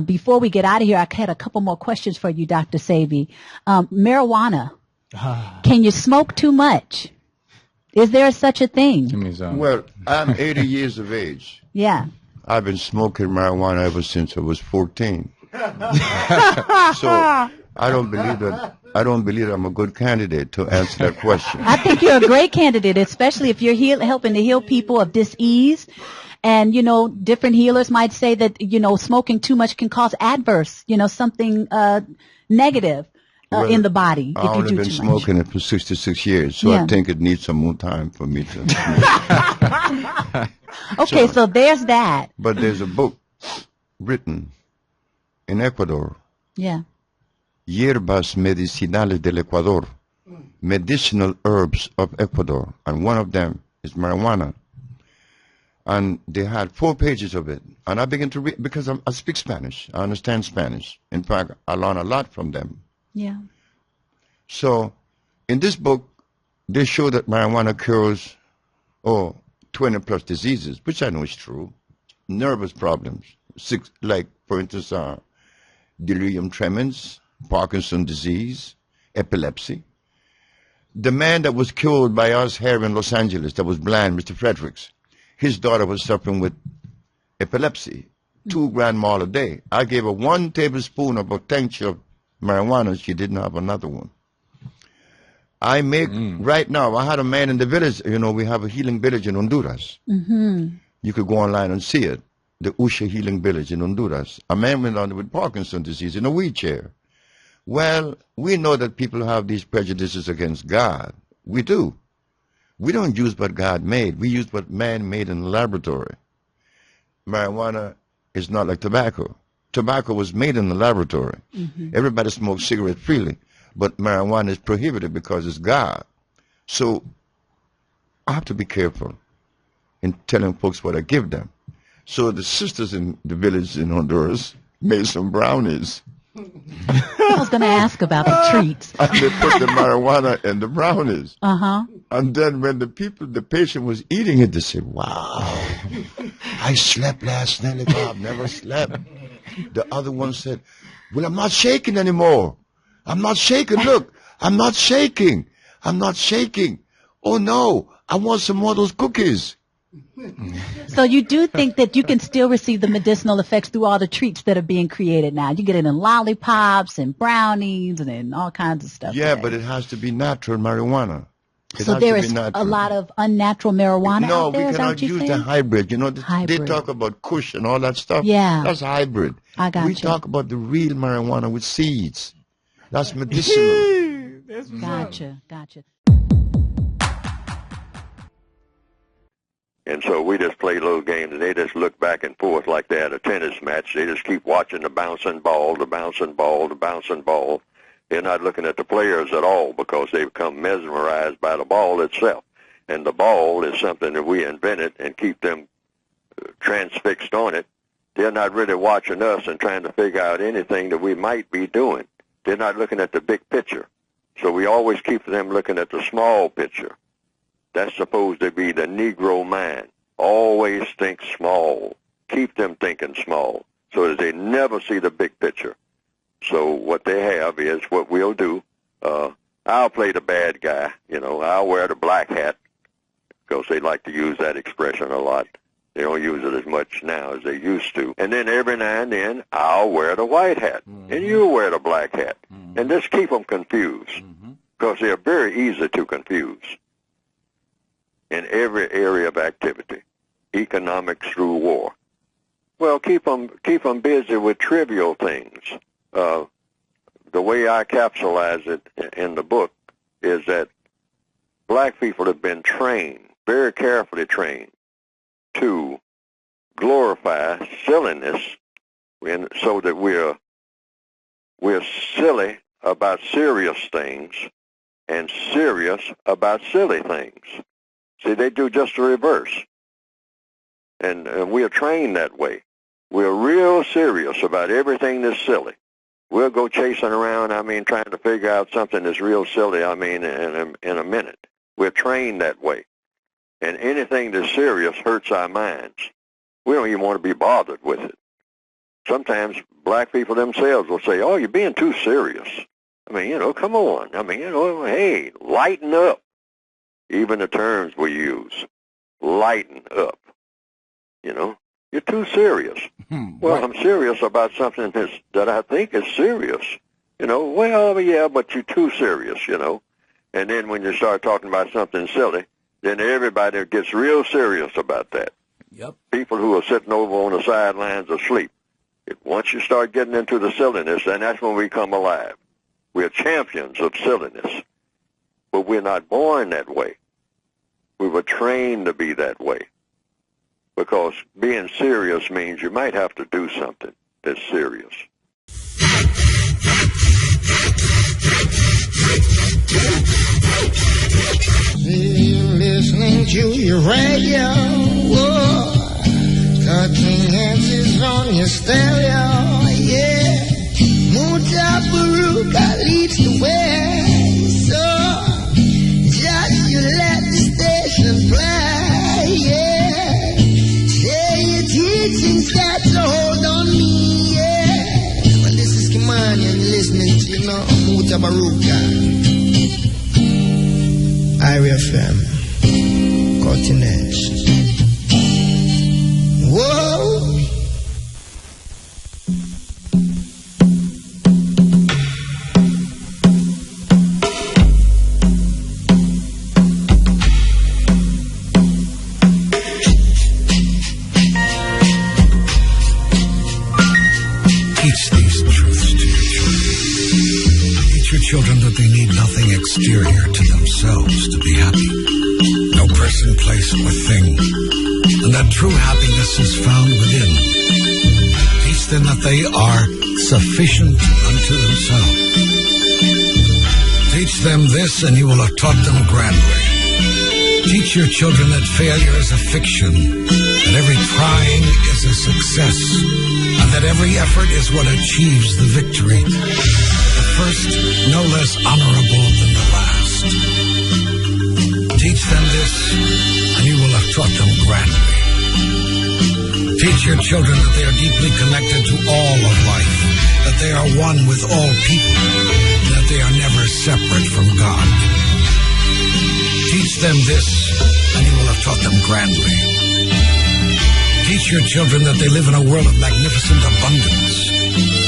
Before we get out of here, I had a couple more questions for you, Dr. Sebi. Marijuana. Can you smoke too much? Is there such a thing? Well, I'm 80 years of age. Yeah. I've been smoking marijuana ever since I was 14. So I don't believe I'm a good candidate to answer that question. I think you're a great candidate, especially if you're helping to heal people of dis-ease. And, different healers might say that, smoking too much can cause adverse, something negative in the body if you do too much. I've only been smoking it for 66 years, so I think it needs some more time for me to. Okay, so there's that. But there's a book written in Ecuador. Yeah. Hierbas medicinales del Ecuador, medicinal herbs of Ecuador, and one of them is marijuana. And they had 4 pages of it, and I began to read because I speak Spanish. I understand Spanish. In fact, I learn a lot from them. Yeah. So, in this book, they show that marijuana cures 20 plus diseases, which I know is true. Nervous problems, like for instance, delirium tremens, Parkinson's disease, epilepsy. The man that was killed by us here in Los Angeles, that was blind, Mr. Fredericks, his daughter was suffering with epilepsy, 2 grand mal a day. I gave her 1 tablespoon of a tincture of marijuana. She didn't have another one. I make, right now, I had a man in the village, we have a healing village in Honduras. Mm-hmm. You could go online and see it, the Usha Healing Village in Honduras. A man went on with Parkinson's disease in a wheelchair. Well, we know that people have these prejudices against God. We do. We don't use what God made. We use what man made in the laboratory. Marijuana is not like tobacco. Tobacco was made in the laboratory. Mm-hmm. Everybody smokes cigarettes freely, but marijuana is prohibited because it's God. So I have to be careful in telling folks what I give them. So the sisters in the village in Honduras made some brownies. I was going to ask about the treats. And they put the marijuana in the brownies. Uh-huh. And then when the patient was eating it, they said, wow, I slept last night like I've never slept. The other one said, well, I'm not shaking anymore. I'm not shaking. Look, I'm not shaking. I'm not shaking. Oh, no, I want some more of those cookies. So you do think that you can still receive the medicinal effects through all the treats that are being created now? You get it in lollipops and brownies and in all kinds of stuff. Yeah, today. but it has to be natural marijuana. So there is a lot of unnatural marijuana out there? No, we cannot use the hybrid. They talk about Kush and all that stuff. Yeah. That's hybrid. I got We you. talk about the real marijuana with seeds. That's medicinal. Gotcha. And so we just play little games, and they just look back and forth like they had a tennis match. They just keep watching the bouncing ball, the bouncing ball, the bouncing ball. They're not looking at the players at all because they become mesmerized by the ball itself. And the ball is something that we invented and keep them transfixed on it. They're not really watching us and trying to figure out anything that we might be doing. They're not looking at the big picture. So we always keep them looking at the small picture. That's supposed to be the Negro mind. Always think small. Keep them thinking small so that they never see the big picture. So what they have is what we'll do. I'll play the bad guy. I'll wear the black hat because they like to use that expression a lot. They don't use it as much now as they used to. And then every now and then I'll wear the white hat and you'll wear the black hat. And just keep them confused because they're very easy to confuse. In every area of activity, economics through war. Well, keep them busy with trivial things. The way I capsulize it in the book is that black people have been trained, very carefully trained, to glorify silliness, so that we're silly about serious things and serious about silly things. See, they do just the reverse. And we are trained that way. We're real serious about everything that's silly. We'll go chasing around, trying to figure out something that's real silly, in a minute. We're trained that way. And anything that's serious hurts our minds. We don't even want to be bothered with it. sometimes black people themselves will say, oh, you're being too serious. I mean, come on. I mean, hey, lighten up. Even the terms we use, lighten up. You're too serious. Well, right. I'm serious about something that I think is serious. Well, yeah, but you're too serious, And then when you start talking about something silly, then everybody gets real serious about that. Yep. People who are sitting over on the sidelines asleep. Once you start getting into the silliness, then that's when we come alive. We're champions of silliness. But we're not born that way. We were trained to be that way. Because being serious means you might have to do something that's serious. You're listening to your radio. Whoa. Cutting-edges on your stereo. Yeah. Mutabaruka leads the way. So just you let the station play. Yeah. Say your teachings got to hold on me. Yeah. Well, this is Kimani and you're listening to, Mutabaruka. IRFM, Cutting Edge. Whoa! Teach these truths to your children. Teach your children that they need nothing exterior to themselves to be happy. No person, place, or thing. And that true happiness is found within. Teach them that they are sufficient unto themselves. Teach them this and you will have taught them grandly. Teach your children that failure is a fiction, that every trying is a success, and that every effort is what achieves the victory. The first no less honorable than the last. Teach them this, and you will have taught them grandly. Teach your children that they are deeply connected to all of life, that they are one with all people, and that they are never separate from God. Teach them this, and you will have taught them grandly. Teach your children that they live in a world of magnificent abundance,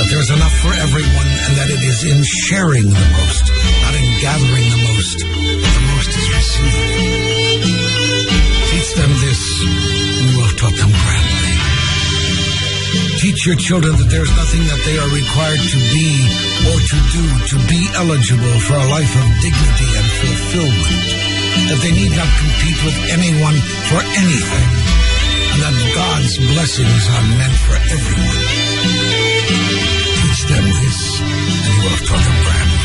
that there is enough for everyone, and that it is in sharing the most, not in gathering the most, that the most is received. Teach them this, and you will have taught them grandly. Teach your children that there is nothing that they are required to be or to do to be eligible for a life of dignity and fulfillment, that they need not compete with anyone for anything, and that God's blessings are meant for everyone. Teach them this, and you will have taught them grandly.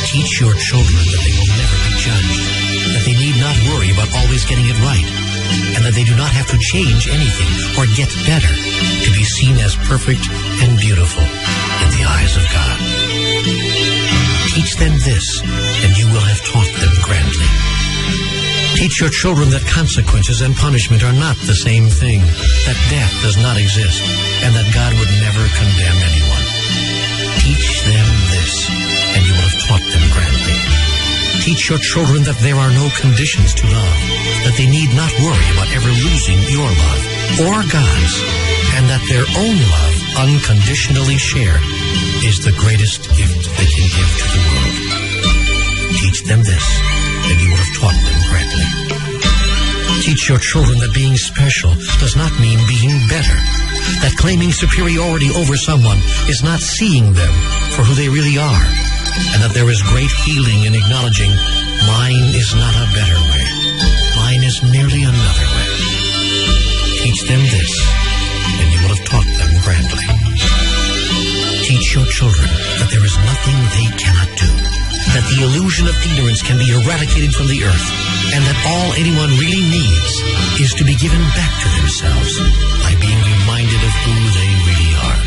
Teach your children that they will never be judged, that they need not worry about always getting it right, and that they do not have to change anything or get better to be seen as perfect and beautiful in the eyes of God. Teach them this, and you will have taught them grandly. Teach your children that consequences and punishment are not the same thing, that death does not exist, and that God would never condemn anyone. Teach them this, and you will have taught them grandly. Teach your children that there are no conditions to love, that they need not worry about ever losing your love or God's, and that their own love, unconditionally shared, is the greatest gift they can give to the world. Teach them this, and you will have taught them grandly. Teach your children that being special does not mean being better, that claiming superiority over someone is not seeing them for who they really are, and that there is great healing in acknowledging mine is not a better way, mine is merely another way. Teach them this, and you will have taught them grandly. Teach your children that there is nothing they cannot do, that the illusion of ignorance can be eradicated from the earth, and that all anyone really needs is to be given back to themselves by being reminded of who they really are.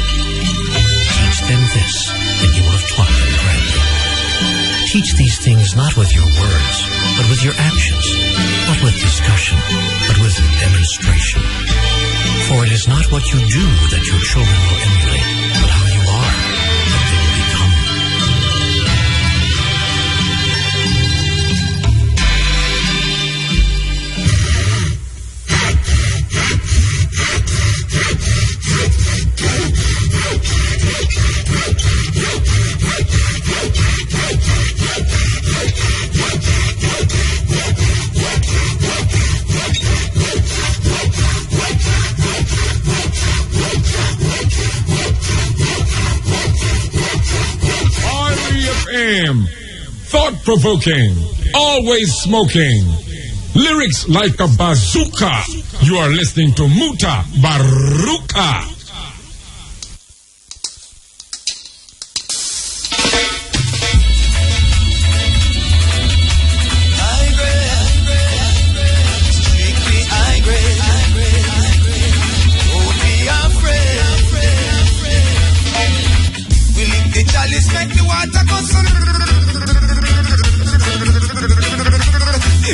Teach them this, and you will have taught them grandly. Teach these things not with your words, but with your actions, not with discussion, but with demonstration. For it is not what you do that your children will emulate, but how you are that they will become. Thought-provoking, always smoking, lyrics like a bazooka. You are listening to Mutabaruka.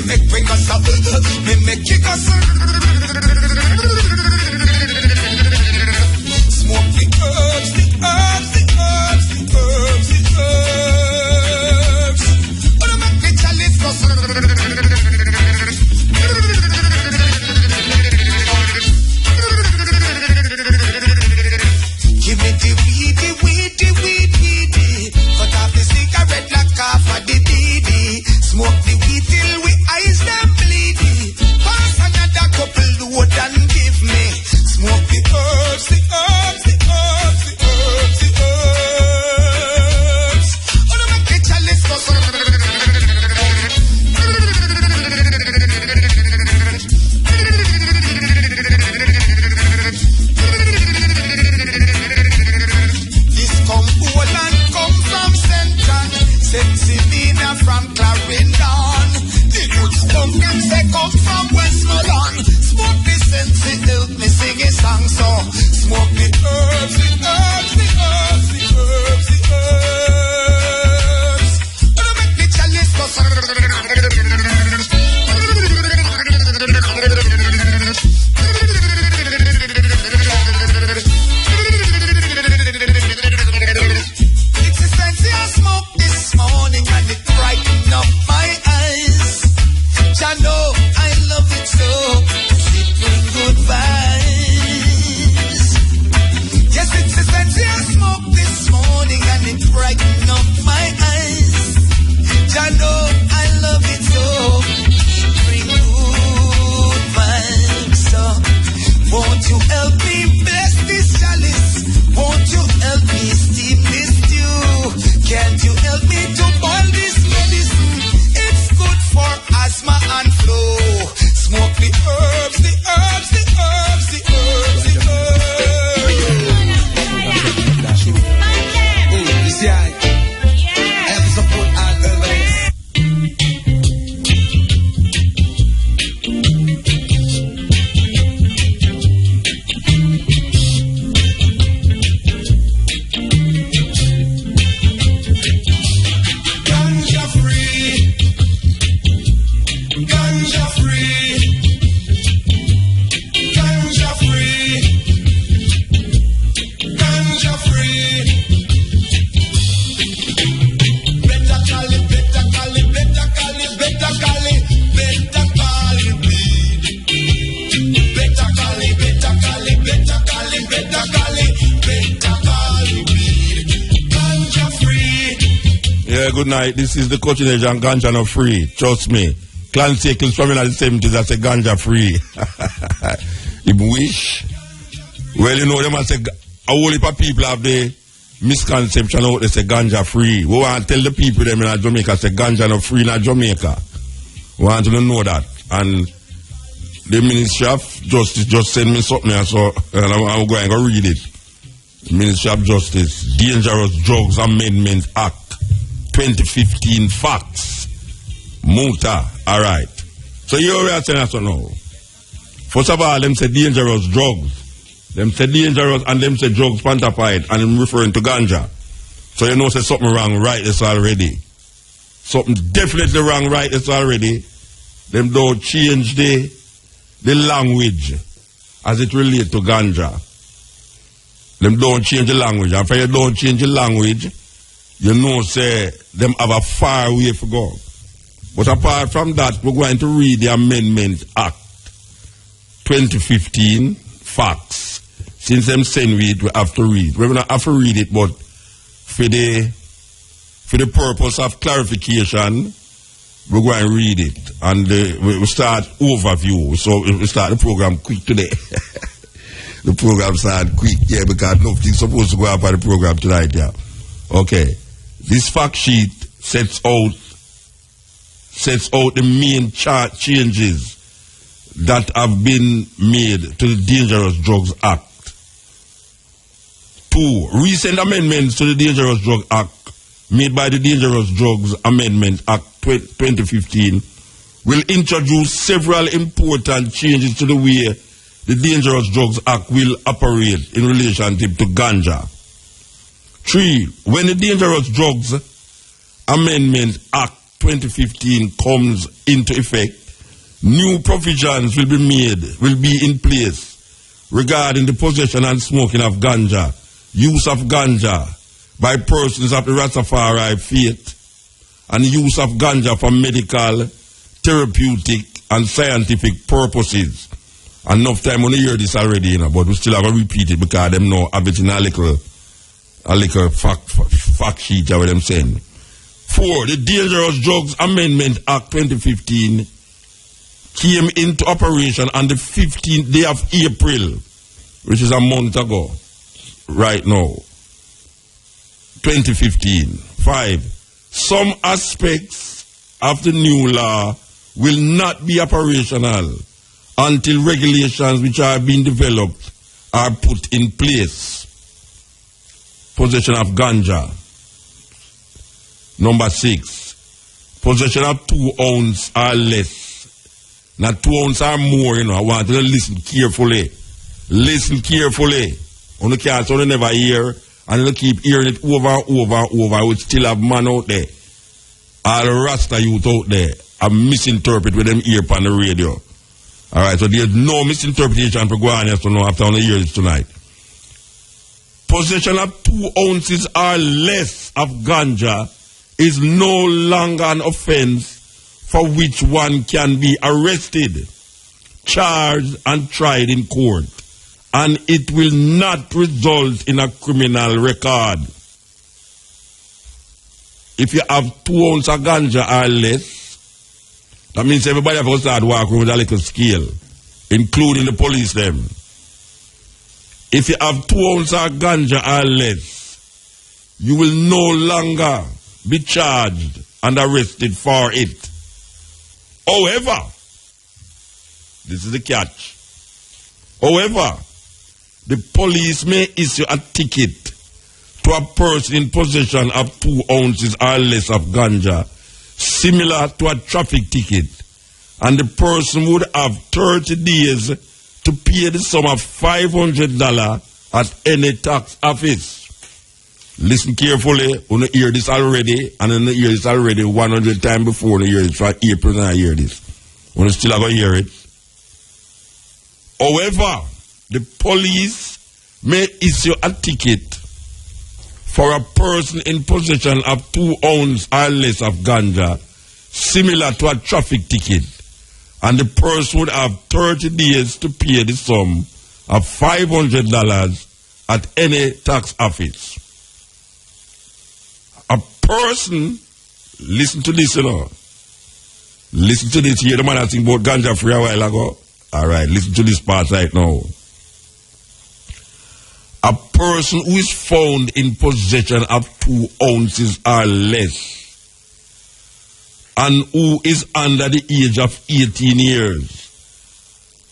Make bring us up, make kick us up. Smoke the herbs, the herbs, the herbs, the herbs, the herbs. Oh, the make the chalice go. Give me the weedy, weedy, weedy. Cut off the cigarette like half of the DD. Smoke the weed till we eyes them bleedy. Pass another couple load and give me. Smoke the herbs, the herbs, the herbs, the herbs, the herbs. Oh, the make the chalice go. This come Poland, come from Central. Sensimina from Clarendon. The youths come them say come from Westmoreland. Smoke the sense, it help me sing a song. So smoke the herbs, the herbs, the herbs, the herbs, the herbs. Oh, make the chalice go. Existential smoke this morning and it brighten up my eyes. I know I love it so. It bring good vibes. Yes, it's essential smoke this morning and it brighten up my eyes. I know I love it so. It bring good vibes. So won't you help me bless this chalice? Won't you help me steam this stew? Can't you help me to boil this medicine? It's good for asthma and flu. Smoke the herbs, the herbs, the herbs, the herbs, the herbs. You see, I have to support our herbalists. Ganja free. Ganja free. Ganja free. Ganja free. Better call it, better call it, better call it, better call it, better call it weed. Better call it, better call it, better call it, better call it, better call it weed. Ganja free. Yeah, good night. This is the coaching age and ganja no free. Trust me. Clan circles from in the 70s that say ganja free. You wish. Well, you know, them say a whole heap of people have the misconception out they say ganja free. We want to tell the people them in Jamaica say ganja no free in Jamaica. We want them to know that. And the Ministry of Justice just sent me something and so and I'm going to read it. Ministry of Justice, Dangerous Drugs Amendment Act 2015 facts. Muta, alright. So you are saying that so now. First of all, them say dangerous drugs. Them say dangerous and them say drugs pantapide and I'm referring to ganja. So you know say something wrong right this already. Something definitely wrong right this already. Them don't change the language. as it relates to ganja. Them don't change the language. And if you don't change the language, you know, say, them have a far way to go. But apart from that, we're going to read the Amendment Act 2015 facts. Since them send we have to read. We're going to have to read it, but for the purpose of clarification, we're going to read it. And we start overview. So we start the program quick today. The program started quick, yeah, because nothing's supposed to go up on the program tonight, yeah. Okay. This fact sheet sets out the main changes that have been made to the Dangerous Drugs Act. 2. Recent amendments to the Dangerous Drugs Act made by the Dangerous Drugs Amendment Act 2015 will introduce several important changes to the way the Dangerous Drugs Act will operate in relationship to ganja. 3. When the Dangerous Drugs Amendment Act 2015 comes into effect, new provisions will be in place regarding the possession and smoking of ganja, use of ganja by persons of the Rastafari faith, and use of ganja for medical, therapeutic, and scientific purposes. Enough time on hear this already, you know, but we still have to repeat it because them know have it in a little fact sheet of what them saying. 4. The Dangerous Drugs Amendment Act 2015 came into operation on the 15th day of April, which is a month ago, right now, 2015. 5. Some aspects of the new law will not be operational until regulations which are being developed are put in place. Possession of ganja. Number 6. Possession of 2 ounces or less. Not 2 ounces or more, you know. I want you to listen carefully. Listen carefully. You can't only never hear, and you keep hearing it over and over and over. We still have man out there. All the Rasta youth out there are misinterpret with them ear on the radio. Alright, so there's no misinterpretation for Guanas to know after on the years tonight. Possession of 2 ounces or less of ganja is no longer an offense for which one can be arrested, charged, and tried in court, and it will not result in a criminal record. If you have 2 ounces of ganja or less, that means everybody have to start working with a little scale, including the police them. If you have 2 ounces of ganja or less, you will no longer be charged and arrested for it. However, this is the catch. However, the police may issue a ticket to a person in possession of 2 ounces or less of ganja, similar to a traffic ticket, and the person would have 30 days to pay the sum of $500 at any tax office. Listen carefully. You hear this already, and you hear this already 100 times before you hear this. For April, and I hear this. You still have to hear it. However, the police may issue a ticket for a person in possession of 2 ounces or less of ganja, similar to a traffic ticket, and the person would have 30 days to pay the sum of $500 at any tax office. A person, listen to this, you know. Listen to this. Hear the man I think about ganja free a while ago? All right, listen to this part right now. A person who is found in possession of 2 ounces or less and who is under the age of 18 years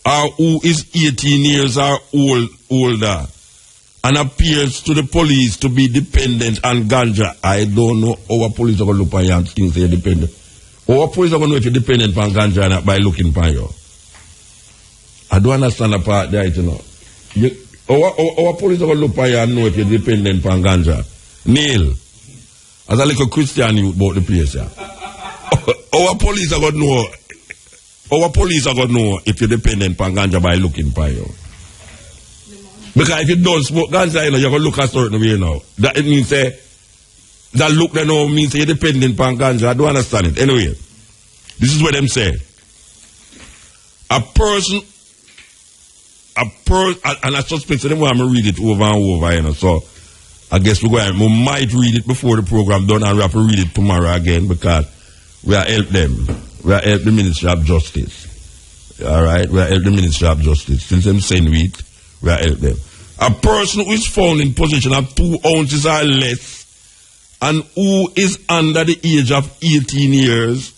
or who is 18 years or older and appears to the police to be dependent on ganja. I don't know how a police are going to look at you and think they're dependent. How a police are going to know if you're dependent on ganja or not by looking for you. I don't understand the part there, you know. Our police are going to look at you and know if you're dependent on ganja. Neil, as a little Christian youth about the place, yeah. Our police are going to know. Our police are going to know if you're dependent on ganja by looking for you. Because if you don't smoke ganja, you're going to look a certain way now. That it means that look that now means you're dependent on ganja. I don't understand it. Anyway, this is what them say. A person, and I suspect them I'm going to read it over and over, so I guess we might read it before the program done and we have to read it tomorrow again because we are help them. We are help the Ministry of Justice. Alright, we are help the Ministry of Justice. Since them saying we are help them. A person who is found in possession of 2 ounces or less and who is under the age of 18 years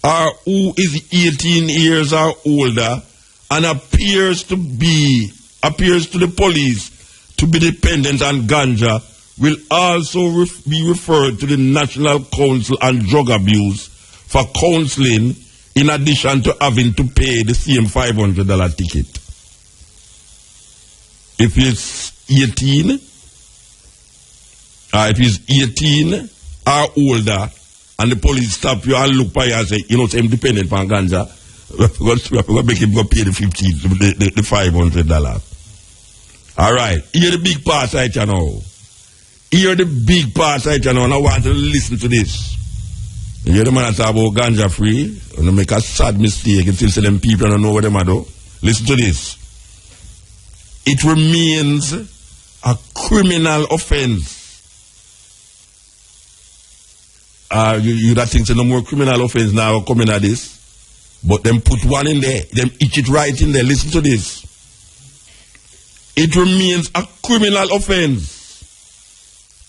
or who is 18 years or older and appears to the police to be dependent on ganja will also be referred to the National Council on Drug Abuse for counseling in addition to having to pay the same $500 ticket. If he's 18 or older and the police stop you and look by you and say, I'm dependent on ganja, we're going to make him go pay the $500. All right, here the big part right now. Here the big part right now, and I want to listen to this. You hear the man talk about ganja free, and they make a sad mistake and still say them people don't know what they do. Listen to this. It remains a criminal offense. You that think no more criminal offense now coming at this, but them put one in there, them itch it right in there. Listen to this. It remains a criminal offense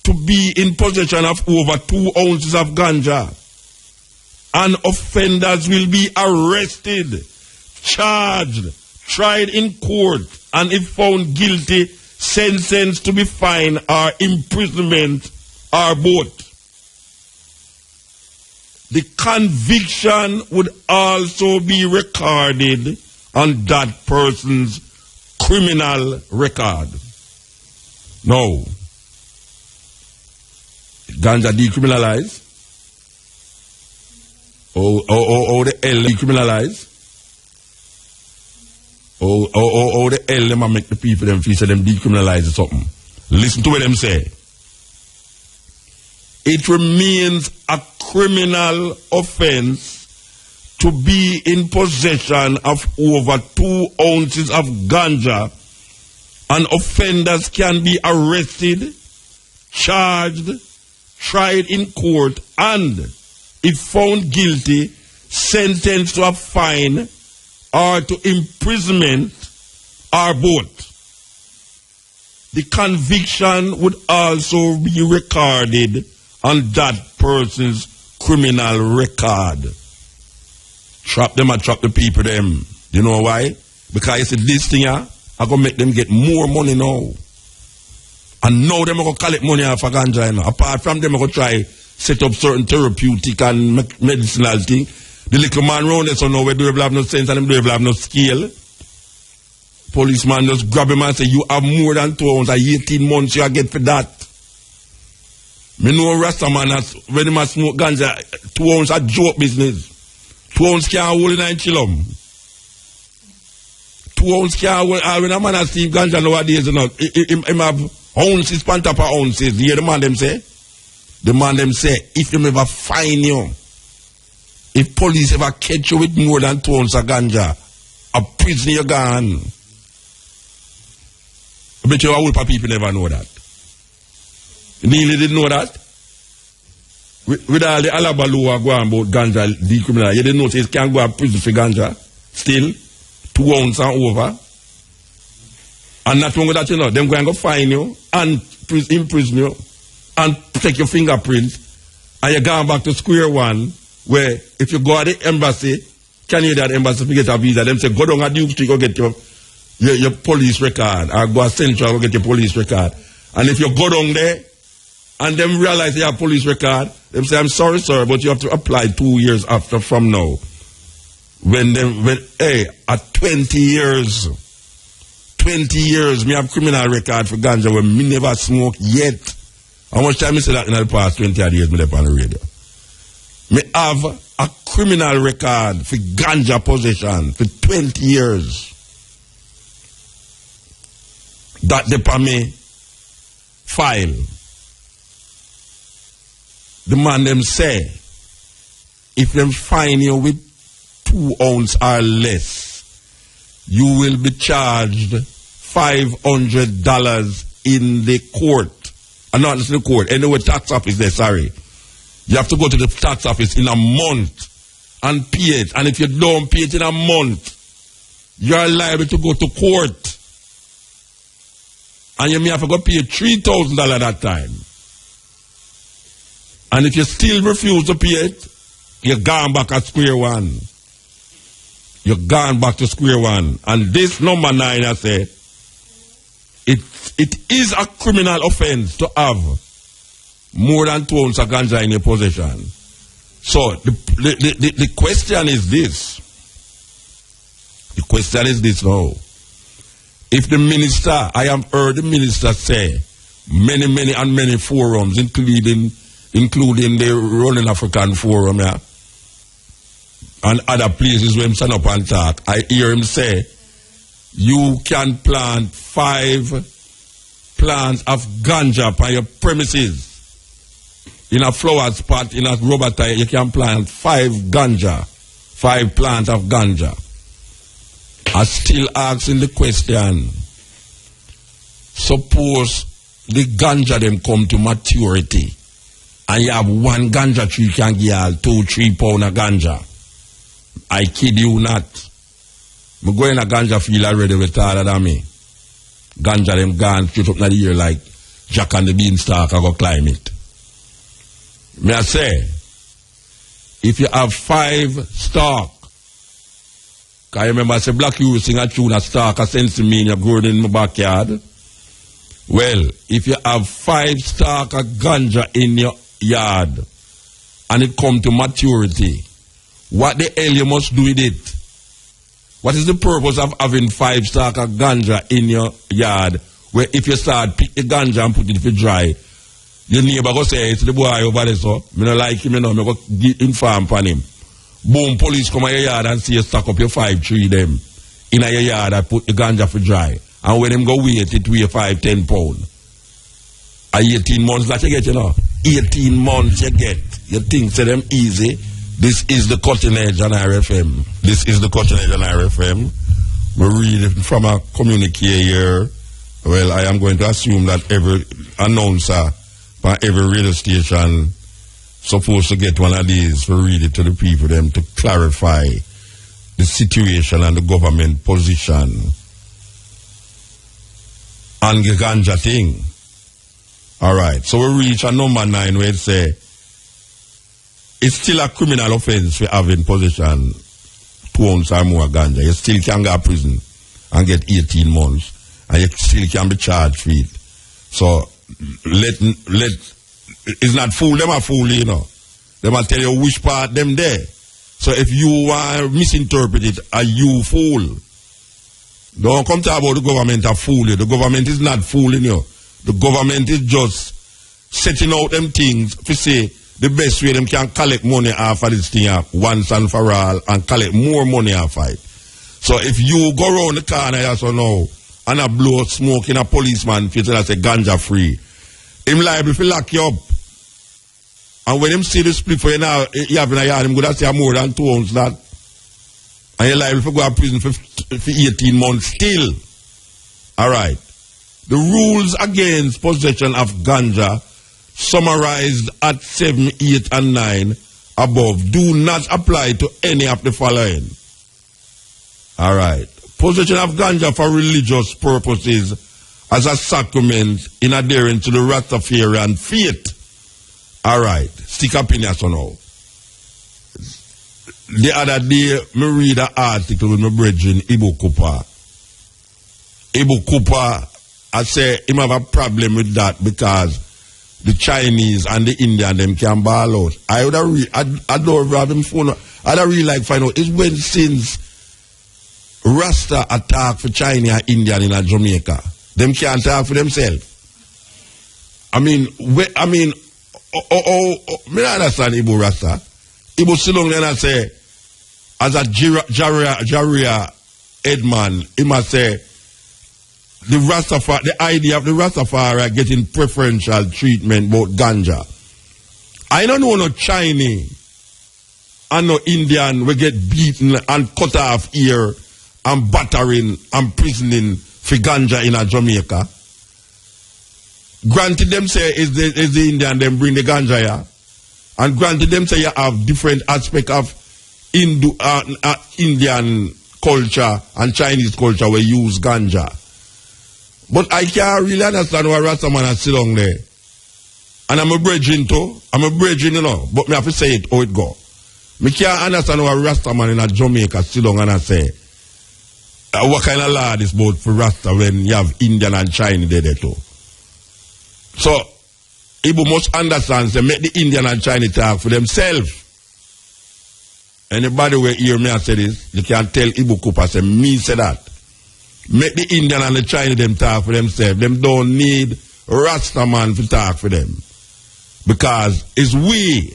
to be in possession of over 2 ounces of ganja. And offenders will be arrested, charged, tried in court, and if found guilty, sentenced to be fined or imprisonment or both. The conviction would also be recorded on that person's criminal record. No. Ganja decriminalized. The L decriminalized. The L them make the people them feel so them decriminalize something. Listen to what them say. It remains a criminal offense to be in possession of over 2 ounces of ganja, and offenders can be arrested, charged, tried in court, and, if found guilty, sentenced to a fine or to imprisonment or both. The conviction would also be recorded on that person's criminal record. Trap them and trap the people them. You know why? Because you see this thing here, I'm going to make them get more money now. And now them are going to collect money off of ganja. You know. Apart from them, I'm going to try set up certain therapeutic and medicinal thing. The little man round there, so now we don't have no sense and them don't have no skill. Policeman just grab him and say, you have more than 2 ounces, 18 months you get for that. Me know Rasta man when he smoke ganja, 2 ounces a joke business. 2 ounces can't hold in a chillum. 2 ounces can't hold, when a man has seen ganja nowadays, you know, him have ounces, pan top of ounces. You hear the man them say? The man them say, if them ever find you, if police ever catch you with more than 2 ounces of ganja, a prison you're gone. I bet you a whole lot of people never know that. Neely didn't know that. With all the alabalu going about ganja decriminal, you didn't know he can't go to prison for ganja. Still, 2 ounces and over. And not only that, you know, them going to fine you and imprison you and take your fingerprint, and you're going back to square one, where if you go at the embassy, can you that embassy to get a visa? Them say, go down at Duke Street, go get your police record, or go to Central, go get your police record. And if you go down there, and them realize you have police record, them say, I'm sorry, sir, but you have to apply 2 years after from now. At 20 years, me have criminal record for ganja when me never smoke yet. How much time I say that in the past 20 years me left on the radio? Me have a criminal record for ganja possession for 20 years. that the PAME file. The man them say, if them fine you with 2 ounces or less, you will be charged $500 in the court. Not in the court, anyway, tax office there, sorry. You have to go to the tax office in a month and pay it. And if you don't pay it in a month, you are liable to go to court. And you may have to go pay $3,000 that time. And if you still refuse to pay it, you're gone back at square one. You're gone back to square one. And this number 9, I say, it is a criminal offense to have more than 2 ounces of ganja in your possession. So the question is this. The question is this now. If the minister, I have heard the minister say, many forums, including the Running African Forum, yeah, and other places where him stand up and talk, I hear him say, you can plant 5 plants of ganja on your premises. In a flower spot, in a rubber tire, you can plant 5 plants of ganja. I still asking the question, suppose the ganja them come to maturity and you have 1 ganja tree can give you 2-3 pounds of ganja. I kid you not. I'm going to ganja field already retired than me. Ganja them gone straight up in the year like Jack and the Beanstalk, I go climb it. May I say, if you have 5 stalk, I remember I said Black you sing a tune a stalk a sense to me in your growing in my backyard. Well, if you have 5 stalk of ganja in your yard and it come to maturity, what the hell you must do with it? What is the purpose of having 5 stalk of ganja in your yard where if you start pick the ganja and put it for dry, your neighbor go say, it's the boy over there, so I don't like him, you know, I go inform upon him. Boom, police come in your yard and see you stack up your 5 tree them in your yard and put the ganja for dry. And when them go wait, it weigh 5-10 pounds. 18 months that you get, you know. 18 months you get. You think say them easy. This is the Cutting Edge on RFM. This is the Cutting Edge on RFM. We read it from a communique here. Well, I am going to assume that every announcer by every radio station supposed to get one of these to read it to the people, them to clarify the situation and the government position on the ganja thing. All right, so we reach a number 9 where it say it's still a criminal offense for having possession 2 ounces or more ganja. You still can go to prison and get 18 months, and you still can be charged for it. So it's not fool them, a fool, you know. They will tell you which part them there. So if you misinterpret it, are you fool? Don't come talk about the government a fool you. The government is not fooling you. The government is just setting out them things to say the best way them can collect money off of this thing once and for all and collect more money off of it. So if you go around the corner here so now and a blow smoke in a policeman if you tell us a ganja free, him liable to lock you up. And when him see the split for you now, you have in a yard, him going to say more than 2 ounces that. And you're liable to go to prison for 18 months still. All right. The rules against possession of ganja, summarized at 7, 8, and 9 above, do not apply to any of the following. All right. Possession of ganja for religious purposes as a sacrament in adherence to the Rastafarian faith. All right. Stick up in here so now. The other day, me read an article with my brethren, Ibu Cooper. Ibu Cooper, I say, him have a problem with that because the Chinese and the Indian, them can ball out. I would have I don't have him phone. I'd really like find out, is when since Rasta attack for China and Indian in Jamaica, them can't talk for themselves. I mean, me understand Ibu Rasta. Ibu Silong then I say, as a Jaria Edman, he must say, the idea of the Rastafari getting preferential treatment about ganja. I don't know no Chinese and no Indian will get beaten and cut off ear and battering and prisoning for ganja in a Jamaica. Granted them say is the Indian them bring the ganja here. And granted them say you have different aspect of Indian culture and Chinese culture where use ganja. But I can't really understand why Rastaman has sit down there. And I'm a bridging too. I'm a bridging, you know. But me have to say it how it go. Me can't understand why Rastaman in a Jamaica sit down and I say, what kind of law is about for Rasta when you have Indian and Chinese there too. So, people must understand, say, make the Indian and Chinese talk for themselves. Anybody will hear me and say this, you can tell Ibu Cooper, say, me say that. Make the Indian and the Chinese them talk for themselves. Them don't need Rastaman to talk for them. Because it's we,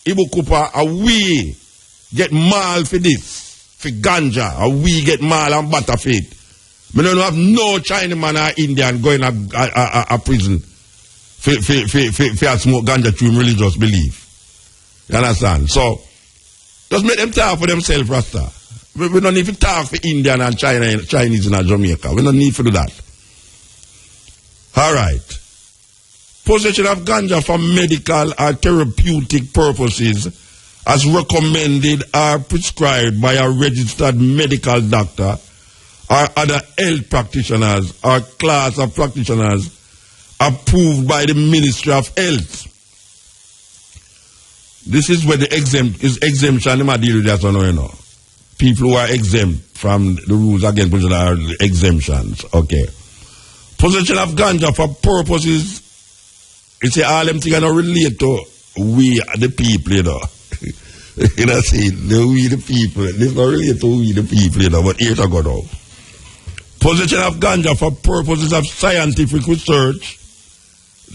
Ibu Cooper, we get mal for this, for ganja, or we get mal and butterfeet. We don't have no Chinaman or Indian going a prison for smoke ganja through religious belief. You understand? So, just make them talk for themselves, Rasta. We don't need to talk for Indian and Chinese in Jamaica. We don't need to do that. All right. Possession of ganja for medical or therapeutic purposes as recommended or prescribed by a registered medical doctor or other health practitioners or class of practitioners approved by the Ministry of Health. This is where the exemption in my deal with that one, you know. People who are exempt from the rules against possession are exemptions. Okay. Possession of ganja for purposes, you see, all them things are not relate to we, the people, you know. You know, see, we the people. This not relate to we, the people, you know, but here to go now. Possession of ganja for purposes of scientific research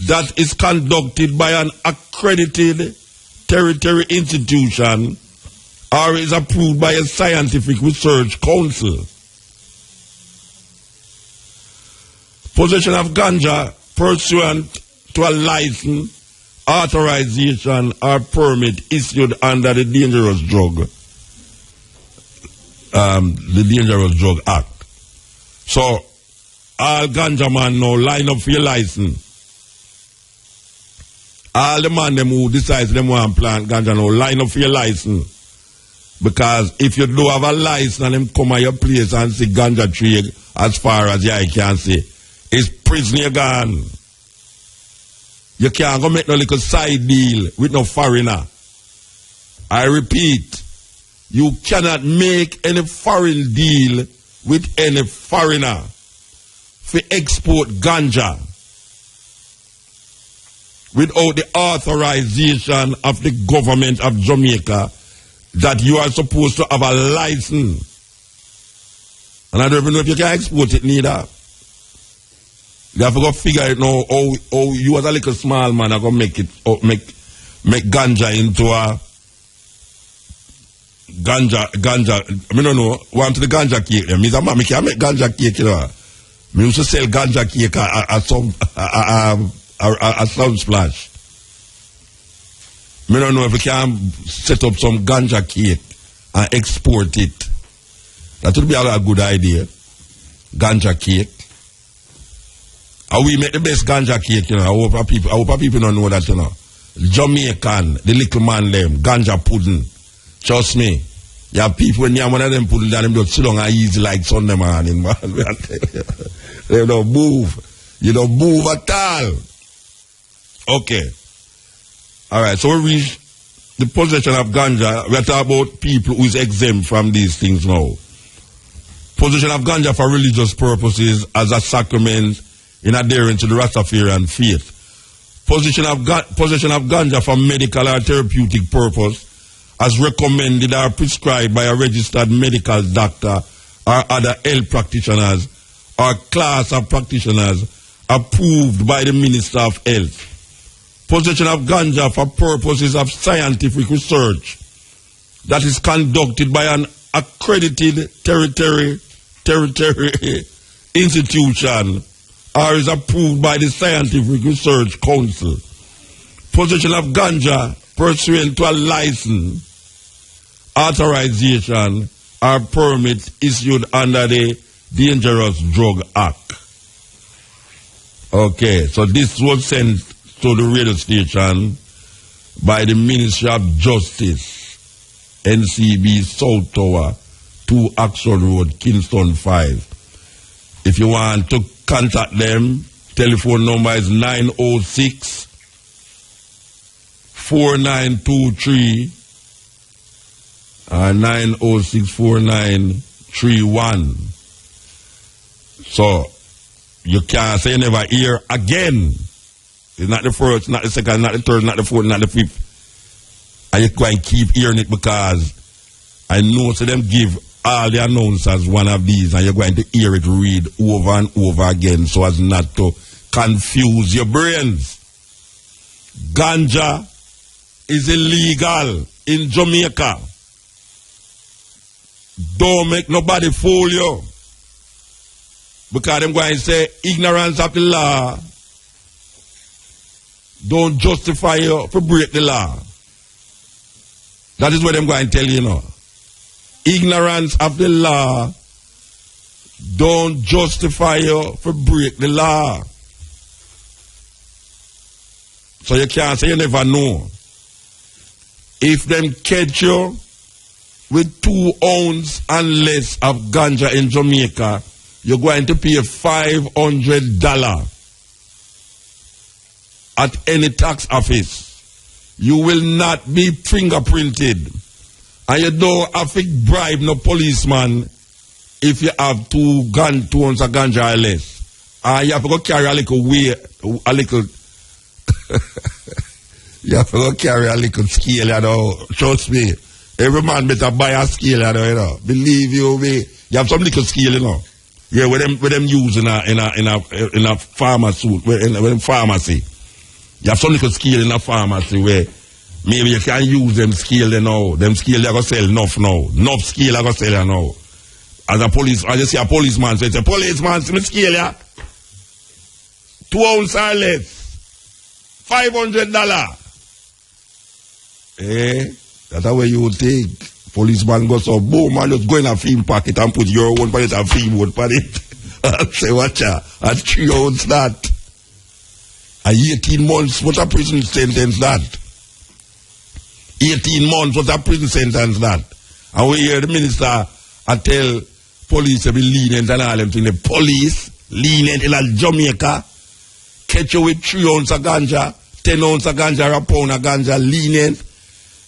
that is conducted by an accredited territory institution or is approved by a scientific research council. Possession of ganja pursuant to a license, authorization, or permit issued under the Dangerous Drug Act. So, all ganja man now line up for your license. All the man them who decides them want to plant ganja now line up for your license. Because if you do have a license and them come at your place and see ganja tree as far as your eye can see, it's prison you gone. You can't go make no little side deal with no foreigner. I repeat, you cannot make any foreign deal with any foreigner for export ganja without the authorization of the government of Jamaica that you are supposed to have a license. And I don't even know if you can export it neither. You have to go figure it now how you as a little small man are going to make it make ganja into a ganja. I don't know, want the ganja cake. I can't make ganja cake, you know. I used to sell ganja cake at some splash. I don't know if we can set up some ganja cake and export it. That would be a good idea. Ganja cake. And we make the best ganja cake, you know. I hope people don't know that, you know. Jamaican, the little man them, ganja pudding. Trust me. You have people when you have one of them pudding that them just sit down and easy like Sunday morning, man. They don't move. You don't move at all. Okay. Alright, so we reach the possession of ganja. We're talking about people who is exempt from these things now. Possession of ganja for religious purposes as a sacrament in adherence to the Rastafarian faith. Possession of ganja for medical or therapeutic purpose as recommended or prescribed by a registered medical doctor or other health practitioners or class of practitioners approved by the Minister of Health. Possession of ganja for purposes of scientific research that is conducted by an accredited territory territory institution or is approved by the Scientific Research Council. Possession of ganja pursuant to a license, authorization, or permit issued under the Dangerous Drug Act. Okay, so this was sent to the radio station by the Ministry of Justice, NCB South Tower, 2 Action Road, Kingston 5. If you want to contact them, telephone number is 906-4923 or 906-4931. So, you can't say you never hear again. It's not the first, not the second, not the third, not the fourth, not the fifth. And you can keep hearing it because I know so them give all the announcers one of these and you're going to hear it read over and over again so as not to confuse your brains. Ganja is illegal in Jamaica. Don't make nobody fool you. Because them going to say ignorance of the law don't justify you to break the law. That is what I'm going to tell you now. Ignorance of the law don't justify you to break the law. So you can't say you never know. If them catch you with 2 ounces and less of ganja in Jamaica, you're going to pay $500 at any tax office. You will not be fingerprinted. And you don't have to bribe no policeman if you have 2 ounces of ganja or less. And you have to go carry a little weight, you have to go carry a little scale, you know. Trust me. Every man better buy a scale, you know. Believe you me. You have some little scale, you know. Yeah, with them use in a pharmacy, in pharmacy. You have some little scale in a pharmacy where maybe you can use them scale, you know. Them scale they go sell enough now. Enough scale they go sell you now. As a police, I just see a policeman say, a policeman, see me scale ya. 2 ounces or less. $500. That's the way you would think. Policeman goes so boom and just go in a film pocket and put your own pocket and film one pocket. And say, watch ya, at 3 ounces that. 18 months, what a prison sentence that? 18 months, what a prison sentence that? And we hear the minister tell police to be lenient and all them things. The police, lenient in Jamaica, catch you with 3 ounces of ganja, 10 ounces of ganja, or a pound of ganja, lenient.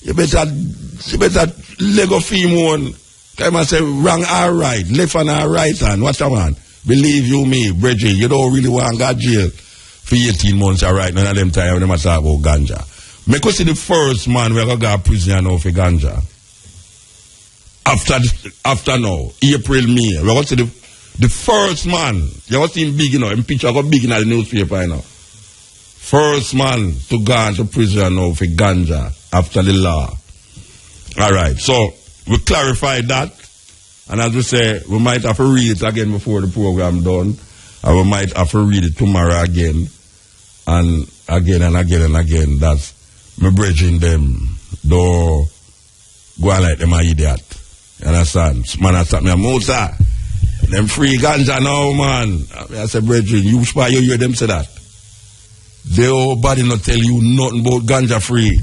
You better leg of film one. Come and say wrong or right, left and or right hand. Watch a man. Believe you me, Bridget, you don't really want to go to jail for 18 months or right. None of them time when they talk about ganja. Me go see the first man we're going to go to prison now for ganja. After now, April, May, we're going to see the first man. You're going to see him big, you know, him picture got big in the newspaper, you know. First man to go into prison now for ganja after the law. All right, so we clarified that. And as we say, we might have to read it again before the program done. And we might have to read it tomorrow again. And again and again and again. That's me bridging them. Don't go on like them an idiot. You understand? Man, I me a Musa. Them free ganja now, man. I say, brethren, you hear them say that. They all body not tell you nothing about ganja free.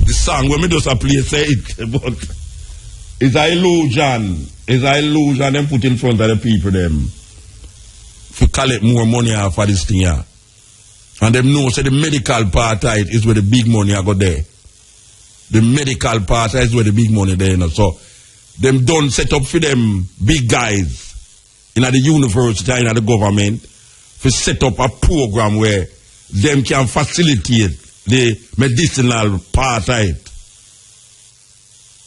The song when me just a play say it, but it's an illusion. It's an illusion them put in front of the people them to collect more money off of this thing here. And them know say the medical part of it is where the big money I go there. The medical part is where the big money there, you know. So them don't set up for them big guys in the university and in the government to set up a program where them can facilitate the medicinal part of it.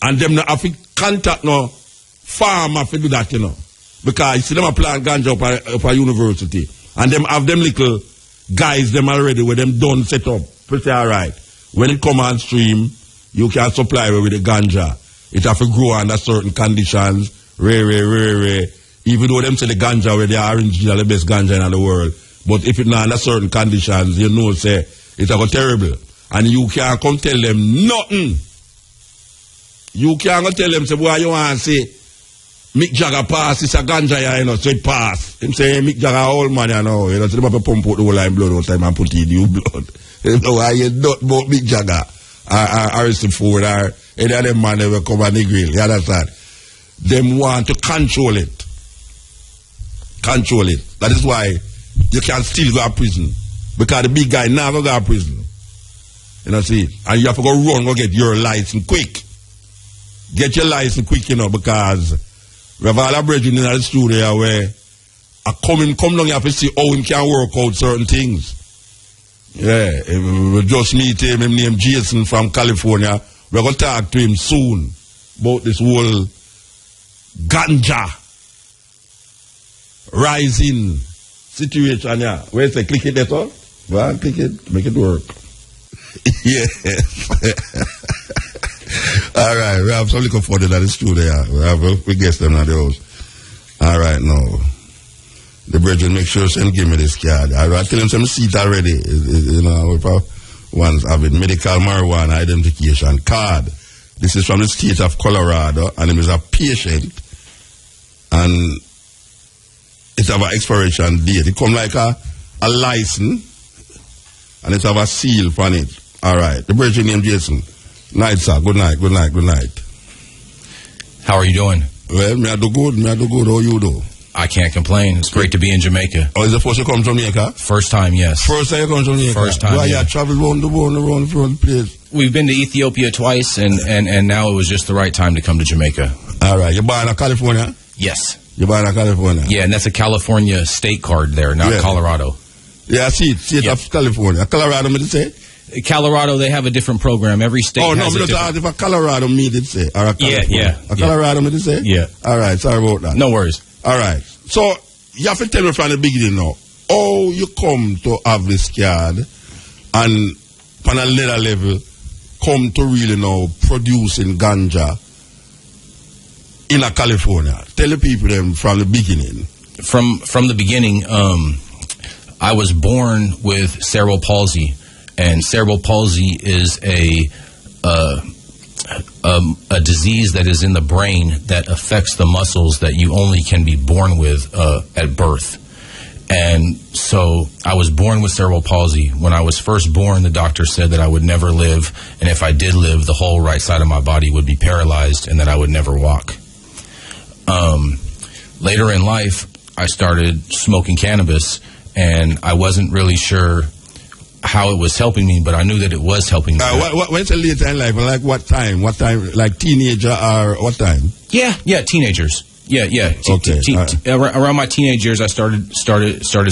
And them not have to contact no farmer to do that, you know. Because you see them a plant ganja up a university. And them have them little guys them already where them done set up. Pretty alright. When it come on stream, you can supply with the ganja. It have to grow under certain conditions. Even though them say the ganja where they are original the best ganja in the world. But if it's not under certain conditions, you know, say, it's a go terrible. And you can't come tell them nothing. You can't go tell them, say, boy, you want to say, Mick Jagger pass, it's a ganja, you know, so it pass. Him say, Mick Jagger old man, you know, so they have to pump out the whole line blood all the time and put in new blood. You know why you not about Mick Jagger, or Harrison Ford, or any of them man that will come on the grill, you understand? Them want to control it. Control it. That is why you can still go to prison. Because the big guy never go to prison. You know, see? And you have to go run, go get your license quick. Get your license quick, you know, because we have all our brethren in the studio where come down, you have to see how he can work out certain things. Yeah, we just meet him named Jason from California. We're going to talk to him soon about this whole ganja rising situation, yeah. Where's the click it there, sir? Well, click it, make it work. Yeah. All right, we have some little fun in the studio. We guess them at the house. All right, now. The brethren make sure send give me this card. I tell them some seat already. You know, one's having medical marijuana identification card. This is from the state of Colorado, and it is a patient, and it have an expiration date. It come like a license, and it have a seal on it. All right, the brethren named Jason. Night, sir. Good night. How are you doing? Well, me I do good. How you do? I can't complain. It's great to be in Jamaica. Oh, is the first you come from Jamaica? First time, yes. First time you come from Jamaica? First time, Well, yeah. you travel around the place. We've been to Ethiopia twice, and now it was just the right time to come to Jamaica. All right. You're born in California? Yes. You're born in California? Yeah, and that's a California state card there, not Colorado. Yeah, I see it. State of California. Colorado, me to say? Colorado, they have a different program. Every state has no, me not if a Colorado me did say. Or a California. Yeah. A Colorado me did say? Yeah. All right, sorry about that. No worries. All right. So, you have to tell me from the beginning now, how you come to have this card and on a later level come to really now producing ganja in a California. Tell the people them from the beginning. From the beginning, I was born with cerebral palsy, and cerebral palsy is a disease that is in the brain that affects the muscles that you only can be born with at birth. And so I was born with cerebral palsy. When I was first born, the doctor said that I would never live, and if I did live, the whole right side of my body would be paralyzed and that I would never walk. Later in life, I started smoking cannabis, and I wasn't really sure how it was helping me, but I knew that it was helping me. When's the later in life? Like what time? What time? Like teenager or what time? Yeah, teenagers. Yeah. Okay. Around my teenage years, I started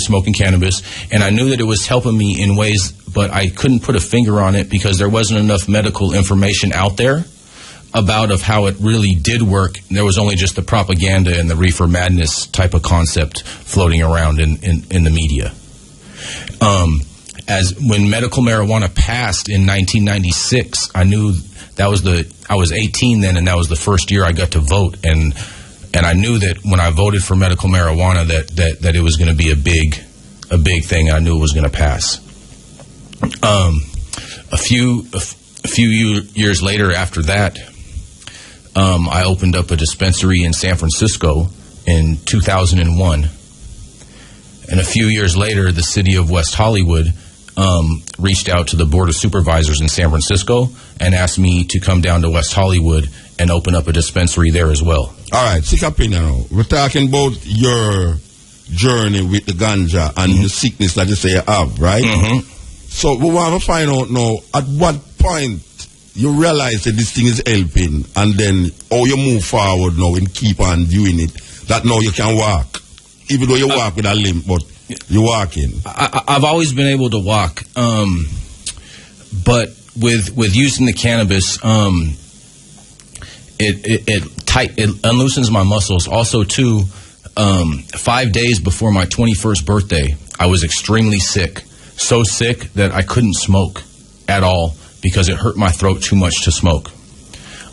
smoking cannabis, and I knew that it was helping me in ways, but I couldn't put a finger on it because there wasn't enough medical information out there about of how it really did work. There was only just the propaganda and the reefer madness type of concept floating around in the media. As when medical marijuana passed in 1996, I knew I was 18 then, and that was the first year I got to vote, and I knew that when I voted for medical marijuana that it was going to be a big thing, and I knew it was going to pass. A few years later after that, I opened up a dispensary in San Francisco in 2001. And a few years later, the city of West Hollywood reached out to the Board of Supervisors in San Francisco and asked me to come down to West Hollywood and open up a dispensary there as well. All right, sick opinion. We're talking about your journey with the ganja and the sickness that you say you have, right? Mm-hmm. So we want to find out now, at what point you realize that this thing is helping, and then how you move forward now and keep on doing it, that now you can walk. Even though you walk with a limp, but you're walking. I've always been able to walk, but with using the cannabis, it unloosens my muscles. Also, too, 5 days before my 21st birthday, I was extremely sick. So sick that I couldn't smoke at all because it hurt my throat too much to smoke.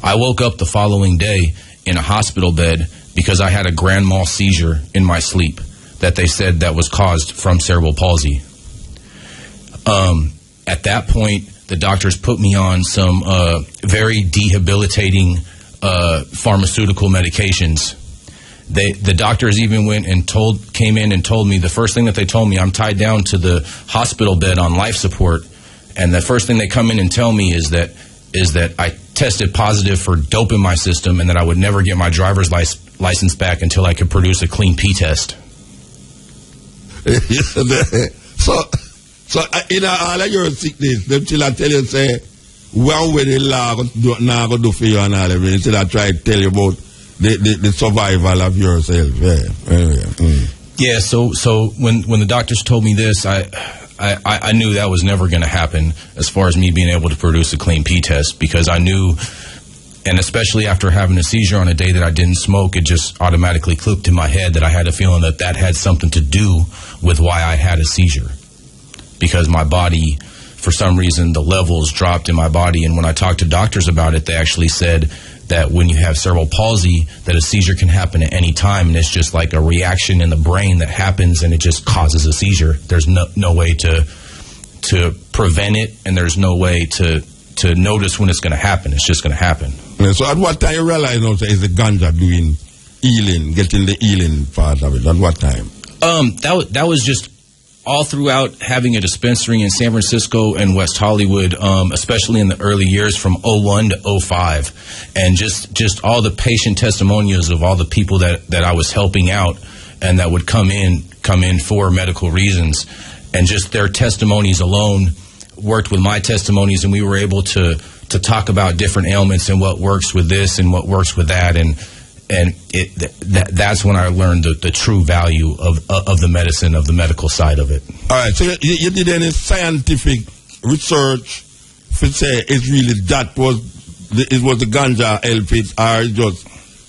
I woke up the following day in a hospital bed because I had a grand mal seizure in my sleep that they said that was caused from cerebral palsy. At that point, the doctors put me on some very debilitating pharmaceutical medications. The doctors even came in and told me, the first thing that they told me, I'm tied down to the hospital bed on life support, and the first thing they come in and tell me is that I tested positive for dope in my system and that I would never get my driver's license back until I could produce a clean P test. So in all of your sickness, them still tell you, say, one way the law now go do for you and all everything, instead of try to tell you about the survival of yourself. Yeah, so when the doctors told me this, I knew that was never going to happen as far as me being able to produce a clean P test, because I knew, and especially after having a seizure on a day that I didn't smoke, it just automatically clicked in my head that I had a feeling that had something to do with why I had a seizure. Because my body, for some reason, the levels dropped in my body. And when I talked to doctors about it, they actually said that when you have cerebral palsy, that a seizure can happen at any time. And it's just like a reaction in the brain that happens, and it just causes a seizure. There's no way to prevent it, and there's no way to notice when it's going to happen. It's just going to happen. Yeah, so at what time you realize now, is the ganja doing healing, getting the healing part of it? At what time? That was just all throughout having a dispensary in San Francisco and West Hollywood, especially in the early years from 01 to 05. And just all the patient testimonials of all the people that I was helping out and that would come in for medical reasons. And just their testimonies alone worked with my testimonies, and we were able to talk about different ailments and what works with this and what works with that. And that's when I learned the true value of the medicine, of the medical side of it. All right, so you did any scientific research to say it's really it was the ganja help it, or just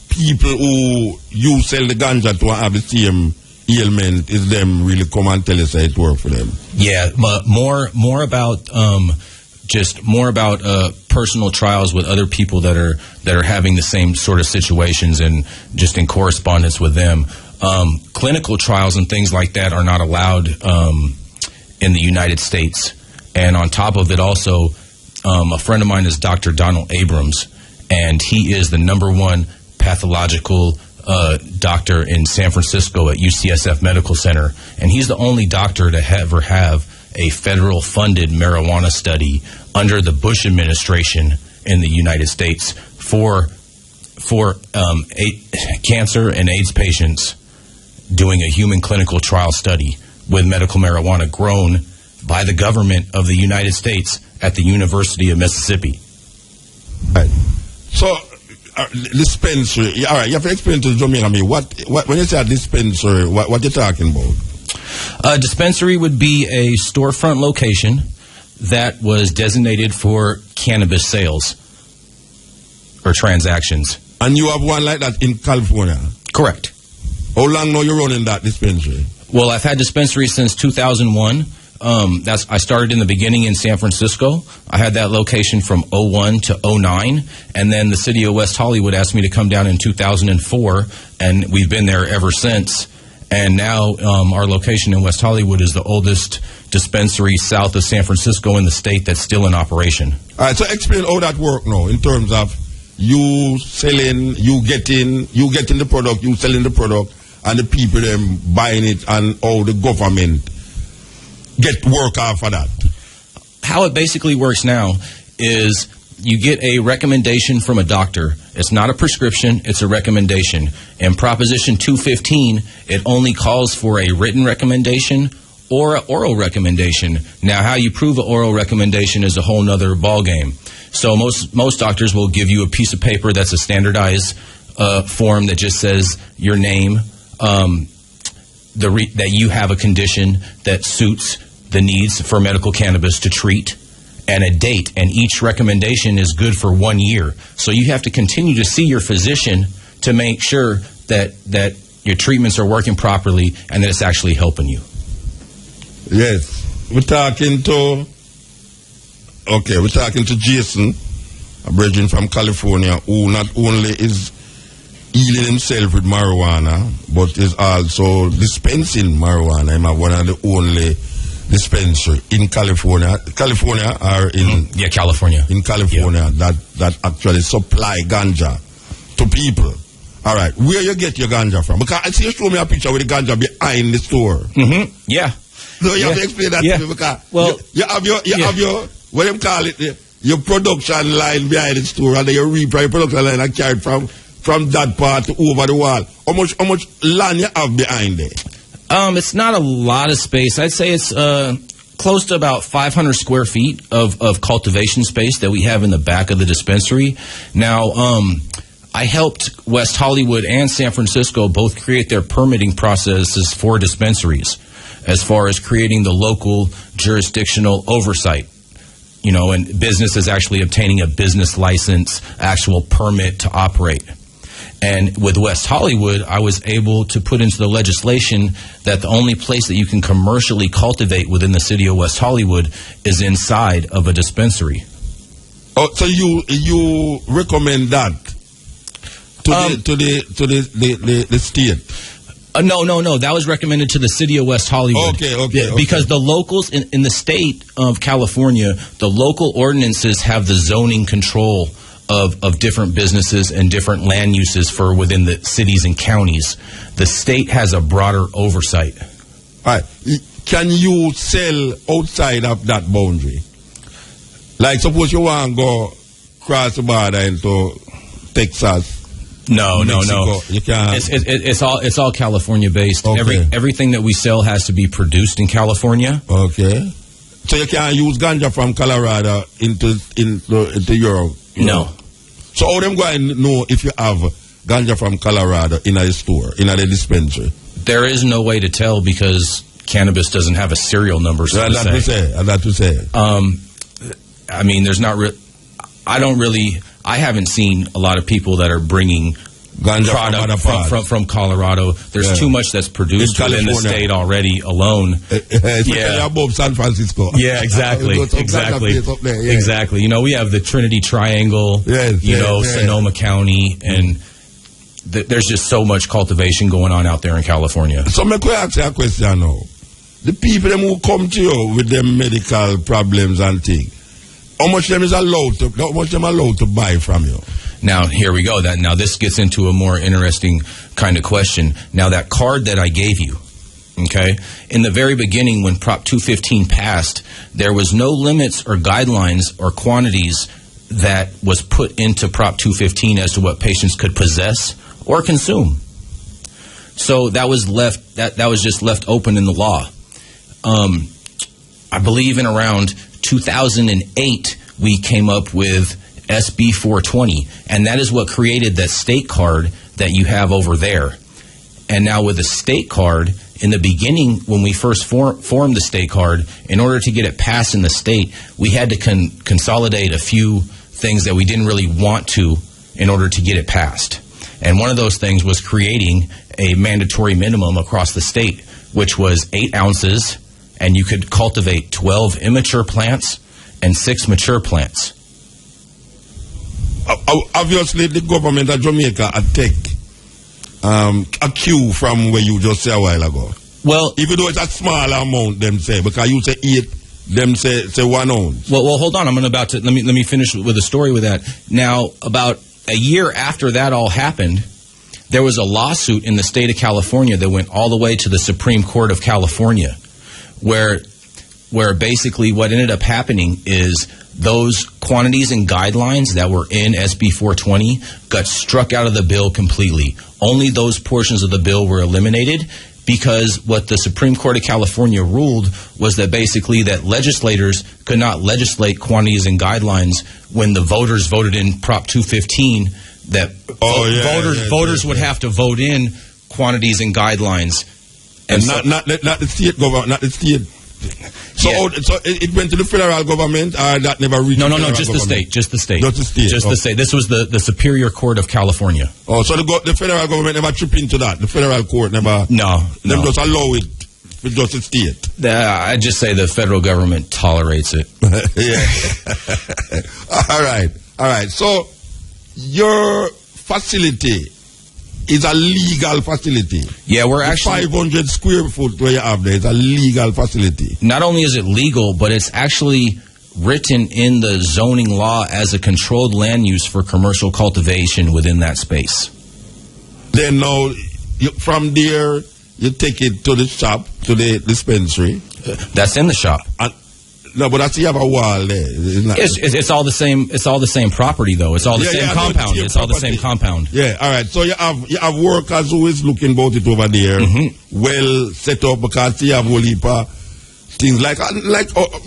people who you sell the ganja to have the same ailment, is them really come and tell us it work for them? Yeah, more about personal trials with other people that are having the same sort of situations, and just in correspondence with them. Clinical trials and things like that are not allowed in the United States. And on top of it also, a friend of mine is Dr. Donald Abrams, and he is the #1 pathological doctor in San Francisco at UCSF Medical Center. And he's the only doctor to ever have a federal funded marijuana study under the Bush administration in the United States for cancer and AIDS patients, doing a human clinical trial study with medical marijuana grown by the government of the United States at the University of Mississippi. Right. So, dispensary, all right, you have to explain to me, what when you say a dispensary, what you're talking about? A dispensary would be a storefront location that was designated for cannabis sales or transactions. And you have one like that in California? Correct. How long now you running that dispensary? Well, I've had dispensaries since 2001. I started in the beginning in San Francisco. I had that location from 01 to 09, and then the city of West Hollywood asked me to come down in 2004, and we've been there ever since. And now our location in West Hollywood is the oldest dispensary south of San Francisco in the state that's still in operation. All right, so explain how that work now in terms of you selling, you getting the product, you selling the product, and the people them buying it, and how the government get work off of that. How it basically works now is you get a recommendation from a doctor. It's not a prescription, it's a recommendation. In Proposition 215, it only calls for a written recommendation or an oral recommendation. Now, how you prove an oral recommendation is a whole nother ballgame. So most doctors will give you a piece of paper that's a standardized form that just says your name, that you have a condition that suits the needs for medical cannabis to treat, and a date, and each recommendation is good for 1 year. So you have to continue to see your physician to make sure that your treatments are working properly and that it's actually helping you. Yes. We're talking to Jason, a virgin from California, who not only is healing himself with marijuana, but is also dispensing marijuana. I'm one of the only dispensary in California or in California. In California, that actually supply ganja to people. All right, where you get your ganja from? Because I see you show me a picture with the ganja behind the store. Mm-hmm. Yeah. So you have to explain that to me, because you have your what do you call it? Your production line behind the store, and then you reap your production line and carry it from that part to over the wall. How much land you have behind there? It's not a lot of space. I'd say it's close to about 500 square feet of cultivation space that we have in the back of the dispensary. Now, I helped West Hollywood and San Francisco both create their permitting processes for dispensaries, as far as creating the local jurisdictional oversight. You know, and business is actually obtaining a business license, actual permit to operate. And with West Hollywood, I was able to put into the legislation that the only place that you can commercially cultivate within the city of West Hollywood is inside of a dispensary. Oh, so you recommend that to the state? No. That was recommended to the city of West Hollywood. Okay. Because the locals in the state of California, the local ordinances have the zoning control of different businesses and different land uses for within the cities and counties. The state has a broader oversight. All right. Can you sell outside of that boundary? Like, suppose you want to go cross the border into Texas. No. You can't. It's all California based. Okay. Everything that we sell has to be produced in California. Okay. So you can't use ganja from Colorado into Europe. No. So how them going to know if you have ganja from Colorado in a store, in a dispensary? There is no way to tell because cannabis doesn't have a serial number. That's to say. I mean, there's not. I haven't seen a lot of people that are bringing ganja from Colorado. There's too much that's produced within the state already alone. Above San Francisco. Yeah, exactly. Exactly. You know, we have the Trinity Triangle, Sonoma County, and there's just so much cultivation going on out there in California. So I could ask you a question now. The people who come to you with their medical problems and things, how much them allowed to buy from you? Now, here we go. Now, this gets into a more interesting kind of question. Now, that card that I gave you, okay, in the very beginning when Prop 215 passed, there was no limits or guidelines or quantities that was put into Prop 215 as to what patients could possess or consume. So that was left. That was just left open in the law. I believe in around 2008, we came up with SB 420, and that is what created that state card that you have over there. And now with the state card, in the beginning, when we first formed the state card, in order to get it passed in the state, we had to consolidate a few things that we didn't really want to in order to get it passed. And one of those things was creating a mandatory minimum across the state, which was 8 ounces, and you could cultivate 12 immature plants and 6 mature plants. Obviously, the government of Jamaica had take a cue from where you just said a while ago. Well, even though it's a small amount, them say, because you say 8, them say 1 ounce. Well, hold on. Let me finish with a story with that. Now, about a year after that all happened, there was a lawsuit in the state of California that went all the way to the Supreme Court of California, where basically what ended up happening is those quantities and guidelines that were in SB 420 got struck out of the bill completely. Only those portions of the bill were eliminated, because what the Supreme Court of California ruled was that basically that legislators could not legislate quantities and guidelines when the voters voted in Prop 215, that voters would have to vote in quantities and guidelines. And not the state government, not the state. So it went to the federal government, or that never reached? No, just the state. Just the state. The state. This was the Superior Court of California. Oh, so the federal government never tripped into that? The federal court never? No. Them just allow it with just the state? I just say the federal government tolerates it. Yeah. All right. So your facility is a legal facility. Yeah, we're the actually 500 square foot where you have there is a legal facility. Not only is it legal, but it's actually written in the zoning law as a controlled land use for commercial cultivation within that space. Then now, from there, you take it to the shop, to the dispensary. That's in the shop. No, but I see you have a wall there. It's all the same. It's all the same property, though. It's all the same compound. It's all the same compound. Yeah. All right. So you have workers who is looking about it over there, well set up, because you have whole heap of things like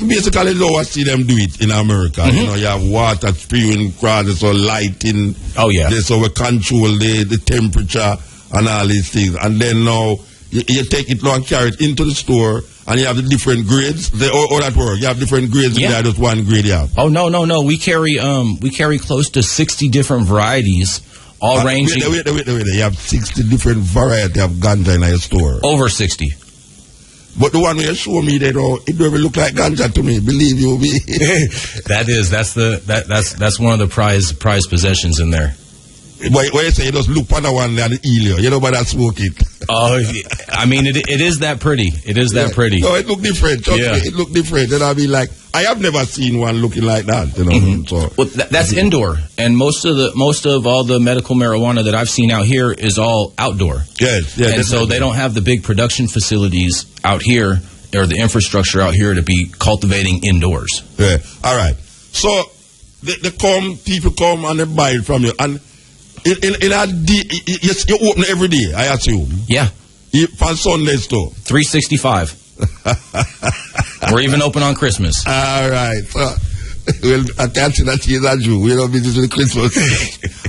basically how I see them do it in America. You know, you have water spewing crowds or lighting. Oh yeah. So we control the temperature and all these things, and then now you take it now and carry it into the store. And you have the different grades. All that work. You have different grades. Yeah. And just one grade you have. Oh no. We carry close to 60 different varieties, all ranging. Wait. You have 60 different varieties of ganja in your store. Over 60. But the one you show me there, it don't even look like ganja to me. Believe you me. That's one of the prized possessions in there. Why you say you just look for the one and heal you? You know, but I smoke it. Oh, I mean, it is that pretty. It is that pretty. No, it look different. It look different. And I be like, I have never seen one looking like that. You know, so well, that's indoor, and most of all the medical marijuana that I've seen out here is all outdoor. Yes, and so they don't have the big production facilities out here or the infrastructure out here to be cultivating indoors. Yeah. All right. So people come and they buy it from you, and in a day, yes, you open every day, I assume. Yeah. For Sundays too. 365. We're even open on Christmas. All right. So, well, I can't say that he's a Jew. We don't visit with Christmas.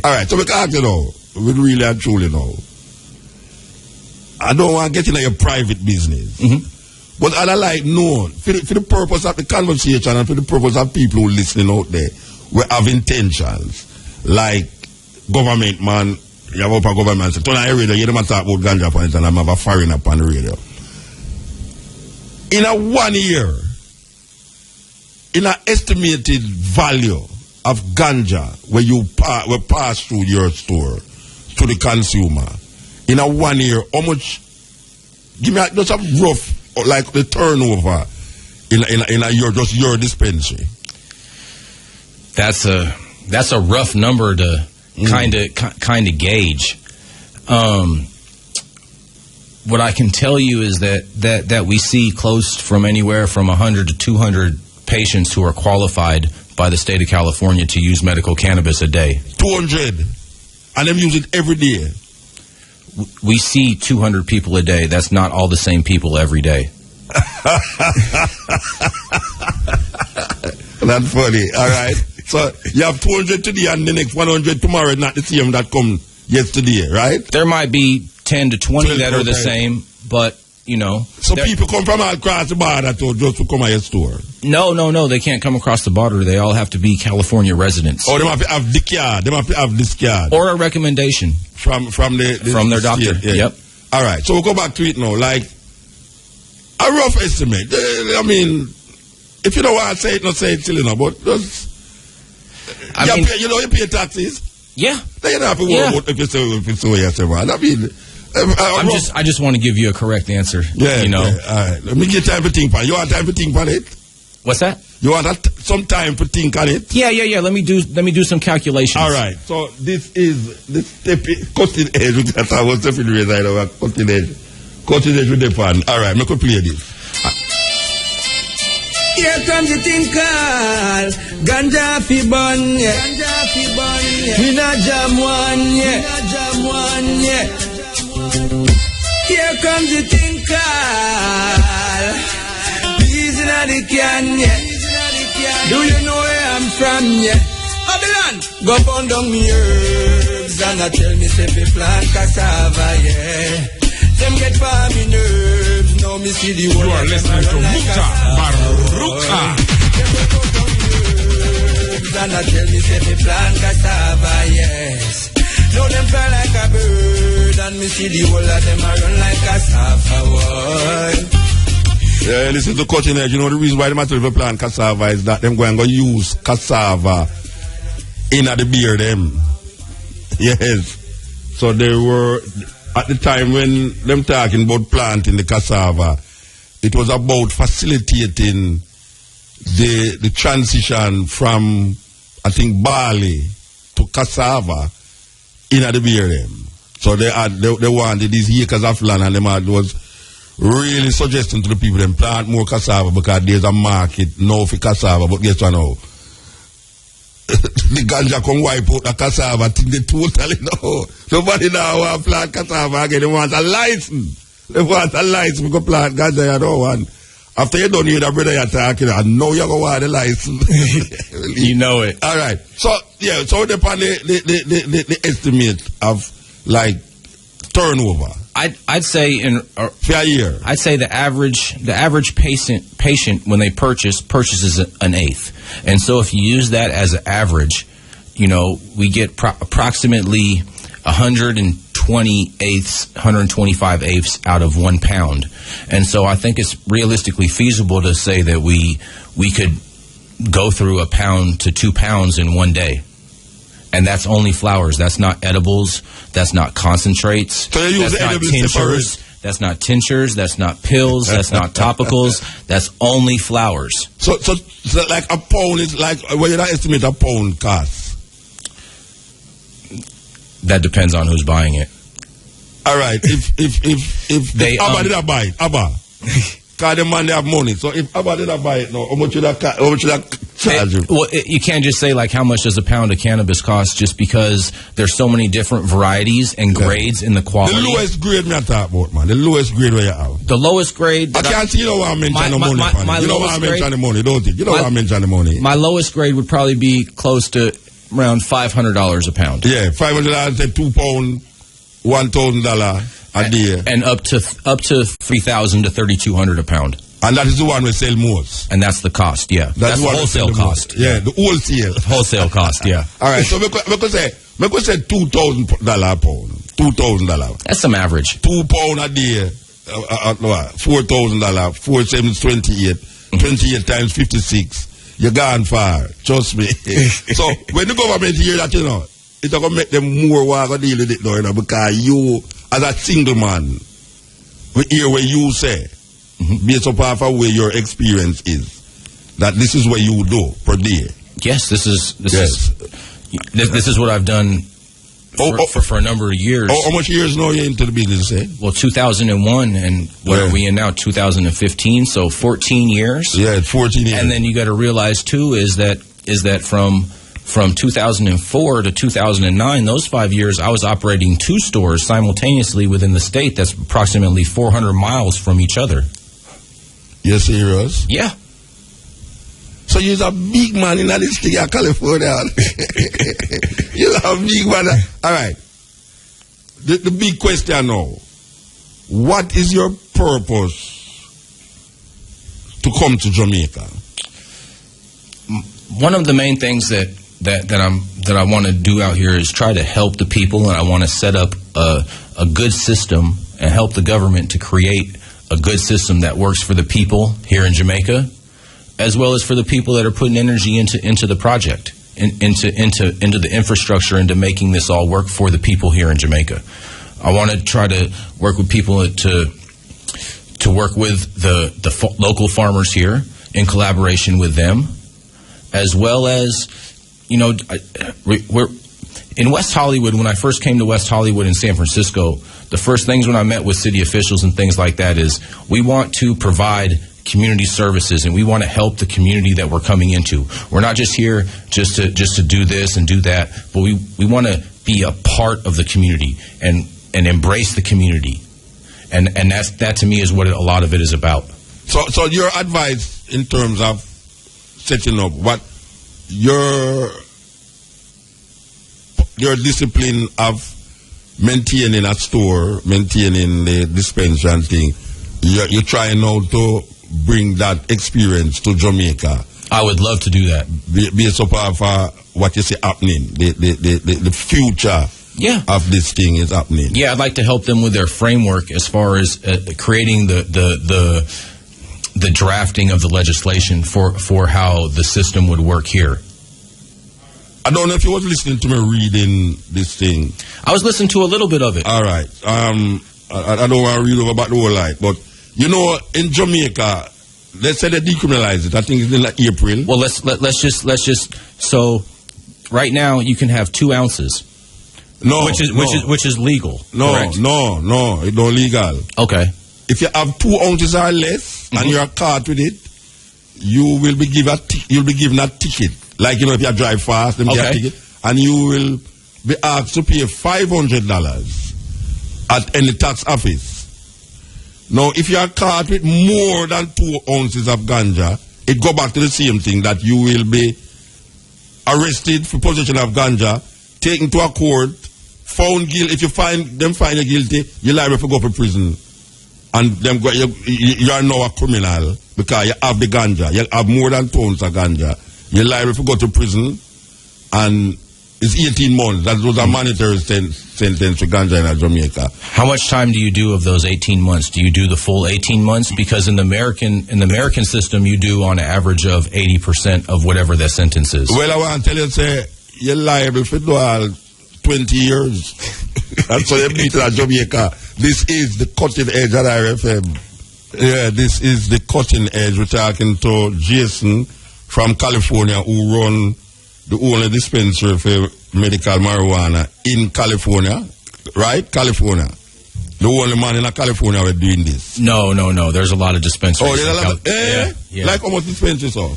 All right. So we can't, we really and truly know. I don't want to get into your private business. But I like knowing, for the purpose of the conversation and for the purpose of people who are listening out there, we have intentions. Like, government man, you have up a government say, turn on your radio, you don't talk about ganja for instance, and I have a foreigner up on the radio. In a 1 year, in an estimated value of ganja where you pass through your store to the consumer, in a 1 year, how much, give me just a rough, like the turnover in your dispensary. That's a rough number to kind of gauge. What I can tell you is that we see close from anywhere from 100 to 200 patients who are qualified by the state of California to use medical cannabis a day. 200, and them use it every day. We see 200 people a day. That's not all the same people every day. That's funny. All right. So you have 200 today and the next 100 tomorrow, not the same that come yesterday, right? There might be 10 to 20 that are the same, but, So people come from all across the border just to come to your store? No. They can't come across the border. They all have to be California residents. Or they have to have the card. They have to have this card. Or a recommendation. From their doctor. Yeah. Yep. All right. So we'll go back to it now. Like, a rough estimate. I mean, if you don't want to say it, not say it still enough, but just... you pay taxes. Yeah. Then you don't have to worry about if it's so yourself. I mean, I just want to give you a correct answer. Yeah. All right. Let me get time for think on it. You want time for think on it? What's that? You want some time for think on it? Yeah. Let me do some calculations. All right. So this is the cutting edge. That's how I was stepping right over cutting edge. Cutting edge with the pan. All right. I'm going to play this. Here comes the thing called Ganja fi bun, yeah. We not jam one, yeah. Here comes the thing called Peas in the can, yeah. Do you know where I'm from, yeah? Babylon, go burn down me herbs and I tell me say we plant cassava, yeah. Them get farming nerves, now me see the world. You are listening to Mutabaruka. And I tell me say me plant cassava, yes. Now them fly like a bird, and me see the whole of them a run like cassava, boy. Yeah, listen to Cutting Edge. You know the reason why the matter of plant cassava is that them going to use cassava in the beer them. Yes. So they were, at the time when them talking about planting the cassava, it was about facilitating the transition from, I think, barley to cassava in the BRM. So they wanted these acres of land, and them was really suggesting to the people them plant more cassava because there's a market now for cassava. But guess what now? The ganja come wipe out the cassava till they totally know. Nobody now want to plant cassava again. They want a license. They want a license to plant ganja. You know one. After you don't hear that brother you're talking, I know you're going to want a license. You know it. All right. So, yeah, so depend the estimate of, like, turnover. I'd say in fair year. I'd say the average patient when they purchases an eighth, and so if you use that as an average, you know, we get approximately 125 eighths out of 1 pound, and so I think it's realistically feasible to say that we could go through 1 pound to 2 pounds in 1 day. And that's only flowers. That's not edibles. That's not concentrates. So you use that's not tinctures. That's not tinctures. That's not pills. That's not topicals. That's only flowers. So like a pound is like, what you estimate a pound costs? That depends on who's buying it. All right. If they Abba did I buy it? Abba. Because the man they have money. So if Abba did I buy it now, how much should I charge you? Well, you can't just say like how much does a pound of cannabis cost just because there's so many different varieties and grades in the quality. The lowest grade me I talk about, man. The lowest grade where you have. The lowest grade. I can't see, you know why I mention the money. You know why I mention the money, don't you? You know why I mention the money. My lowest grade would probably be close to around $500 a pound. Yeah, $500 say £2, $1,000 a day, and up to $3,000 to $3,200 a pound. And that is the one we sell most. And that's the cost, yeah. That's the wholesale cost. Yeah, the wholesale. Wholesale cost, yeah. All right, so we could say $2,000 a pound. $2,000. That's some average. £2 a day, $4,000, 4 7 28. 28 times 56. You're gone far. Trust me. So when the government hear that, you know, it's going to make them more want to deal with it now, you know, because you, as a single man, we hear what you say, based upon where your experience is, that this is what you do per day. Yes, this is what I've done for a number of years. How much years now you're into the business, eh? Well, 2001, and what are we in now? 2015, so 14 years. Yeah, 14 years. And then you got to realize too is that from 2004 to 2009, those 5 years, I was operating 2 stores simultaneously within the state. That's approximately 400 miles from each other. You're serious? Yeah. So you're a big man in this thing in California. You're a big man. All right. The big question now. What is your purpose to come to Jamaica? One of the main things that I want to do out here is try to help the people, and I want to set up a good system and help the government to create a good system that works for the people here in Jamaica, as well as for the people that are putting energy into the project, into the infrastructure, into making this all work for the people here in Jamaica. I want to try to work with people to work with the local farmers here in collaboration with them, as well as, you know, we're in West Hollywood. When I first came to West Hollywood in San Francisco, the first things when I met with city officials and things like that is we want to provide community services, and we want to help the community that we're coming into. We're not just here just to do this and do that, but we want to be a part of the community and embrace the community, and that to me is what a lot of it is about. So your advice in terms of setting up what your discipline of maintaining a store, maintaining the dispensary and thing, you're trying now to bring that experience to Jamaica. I would love to do that. Based upon what you say happening, the future of this thing is happening. Yeah, I'd like to help them with their framework as far as creating the drafting of the legislation for how the system would work here. I don't know if you was listening to me reading this thing. I was listening to a little bit of it. All right. I don't want to read over about the whole life, but you know, in Jamaica, they said they decriminalized it. I think it's in like April. Well, let's just. So, right now you can have 2 ounces. No, which is legal. No, correct? no, it's not legal. Okay. If you have 2 ounces or less and you're caught with it, you will be given a ticket. Like, you know, if you drive fast, then get a ticket, and you will be asked to pay $500 at any tax office. Now, if you are caught with more than 2 ounces of ganja, it go back to the same thing, that you will be arrested for possession of ganja, taken to a court, found guilty. If you find you guilty, you're liable to go to prison. And you are now a criminal because you have the ganja. You have more than 2 ounces of ganja. You're liable to go to prison, and it's 18 months. That was a mandatory sentence for ganja in Jamaica. How much time do you do of those 18 months? Do you do the full 18 months? Because in the American system, you do on an average of 80% of whatever the sentence is. Well, I want to tell you, say, you're liable for 20 years. That's why you beat it at Jamaica. This is the cutting edge at RFM. Yeah, this is the cutting edge. We're talking to Jason from California, who run the only dispensary for medical marijuana in California, right? California. The only man in California who are doing this. No. There's a lot of dispensaries. Oh, there's a lot of, yeah. Like almost dispensaries, so.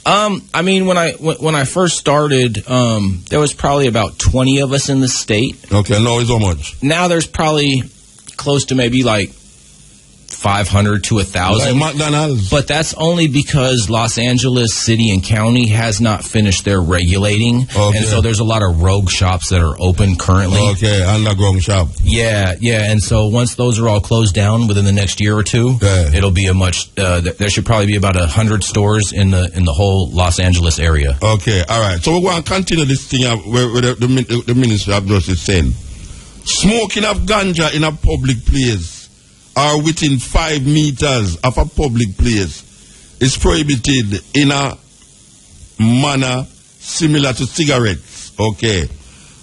I mean, when I first started, there was probably about 20 of us in the state. Okay, now it's how much? Now there's probably close to maybe like 500 to 1,000. Like McDonald's. But that's only because Los Angeles City and County has not finished their regulating. Okay. And so there's a lot of rogue shops that are open currently. Okay, underground shop. Yeah. And so once those are all closed down within the next year or two, it'll be a much, there should probably be about 100 stores in the whole Los Angeles area. Okay, all right. So we're going to continue this thing where the Ministry of Justice saying, smoking of ganja in a public place or within 5 meters of a public place is prohibited in a manner similar to cigarettes. Okay.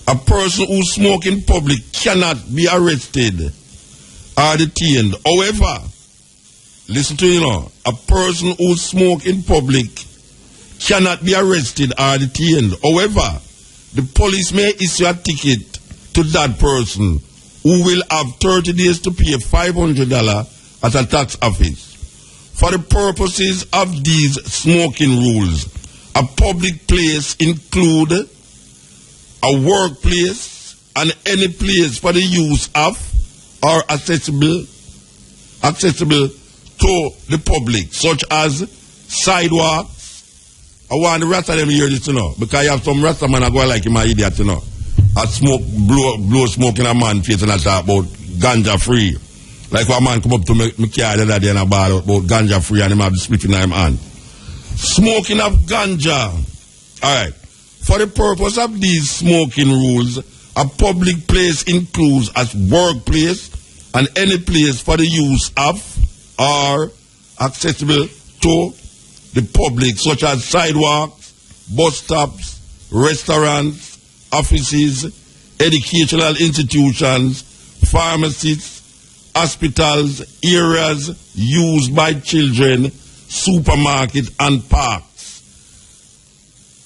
A person who smokes in public cannot be arrested or detained. However, listen to a person who smokes in public cannot be arrested or detained. However, the police may issue a ticket to that person, who will have 30 days to pay $500 at a tax office. For the purposes of these smoking rules, a public place include a workplace and any place for the use of or accessible to the public, such as sidewalks. I want the rest of them hear this, because you have some rest of man I go like him, my idiot, I smoke, blow smoke in a man's face and I talk about ganja free. Like one man come up to me car the other day and I bought about ganja free and him have the split in his hand. Smoking of ganja. Alright. For the purpose of these smoking rules, a public place includes a workplace and any place for the use of or accessible to the public, such as sidewalks, bus stops, restaurants, offices, educational institutions, pharmacies, hospitals, areas used by children, supermarkets, and parks.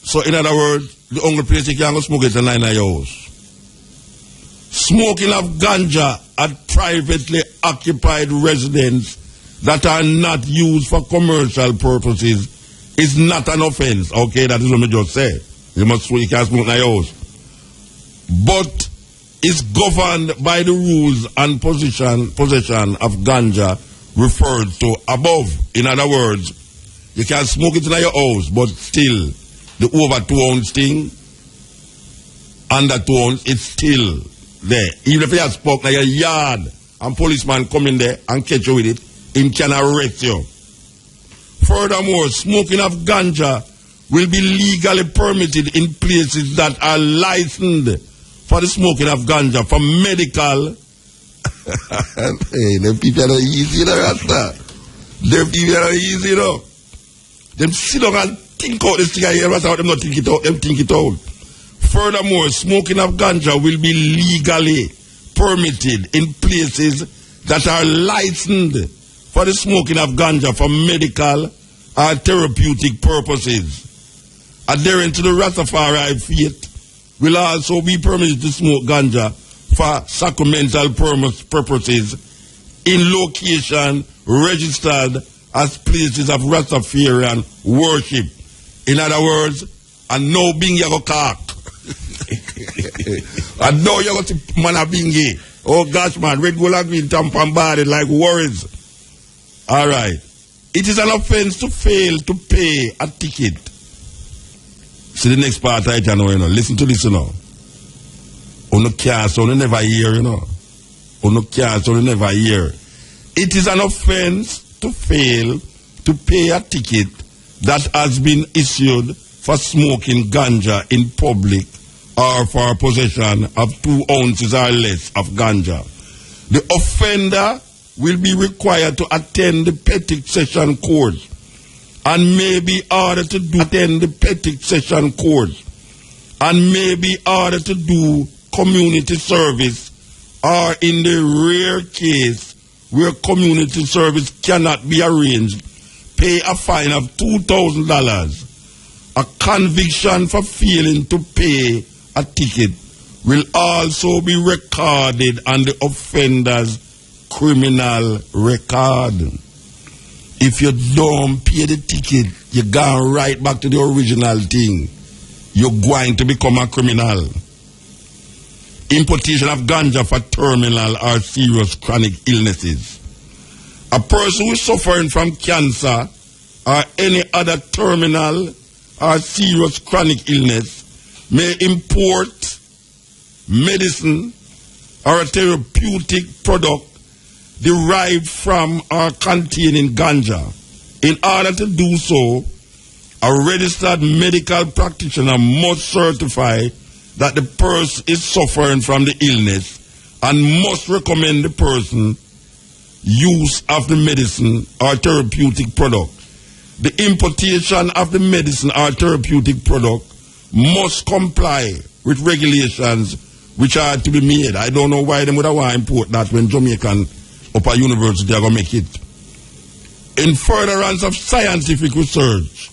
So, in other words, the only place you can go smoke is a 9 hours. Smoking of ganja at privately occupied residents that are not used for commercial purposes is not an offense. Okay, that is what I just said. You can't smoke in a house. But is governed by the rules and possession of ganja referred to above. In other words, you can smoke it in your house, but still, the over 2 ounce thing, under 2 ounce, it's still there. Even if you have smoked in your yard, and policeman come in there and catch you with it, he can arrest you. Furthermore, smoking of ganja will be legally permitted in places that are licensed for the smoking of ganja for medical. Hey, them people are not easy, Rasta. Them people are not easy, Them sit down and think out this thing here, Rasta, them not think it out, them think it out. Furthermore, smoking of ganja will be legally permitted in places that are licensed for the smoking of ganja for medical or therapeutic purposes. Adhering to the Rastafari faith will also be permitted to smoke ganja for sacramental purposes in location registered as places of Rastafarian worship. In other words, I know being yago cock. I know you're going to man a bingy. Oh gosh, man, red, gold, and green, tampan body like worries. All right. It is an offense to fail to pay a ticket. See the next part I know, you know. Listen to this, you know. Ono can't, so you never hear, you know. Ono can't, so you never hear. It is an offense to fail to pay a ticket that has been issued for smoking ganja in public or for possession of 2 ounces or less of ganja. The offender will be required to attend the petty session course and may be ordered to attend the petty session course and may be ordered to do community service, or in the rare case where community service cannot be arranged, pay a fine of $2,000. A conviction for failing to pay a ticket will also be recorded on the offender's criminal record. If you don't pay the ticket, you're going right back to the original thing. You're going to become a criminal. Importation of ganja for terminal or serious chronic illnesses. A person who is suffering from cancer or any other terminal or serious chronic illness may import medicine or a therapeutic product derived from or containing ganja. In order to do so, a registered medical practitioner must certify that the person is suffering from the illness and must recommend the person use of the medicine or therapeutic product. The importation of the medicine or therapeutic product must comply with regulations which are to be made. I don't know why they would want to import that when Jamaican upper university are going to make it. In furtherance of scientific research,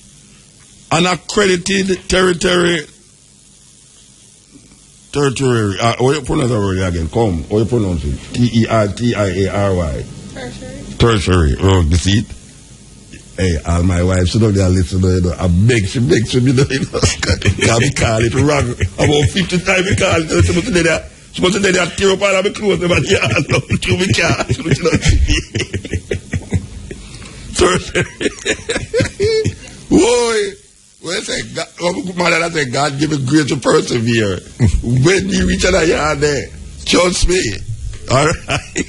an accredited territory, how you pronounce that word again? Come, how you pronounce it? Tertiary. Tertiary. Oh, you see it? Hey, all my wives, she don't listen to it. I beg, she me, you know. Can't be called it wrong. About 50 times we call it. She must say that. She must say that tear up all of my clothes. But yeah, I know. You me can't. Boy. Well, I say, mother, I say, God give me grace to persevere. When you reach out yard there, trust me. All right.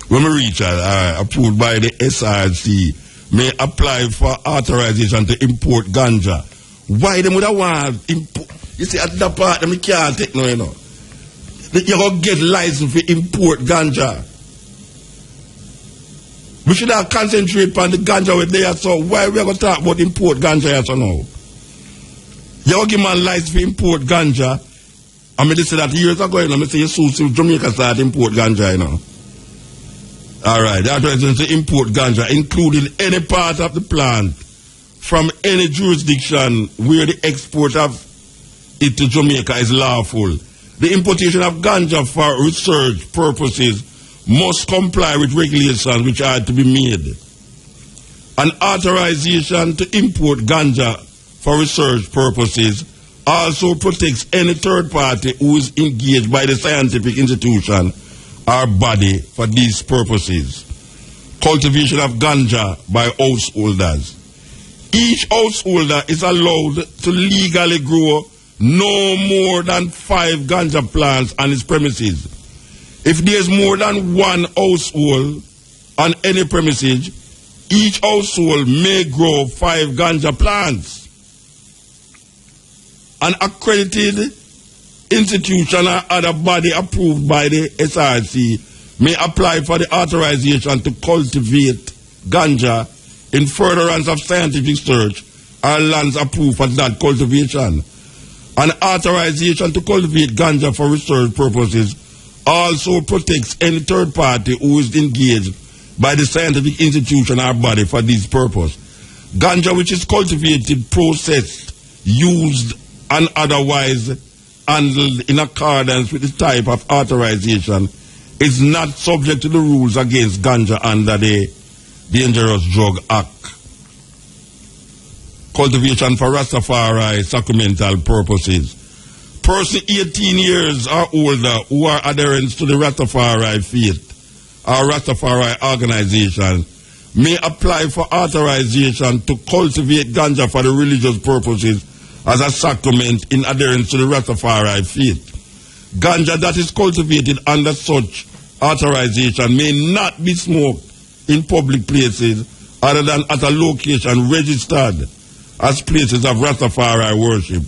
When we reach out, approved by the SRC, may apply for authorization to import ganja. Why them would have want import? You see, at that part, them can't take no, you know. You're going to get license for import ganja. We should have concentrate on the ganja with there, so why we are going to talk about import ganja so now? You give man license for import ganja. I mean, they say that years ago, you know, I say you soon see Jamaica start import ganja, you know. All right, the authorization to import ganja, including any part of the plant from any jurisdiction where the export of it to Jamaica is lawful. The importation of ganja for research purposes must comply with regulations which are to be made. An authorization to import ganja for research purposes also protects any third party who is engaged by the scientific institution or body for these purposes. Cultivation of ganja by householders. Each householder is allowed to legally grow no more than 5 ganja plants on his premises. If there is more than one household on any premises, each household may grow 5 ganja plants. An accredited institution or other body approved by the SRC may apply for the authorization to cultivate ganja in furtherance of scientific research or lands approved for that cultivation. An authorization to cultivate ganja for research purposes also protects any third party who is engaged by the scientific institution or body for this purpose. Ganja which is cultivated, processed, used, and otherwise handled in accordance with the type of authorization is not subject to the rules against ganja under the Dangerous Drug Act. Cultivation for Rastafari sacramental purposes. Person 18 years or older who are adherents to the Rastafari faith or Rastafari organization may apply for authorization to cultivate ganja for the religious purposes as a sacrament in adherence to the Rastafari faith. Ganja that is cultivated under such authorization may not be smoked in public places other than at a location registered as places of Rastafari worship,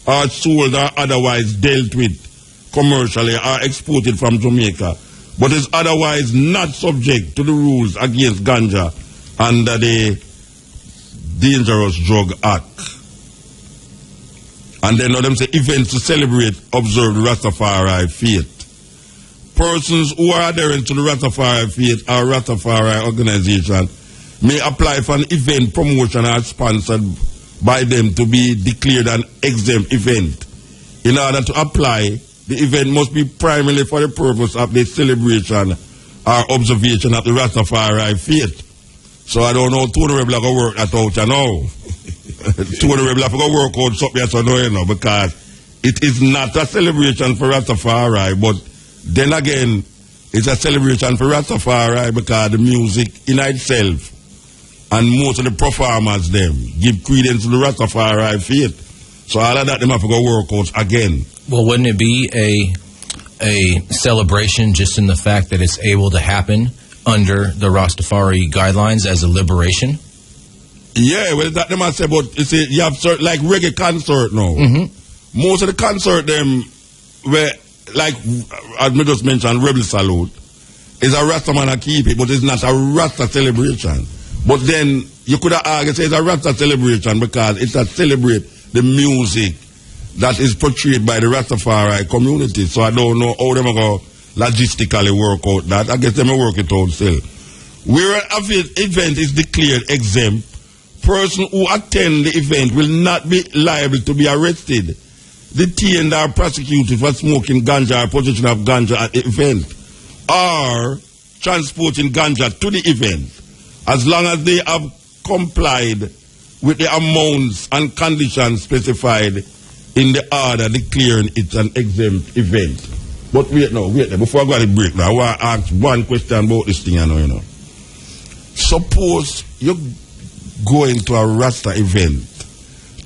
or sold or otherwise dealt with commercially or exported from Jamaica, but is otherwise not subject to the rules against ganja under the Dangerous Drug Act. And then let them say events to celebrate, observe the Rastafari faith. Persons who are adherent to the Rastafari faith or Rastafari organization may apply for an event promotion or sponsored by them to be declared an exempt event. In order to apply, the event must be primarily for the purpose of the celebration or observation of the Rastafari faith. So I don't know, Tony Rebel go work that out, you know. Tony Rebel go work out something, so no, you know, because it is not a celebration for Rastafari, but then again, it's a celebration for Rastafari because the music in itself and most of the performers them give credence to the Rastafari faith. So all of that them have to go work out again. Well, wouldn't it be a celebration just in the fact that it's able to happen under the Rastafari guidelines as a liberation? Yeah, well, that them I say, but you see, you have certain, like reggae concert now. Mm-hmm. Most of the concert them where, like, as me just mentioned, Rebel Salute is a Rasta man a keep it, but it's not a Rasta celebration. But then you could have argued say it's a Rasta celebration because it's a celebrate the music that is portrayed by the Rastafari community. So I don't know how them go logistically work out that. I guess them will work it out still. Where an event is declared exempt, person who attend the event will not be liable to be arrested, detained or prosecuted for smoking ganja or possession of ganja at the event, or transporting ganja to the event, as long as they have complied with the amounts and conditions specified in the order declaring it an exempt event. But wait now, before I go to the break now, I want to ask one question about this thing, you know. Suppose you go into a Rasta event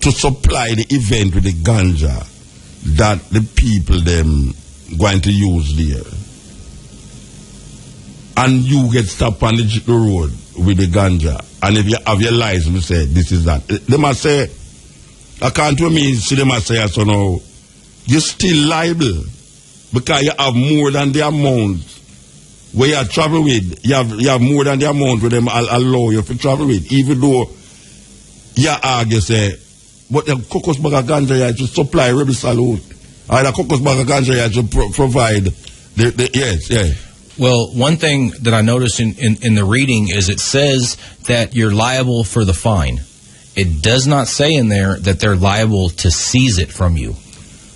to supply the event with the ganja that the people them going to use there, and you get stopped on the road with the ganja, and if you have your license, say this is that. They must say, I can't tell me, see them must say, so now, you're still liable because you have more than the amount where you travel with. You have more than the amount where them allow you to travel with, even though you argue, say, but the cocos bag of ganja you to supply Rebel Salute, or the cocos bag of ganja you to provide the yes, yeah. Well, one thing that I noticed in the reading is it says that you're liable for the fine. It does not say in there that they're liable to seize it from you.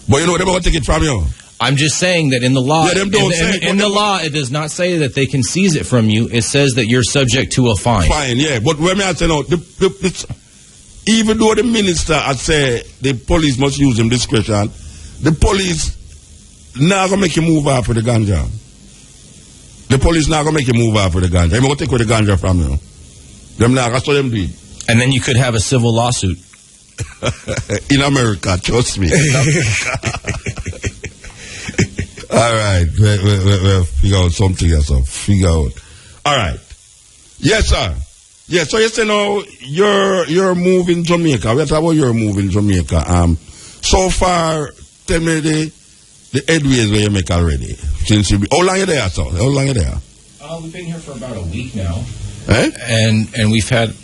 But you know they're going to take it from you. I'm just saying that in the law, yeah, in the law, it does not say that they can seize it from you. It says that you're subject to a fine. Fine, yeah. But when I say no, even though the minister had said the police must use them discretion, the police not going to make you move out for the ganja. The police not going to make you move out for the ganja. They're going to take away the ganja from you. Them not going to them do it. And then you could have a civil lawsuit. In America, trust me. All right. We'll figure out something else. Figure out. All right. Yes, sir. Yeah, so you say now you're moving Jamaica. We're talking about your move in Jamaica. So far, tell me the headways where you make already. Since you how long are you there, sir? How long are you there? We've been here for about a week now. Eh? And we've had...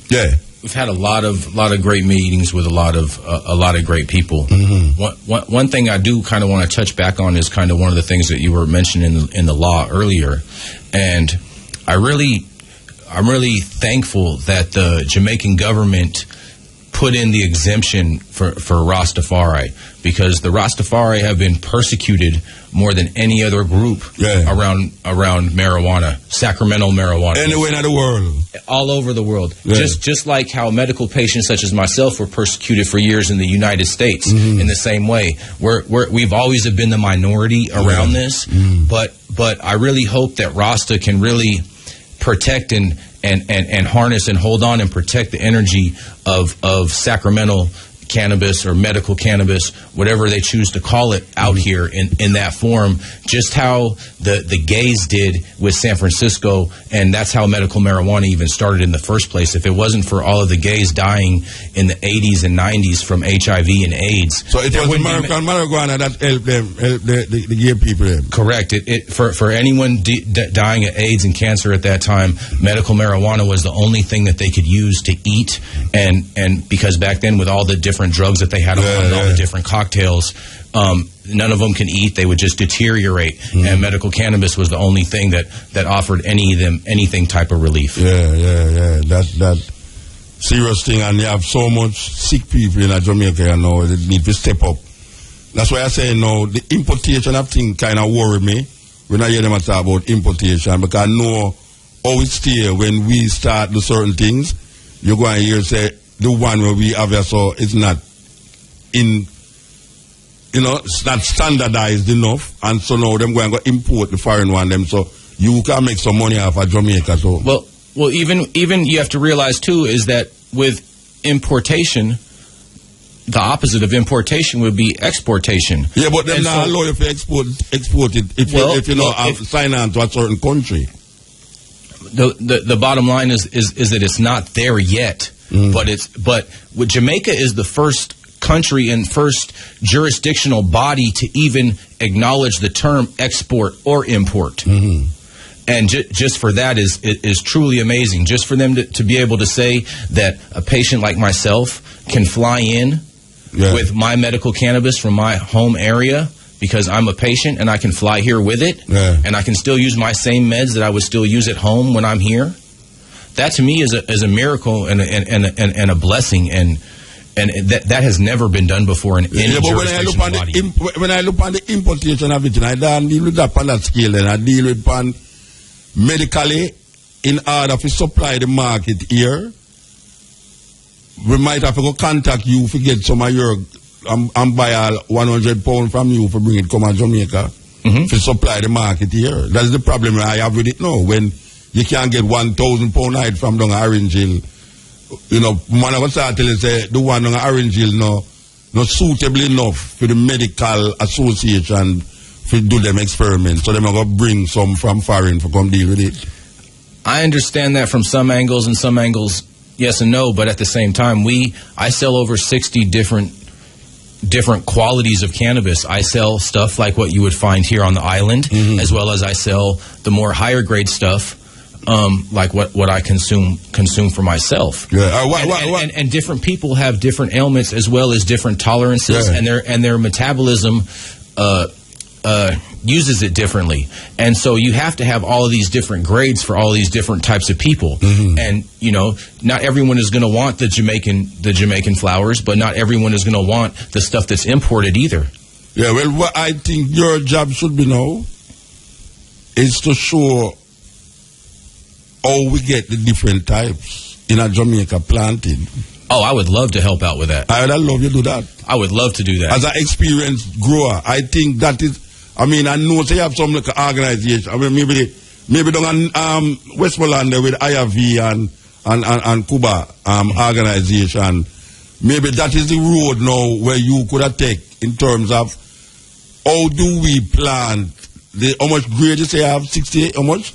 Yeah. we've had a lot of great meetings with a lot of great people. One thing I do kind of want to touch back on is kind of one of the things that you were mentioning in the law earlier, and I'm really thankful that the Jamaican government put in the exemption for Rastafari, because the Rastafari have been persecuted more than any other group around marijuana, Sacramento marijuana. Anywhere in the world. All over the world. Yeah. Just like how medical patients such as myself were persecuted for years in the United States in the same way. We've always been the minority around this, but I really hope that Rasta can really protect and harness and hold on and protect the energy of Sacramento cannabis or medical cannabis, whatever they choose to call it out here in that form, just how the gays did with San Francisco, and that's how medical marijuana even started in the first place. If it wasn't for all of the gays dying in the 80s and 90s from HIV and AIDS. So it was American marijuana that helped the gay people. Correct. For anyone dying of AIDS and cancer at that time, medical marijuana was the only thing that they could use to eat, and because back then with all the different drugs that they had on all the different cocktails, none of them can eat. They would just deteriorate, and medical cannabis was the only thing that offered anything type of relief. That serious thing, and you have so much sick people in Jamaica, you know, they need to step up. That's why I say, the importation of things kind of worry me when I hear them talk about importation, because I know how it's still when we start do certain things, you go and hear say, the one where we have here, so it's not it's not standardized enough, and so now them going to import the foreign one them, so you can make some money off of Jamaica. So well, even you have to realize too is that with importation, the opposite of importation would be exportation. Yeah, but then not allow you to export it if you sign on to a certain country. The bottom line is that it's not there yet. But Jamaica is the first country and first jurisdictional body to even acknowledge the term export or import. And just for that is truly amazing. Just for them to be able to say that a patient like myself can fly in with my medical cannabis from my home area because I'm a patient and I can fly here with it, and I can still use my same meds that I would still use at home when I'm here. That to me is a miracle and a blessing, and that has never been done before in any jurisdictional body. When I look on the importation of it, I don't deal with that on that scale, and I deal with medically in order to supply the market here. We might have to go contact you to get some of your and buy £100 from you for bring it come to Jamaica to supply the market here. That's the problem I have with it now. When you can't get £1,000 night from down Orange Hill. Man of start tell you say the one on Orange Hill not suitable enough for the medical association to do them experiments. So they're going to bring some from foreign to come deal with it. I understand that from some angles, and some angles yes and no, but at the same time I sell over 60 different qualities of cannabis. I sell stuff like what you would find here on the island, as well as I sell the more higher grade stuff, like what I consume for myself. And different people have different ailments as well as different tolerances, and their metabolism uses it differently. And so you have to have all of these different grades for all these different types of people. And not everyone is going to want the Jamaican flowers, but not everyone is going to want the stuff that's imported either. Yeah, well, what I think your job should be now is to show how we get the different types in a Jamaica planted. Oh, I would love to help out with that. I would love you to do that. I would love to do that. As an experienced grower, I think that is, I know they have some like organization. Maybe down Westmoreland with IRV and Cuba organization. Maybe that is the road now where you could have take in terms of how do we plant how much grade you say I have 68, how much?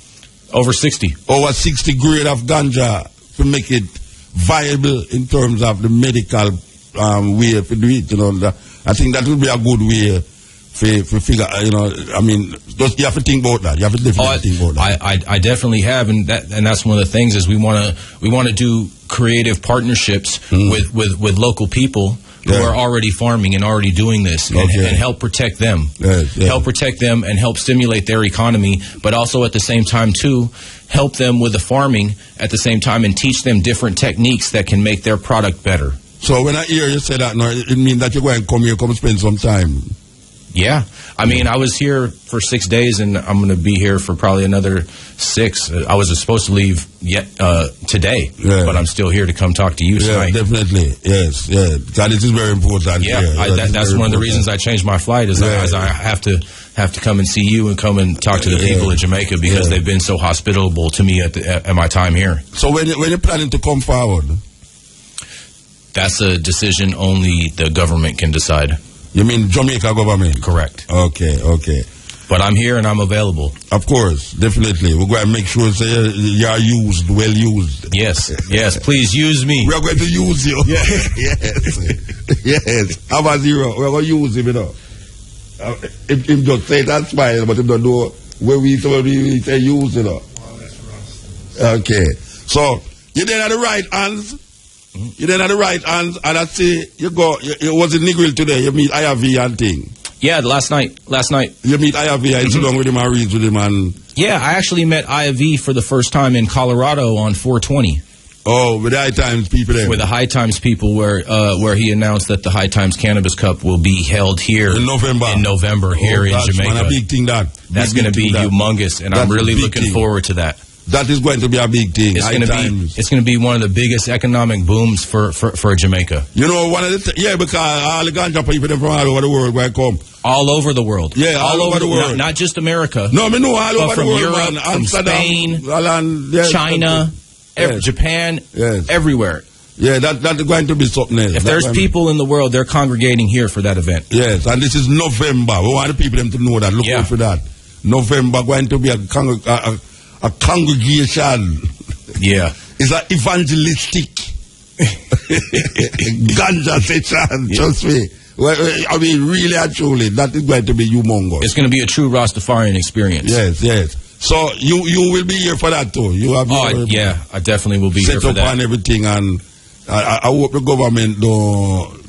Over 60. Over 60 grade of ganja to make it viable in terms of the medical way to do it. I think that would be a good way for figure. You have to think about that. You have to definitely think about that. I definitely have, and that's one of the things is we want to do creative partnerships with local people who are already farming and already doing this, and help protect them. Help protect them and help stimulate their economy, but also at the same time, too, help them with the farming at the same time and teach them different techniques that can make their product better. So when I hear you say that, now, it means that you're going to come here, come spend some time. Yeah. I mean, I was here for 6 days, and I'm going to be here for probably another 6. I was supposed to leave today, but I'm still here to come talk to you tonight. Yeah, definitely. Yes, that is very important. Yeah, that's one of the reasons I changed my flight is I have to come and see you and come and talk to the people of Jamaica because they've been so hospitable to me at my time here. So when you're planning to come forward? That's a decision only the government can decide. You mean Jamaica government? Correct. Okay. But I'm here and I'm available. Of course, definitely. We're going to make sure you are used, well used. Yes, please use me. We are going to use you. Yes. Have a zero. We're going to use him, you know. If just say that smile, but if don't know where we say use, you know. Okay. So, you're there at the right hands. You then had the right hands, and I say you was in Negril today. You meet IRV and thing. Yeah, last night. You meet IRV and sit down with him and read with him and. Yeah, I actually met IRV for the first time in Colorado on 420. Oh, with the High Times people there. With the High Times people, where he announced that the High Times Cannabis Cup will be held here in November. In Jamaica. Man, a big thing that's going to be humongous, and I'm really looking forward to that. That is going to be a big thing. It's going to be one of the biggest economic booms for Jamaica. You know, one of the because all the ganja people from all over the world where I come. All over the world. Yeah, all over the world. Not just America. No, I know all over the world. Europe, man. from Spain, China, Japan, everywhere. Yeah, that's going to be something else. If there's people in the world, they're congregating here for that event. Yes, and this is November. We want the people to know that. Look out for that. November going to be a congregation. Yeah. It's an evangelistic ganja session, trust me. Well, I mean, really and truly, that is going to be humongous. It's going to be a true Rastafarian experience. Yes. So you will be here for that too. You have I definitely will be here for that. Set up and everything, and I hope the government don't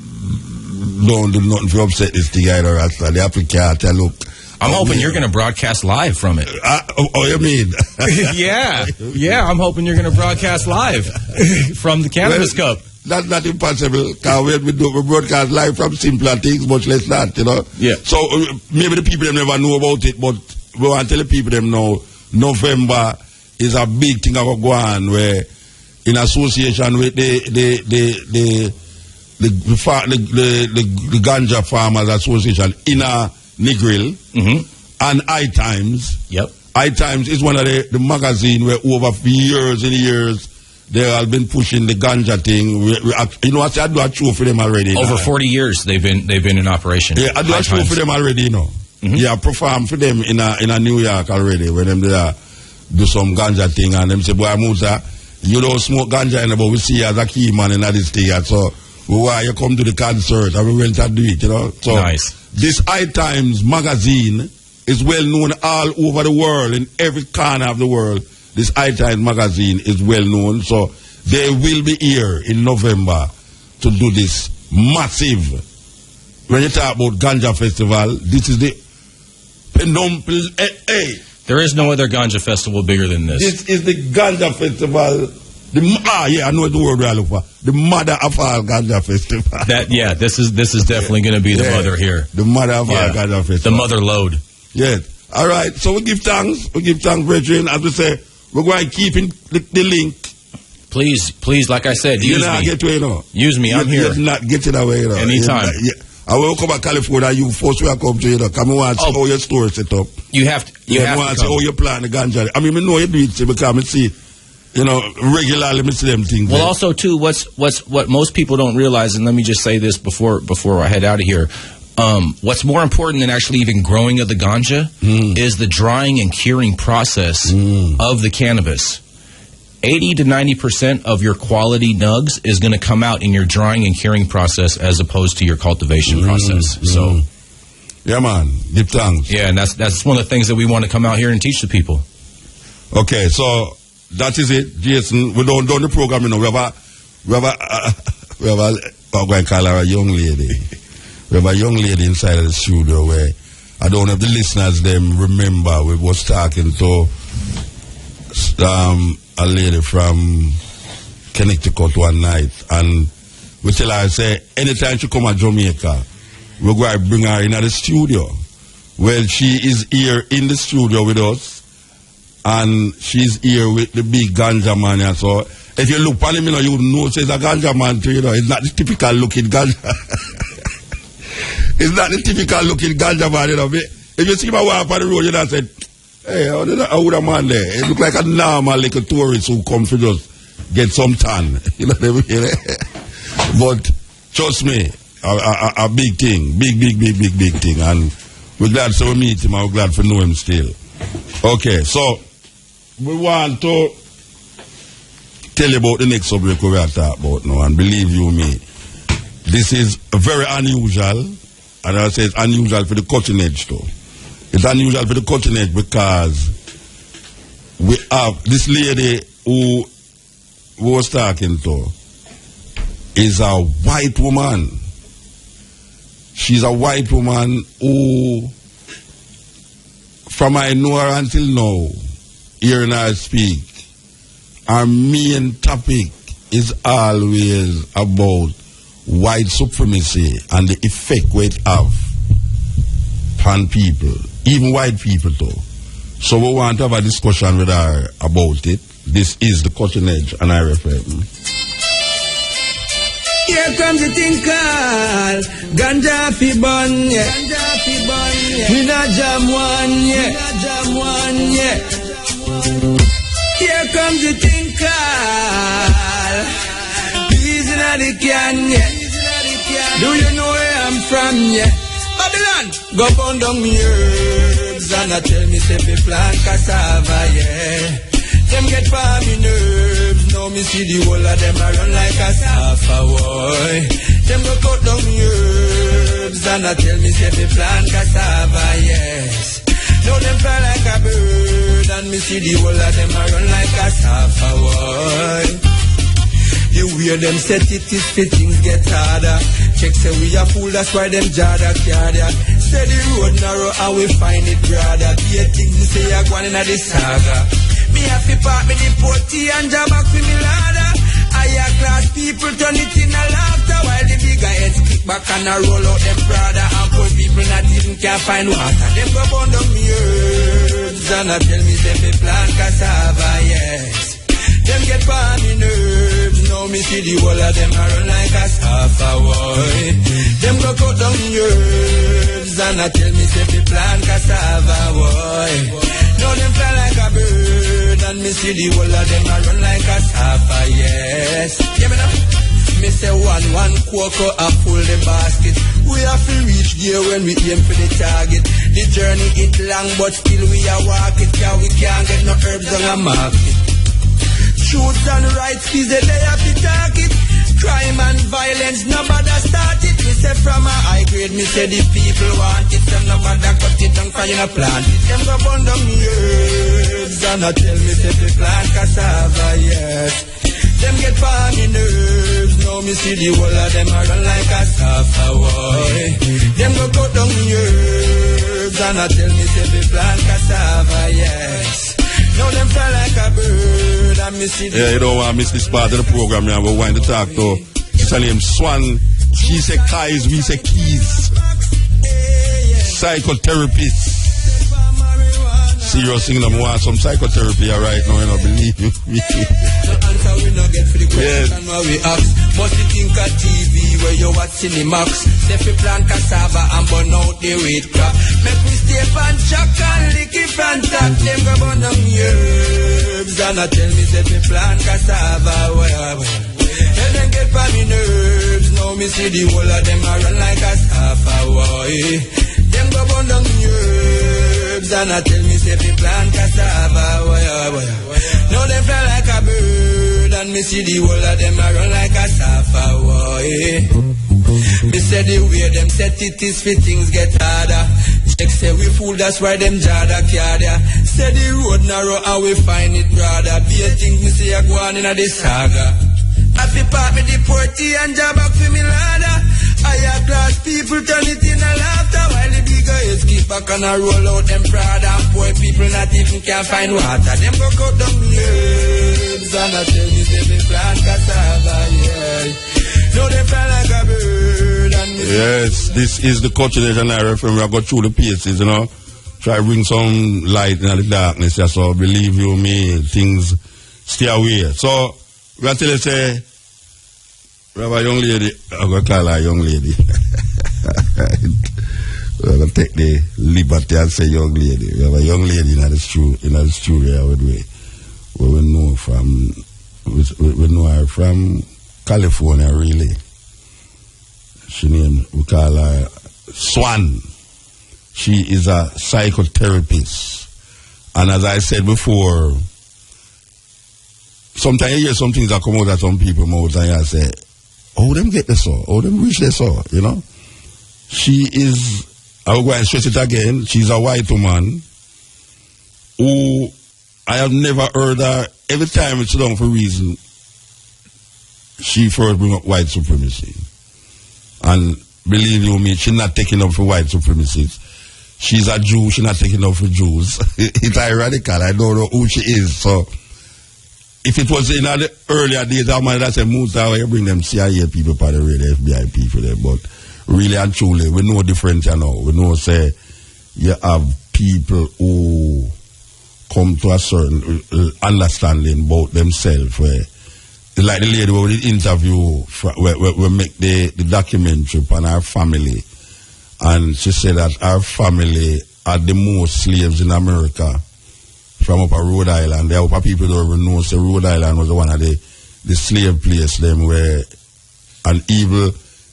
do nothing to upset this thing either. The African tell look. I'm hoping you're going to broadcast live from it. You mean? Yeah, I'm hoping you're going to broadcast live from the Cannabis Cup. That's not impossible. Because we broadcast live from simpler things, much less that, you know. Yeah. So maybe the people never know about it, but we want to tell the people them now, November is a big thing going on where, in association with the Ganja Farmers Association in a Negril and High Times. Yep. High Times is one of the magazine where over years and years they have been pushing the ganja thing. You know, I do a show for them already. Over 40 years they've been in operation. Yeah, I do a show for them already, you know. Yeah, I perform for them in a New York already when them do some ganja thing and them say, boy, Musa, you don't smoke ganja anymore. We see you as a key man in this thing. So why you come to the concert and we went to do it, you know. So nice. This High Times magazine is well known all over the world, in every corner of the world. This High Times magazine is well known. So they will be here in November to do this massive. When you talk about Ganja Festival, this is the There is no other Ganja festival bigger than this. This is the Ganja Festival. I know the word we are looking for. The mother of all Ganja Festival. This is definitely going to be the mother here. The mother of all Ganja Festival. The mother load. Yes. All right. So we give thanks. Brethren. As we say, we're going to keep in the link. Please, like I said, use me. Get away, you know. Use me. I'm here. You're not getting away, you know. Anytime. I will come to California. You first will come to, you know. Come and see how your store set up. You have to. You have to see how you plan the ganja. I mean, I know you do it because I see. You know, regularly miss them things. Well, also too, what most people don't realize, and let me just say this before I head out of here. What's more important than actually even growing of the ganja is the drying and curing process of the cannabis. 80 to 90% of your quality nugs is going to come out in your drying and curing process as opposed to your cultivation process. So, yeah, man, give thanks. Yeah, and that's one of the things that we want to come out here and teach the people. Okay, so. That is it, Jason. We don't do the program, you know. We have we have I'm going to call her a young lady. We have a young lady inside of the studio where I don't know if the listeners them remember we was talking to a lady from Connecticut one night, and we tell her, say, anytime she come to Jamaica, we're going to bring her in the studio. Well, she is here in the studio with us, and she's here with the big ganja man. And so, if you look at him, you know, you know it's a ganja man too, you know. It's not the typical looking ganja. It's not the typical looking ganja man, you know. If you see him walk on the road, you know, say, hey, how would a man there? It look like a normal little tourist who come to just get some tan. You know what I mean? But trust me, a big thing, big thing, and we're glad to meet him, and we're glad to know him still. Okay, so we want to tell you about the next subject we are talking about now, and believe you me, this is very unusual, and I say it's unusual for the cutting edge too. It's unusual for the cutting edge because we have this lady who we was talking to is a white woman. She's a white woman who, from I know her until now, hearing her speak, our main topic is always about white supremacy and the effect it have on people, even white people too. So we want to have a discussion with her about it. This is the Cutting Edge, and I refer. Here comes the thing called Ganja fi bun, yeah. Ganja fi bun, yeah. We not jam one, yeah. Here comes the thing called Peas in the can, yeah. Do you know where I'm from, yeah? Babylon, go burn down me herbs and I tell me say me plant cassava, yeah. Them get for me nerves, now me see the whole of them a run like a safa, boy. Them go cut down me herbs and I tell me say me plant cassava, yes. Now them fly like a bird and me see the whole of them a run like a safa, boy. The way them set it is fit things get harder. Check say we a fool, that's why them jada cardia. Say the road narrow and we find it broader. Be a thing to say a gwan inna the saga. Me have to part me the potty and jab back with me ladder. Higher class people turn it in a laughter, while the bigger heads kick back and a roll out them Prada. And poor people not even can find water. Them go burn down me herbs and I tell me say me plant cassava, yes. Them get for me nerves, now me see the whole of them a run like a safa, boy. Them go cut down me herbs and I tell me say me plant cassava, boy. Now them fly like a bird and me see the whole of them a run like a safa, yes. Give me now. Me say one cocoa a full the basket. We have to reach there when we aim for the target. The journey it long but still we a walk it, cause we can't get no herbs on a market. Truth and rights is the day of the target. Crime and violence, nobody start it. Me say from a high grade, me say the people want it. Them nobody cut it and fire no plant it. Them go burn down me herbs and I tell me say the plant cassava, yes. Them get for me nerves, now me see the whole of them a run like a safa, boy. Them go cut down me herbs and I tell me say the plant cassava, yes. Now them fly like a bird and me see the... Yeah, you don't want to miss this part of the program now. We're going to talk to her name Swan. She say Kais, we say Keys. Psychotherapist. Serious thing, I want some psychotherapy right now, you know, believe me. The answer we not get for the question where we ask. Must you think of TV where you watch Cinemax? Say fi plant cassava and burn out the weight crop. Make we stay pan chuck and lick it from top. Them go burn down herbs and I tell me say fi plant cassava, well. And then get by me nerves, now me see the whole of them a run like a safa, boy. Them go burn down herbs and I tell me say fi plant cassava, boy. Now them fly like a bird and me see the whole of them a run like a safa, boy. Me say the way them set it is fi things get harder. Check say we fool, that's why them jada cardia. Say the road narrow and we find it broader. Be a thing me say a go on inna the saga. I feel part with the party and job back for me ladder. Higher class people turn it in a laughter while the bigger heads keep back and I roll out them Prada. Poor people not even can find water. Them go cut down leaves and I tell me they be plant cassava, yeah. No, they fly like a bird and yes, this is the Culture Nation FM. We go through the paces, you know. Try to bring some light in the darkness, yeah, so believe you me, things stay away. So, we are telling you, say, we have a young lady, I'm going to call her a young lady. We're going to take the liberty and say young lady. We have a young lady in the studio where we know from, we know her from California, really. We call her Swan. She is a psychotherapist. And as I said before, sometimes you hear some things that come out of some people's mouths and you say, oh, them get this all, oh, them reach this all, you know. She is, I will go and stress it again, she's a white woman who I have never heard her, every time it's down for a reason, she first bring up white supremacy. And believe you me, she's not taking up for white supremacists. She's a Jew, she's not taking up for Jews. It's ironical, I don't know who she is. So, if it was in the earlier days, I might have said, Musa, you bring them CIA people for the radio, FBI people there. But really and truly, we know different, you know. We know, say, you have people who come to a certain understanding about themselves where, like the lady where we did interview, we make the documentary on our family, and she said that our family are the most slaves in America from up at Rhode Island. There are people that don't know, say Rhode Island was one of the slave place them where, and even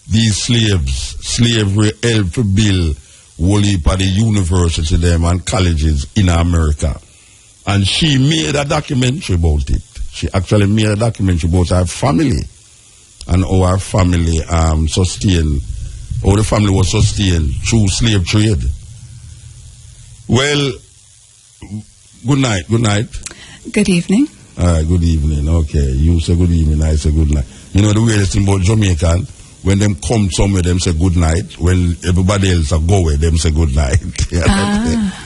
these slavery helped to build whole heap of the university them and colleges in America. And she made a documentary about it. She actually made a documentary about our family and how our family sustained, how the family was sustained through slave trade. Well, good night. Good evening. All right, good evening. Okay, you say good evening, I say good night. You know the weirdest thing about Jamaican, when them come somewhere, them say good night. When everybody else are going, them say good night. Yeah,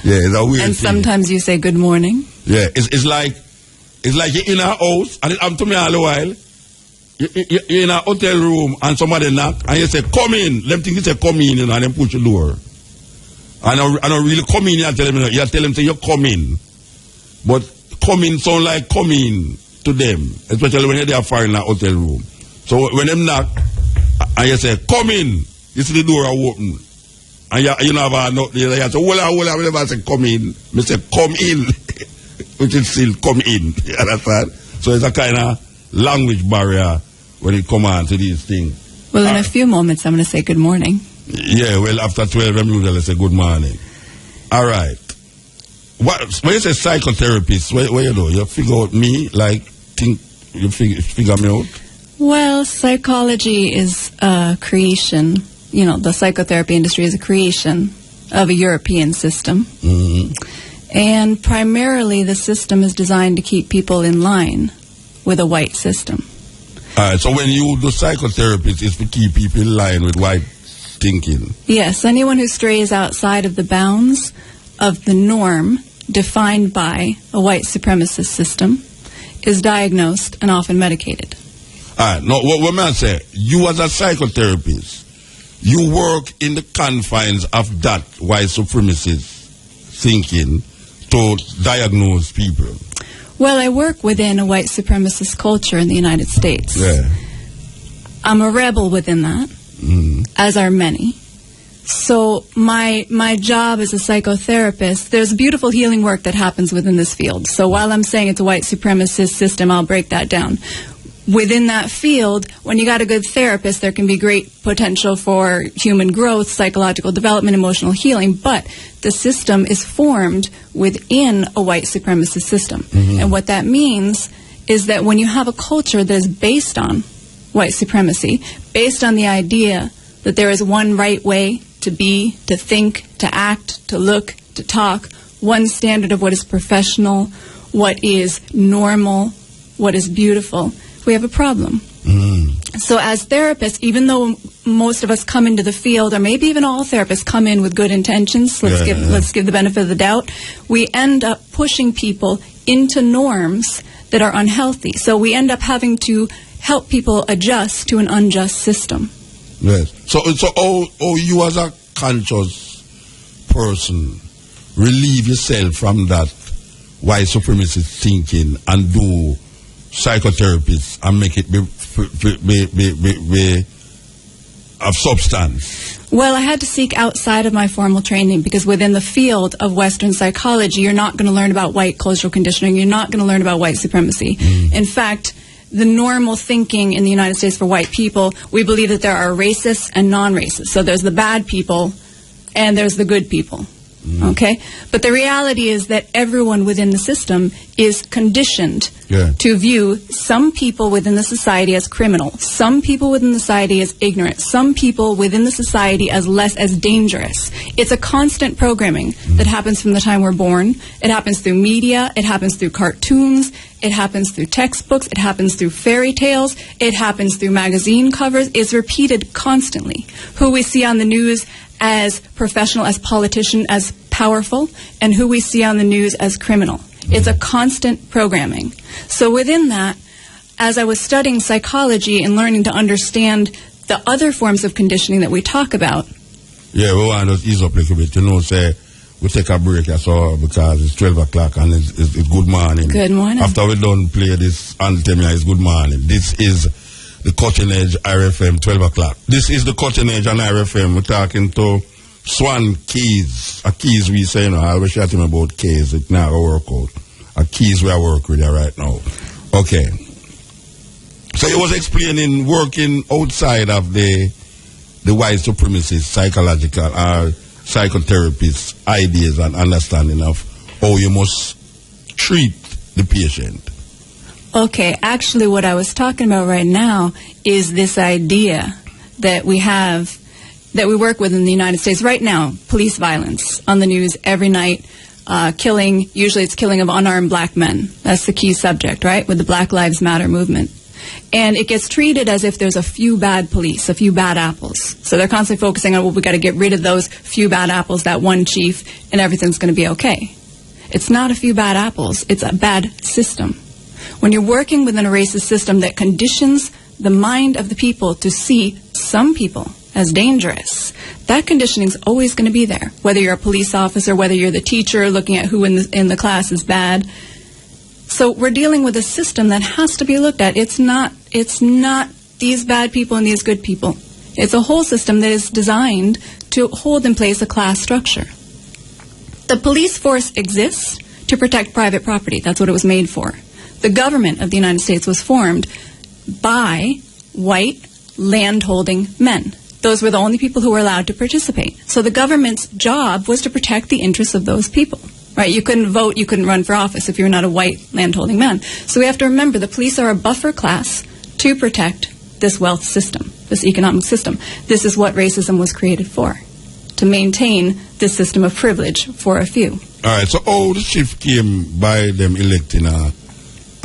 it's a weird and thing. Sometimes you say good morning. Yeah, it's like you're in a house, and it happened to me all the while. You're in a hotel room, and somebody knock, and you say, come in. Them think you say, come in, you know, and then push the door. And I don't really come in, you tell them, you tell them, say, you come in. But come in sound like come in to them, especially when they're far in a hotel room. So when them knock, and you say, come in, you see the door open. And you know, you say, hold on, whenever I say, come in, I say, come in. Which is still come in, you understand? So it's a kind of language barrier when it comes on to these things. Well, in a few moments, I'm going to say good morning. Yeah, well, after 12, I'm usually say good morning. All right. When you say psychotherapist, what you do? You figure out me, like, you figure me out? Well, psychology is a creation. You know, the psychotherapy industry is a creation of a European system. Mm-hmm. And primarily, the system is designed to keep people in line with a white system. All right, so when you do psychotherapy, it's to keep people in line with white thinking. Yes, anyone who strays outside of the bounds of the norm defined by a white supremacist system is diagnosed and often medicated. All right, now, what may I say? You as a psychotherapist, you work in the confines of that white supremacist thinking to diagnose people. Well, I work within a white supremacist culture in the United States. Yeah. I'm a rebel within that, as are many. So my job as a psychotherapist, there's beautiful healing work that happens within this field. So while I'm saying it's a white supremacist system, I'll break that down. Within that field, when you got a good therapist, there can be great potential for human growth, psychological development, emotional healing, but the system is formed within a white supremacist system. Mm-hmm. And what that means is that when you have a culture that is based on white supremacy, based on the idea that there is one right way to be, to think, to act, to look, to talk, one standard of what is professional, what is normal, what is beautiful, we have a problem. So as therapists, even though most of us come into the field, or maybe even all therapists come in with good intentions, let's give the benefit of the doubt, we end up pushing people into norms that are unhealthy. So we end up having to help people adjust to an unjust system. Yes. So you as a conscious person relieve yourself from that white supremacist thinking and do psychotherapy and make it be of substance? Well, I had to seek outside of my formal training, because within the field of Western psychology, you're not going to learn about white cultural conditioning. You're not going to learn about white supremacy. In fact, the normal thinking in the United States for white people, we believe that there are racists and non-racists. So there's the bad people and there's the good people. Okay? But the reality is that everyone within the system is conditioned to view some people within the society as criminal, some people within the society as ignorant, some people within the society as less as dangerous. It's a constant programming that happens from the time we're born. It happens through media, it happens through cartoons, it happens through textbooks, it happens through fairy tales, it happens through magazine covers. It's repeated constantly. Who we see on the news as professional, as politician, as powerful, and who we see on the news as criminal. It's a constant programming. So within that, as I was studying psychology and learning to understand the other forms of conditioning that we talk about. Yeah, we want to ease up a little bit. You know, say, we take a break, so because it's 12 o'clock and it's good morning. Good morning. After we done play this anthem, it's good morning. This is the Cutting Edge RFM, 12 o'clock. This is the Cutting Edge on RFM. We're talking to Swan Keys. A Keys we say, you know, I always chat him about Keys. It now work out. A Keys we are working with right now. Okay. So he was explaining working outside of the white supremacist psychological or psychotherapist ideas and understanding of how you must treat the patient. Okay, actually what I was talking about right now is this idea that we have, that we work with in the United States right now. Police violence on the news every night, killing, usually it's killing of unarmed black men. That's the key subject, right, with the Black Lives Matter movement. And it gets treated as if there's a few bad police, a few bad apples. So they're constantly focusing on, well, we got to get rid of those few bad apples, that one chief, and everything's going to be okay. It's not a few bad apples. It's a bad system. When you're working within a racist system that conditions the mind of the people to see some people as dangerous, that conditioning is always going to be there. Whether you're a police officer, whether you're the teacher looking at who in the class is bad. So we're dealing with a system that has to be looked at. It's not these bad people and these good people. It's a whole system that is designed to hold in place a class structure. The police force exists to protect private property. That's what it was made for. The government of the United States was formed by white landholding men. Those were the only people who were allowed to participate. So the government's job was to protect the interests of those people. Right? You couldn't vote, you couldn't run for office if you were not a white landholding man. So we have to remember the police are a buffer class to protect this wealth system, this economic system. This is what racism was created for, to maintain this system of privilege for a few. All right, so how the shift came by them electing a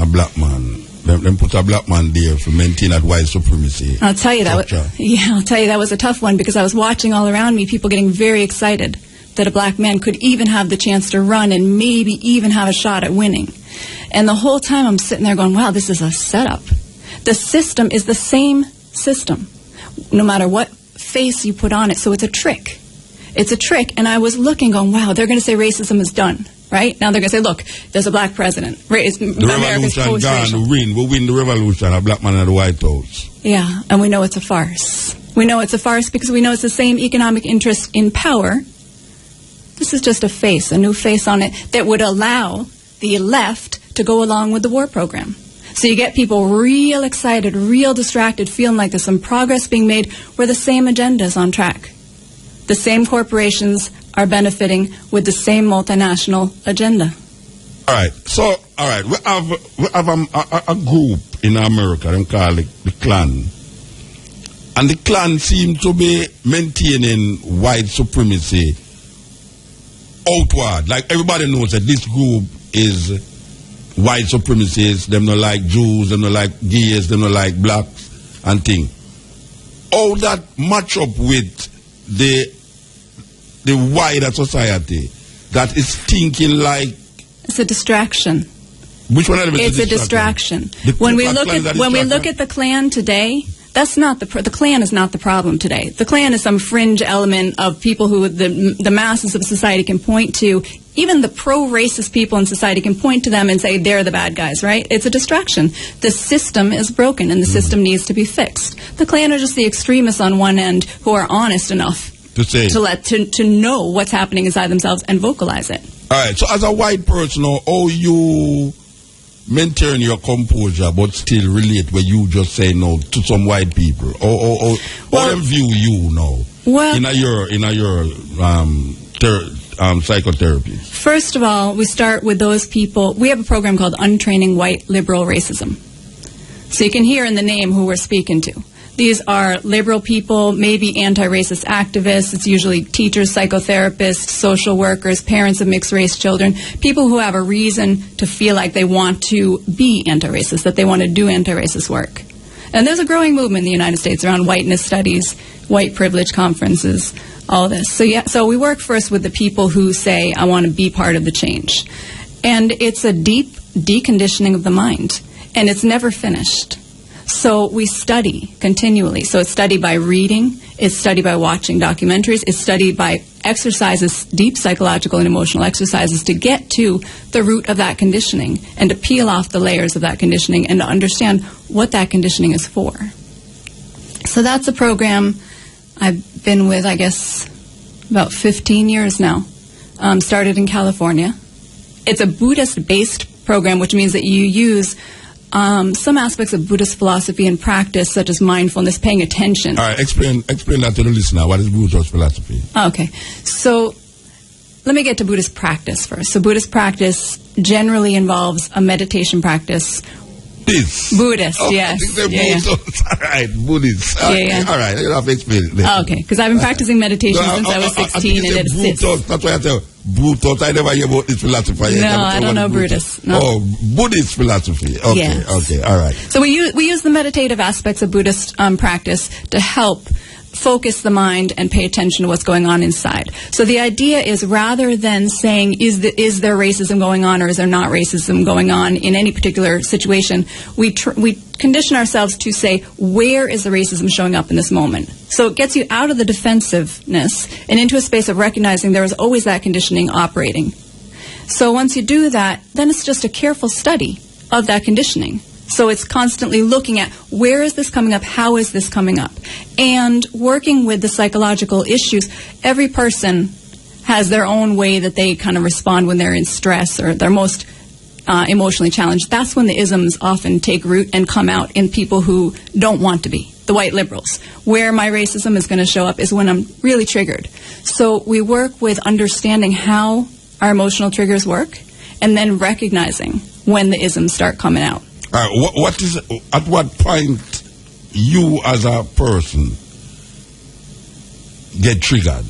black man? Them put a black man there to maintain that white supremacy. I'll tell you that was a tough one, because I was watching all around me people getting very excited that a black man could even have the chance to run and maybe even have a shot at winning. And the whole time I'm sitting there going, wow, this is a setup. The system is the same system, no matter what face you put on it. So it's a trick. It's a trick. And I was looking, going, wow, they're going to say racism is done. Right? Now they're going to say, look, there's a black president. The revolution gone, we'll win the revolution, a black man at the White House. Yeah, and we know it's a farce. We know it's a farce because we know it's the same economic interest in power. This is just a face, a new face on it, that would allow the left to go along with the war program. So you get people real excited, real distracted, feeling like there's some progress being made where the same agenda is on track. The same corporations are benefiting with the same multinational agenda. All right. We have a group in America, they call it the Klan. And the Klan seem to be maintaining white supremacy outward. Like everybody knows that this group is white supremacists, them not like Jews, them not like gays, them not like blacks and thing. How that match up with the wider society that is thinking like... It's a distraction. Which one? It's a distraction. When we look at the Klan today, that's not the Klan is not the problem today. The Klan is some fringe element of people who the masses of society can point to. Even the pro-racist people in society can point to them and say they're the bad guys, right? It's a distraction. The system is broken and the system needs to be fixed. The Klan are just the extremists on one end who are honest enough to know what's happening inside themselves and vocalize it. All right. So as a white person, how you maintain your composure but still relate where you just say no to some white people? Or them view you now? Well, in your psychotherapy? First of all, we start with those people. We have a program called Untraining White Liberal Racism. So you can hear in the name who we're speaking to. These are liberal people, maybe anti-racist activists. It's usually teachers, psychotherapists, social workers, parents of mixed-race children, people who have a reason to feel like they want to be anti-racist, that they want to do anti-racist work. And there's a growing movement in the United States around whiteness studies, white privilege conferences, all this. So we work first with the people who say, I want to be part of the change. And it's a deep deconditioning of the mind, and it's never finished. So we study continually. So it's studied by reading, it's studied by watching documentaries, it's studied by exercises, deep psychological and emotional exercises to get to the root of that conditioning and to peel off the layers of that conditioning and to understand what that conditioning is for. So that's a program I've been with, I guess, about 15 years now. Started in California. It's a Buddhist-based program, which means that you use some aspects of Buddhist philosophy and practice, such as mindfulness, paying attention. All right, explain that to the listener. What is Buddhist philosophy? Okay, so let me get to Buddhist practice first. So Buddhist practice generally involves a meditation practice. Buddhist, yes. All right, Buddhist. Yeah. All right, you have to explain it. Okay, because I've been practicing meditation since I was 16, and it assists. That's why I tell Brutus. I never hear about this philosophy. No, I don't know Brutus. No. Oh, Buddhist philosophy. Okay, yes. Okay, all right. So we use the meditative aspects of Buddhist practice to help focus the mind and pay attention to what's going on inside. So the idea is, rather than saying, is there racism going on or is there not racism going on in any particular situation, we condition ourselves to say, where is the racism showing up in this moment? So it gets you out of the defensiveness and into a space of recognizing there is always that conditioning operating. So once you do that, then it's just a careful study of that conditioning. So it's constantly looking at, where is this coming up? How is this coming up? And working with the psychological issues. Every person has their own way that they kind of respond when they're in stress or they're most emotionally challenged. That's when the isms often take root and come out in people who don't want to be, the white liberals. Where my racism is going to show up is when I'm really triggered. So we work with understanding how our emotional triggers work and then recognizing when the isms start coming out. At what point you as a person get triggered,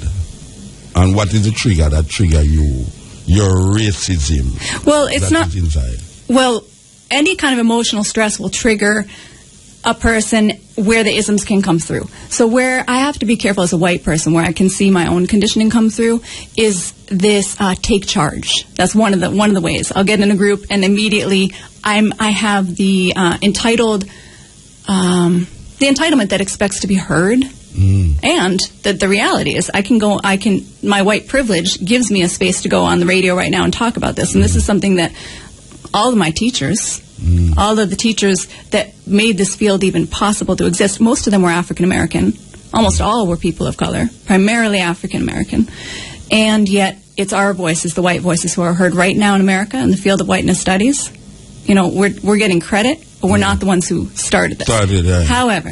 and what is the trigger that trigger you, your racism? Well, it's not inside. Well, any kind of emotional stress will trigger a person where the isms can come through. So where I have to be careful as a white person, where I can see my own conditioning come through, is this take charge. That's one of the ways. I'll get in a group and immediately I have the entitlement that expects to be heard, and that the reality is my white privilege gives me a space to go on the radio right now and talk about this. And this is something that all of my teachers, all of the teachers that made this field even possible to exist, most of them were African American. Almost all were people of color, primarily African American. And yet it's our voices, the white voices, who are heard right now in America in the field of whiteness studies. You know, we're getting credit, but we're not the ones who started this. However,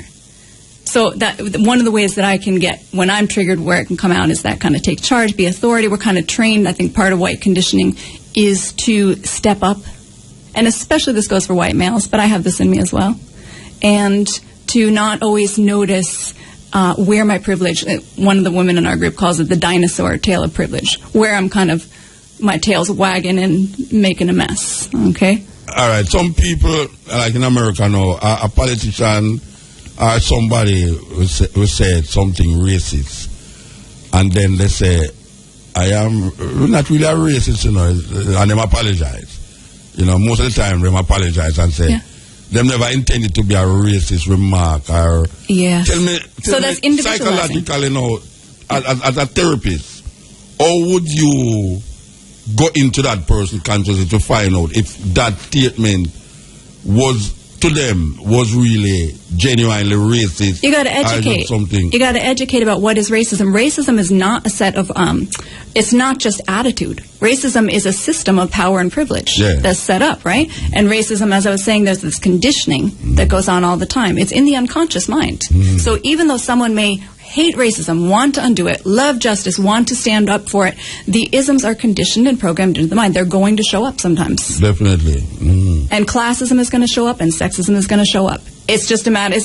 so that one of the ways that I can get, when I'm triggered, where it can come out is that kind of take charge, be authority. We're kind of trained, I think part of white conditioning is to step up. And especially this goes for white males, but I have this in me as well. And to not always notice where my privilege, one of the women in our group calls it the dinosaur tail of privilege, where I'm kind of, my tail's wagging and making a mess, okay? All right. Some people, like in America now, a politician or somebody will say something racist, and then they say, I am not really a racist, and them apologize. Most of the time, them apologize and say, them never intended to be a racist remark. Or tell me, that's individualizing. Psychologically, as a therapist, how would you go into that person's consciousness to find out if that statement was really genuinely racist? You got to educate. You got to educate about what is racism. Racism is not a set of, it's not just attitude. Racism is a system of power and privilege that's set up, right? And racism, as I was saying, there's this conditioning that goes on all the time. It's in the unconscious mind. So even though someone may hate racism, want to undo it, love justice, want to stand up for it, the isms are conditioned and programmed into the mind. They're going to show up sometimes. Definitely. And classism is going to show up, and sexism is going to show up. It's just a matter,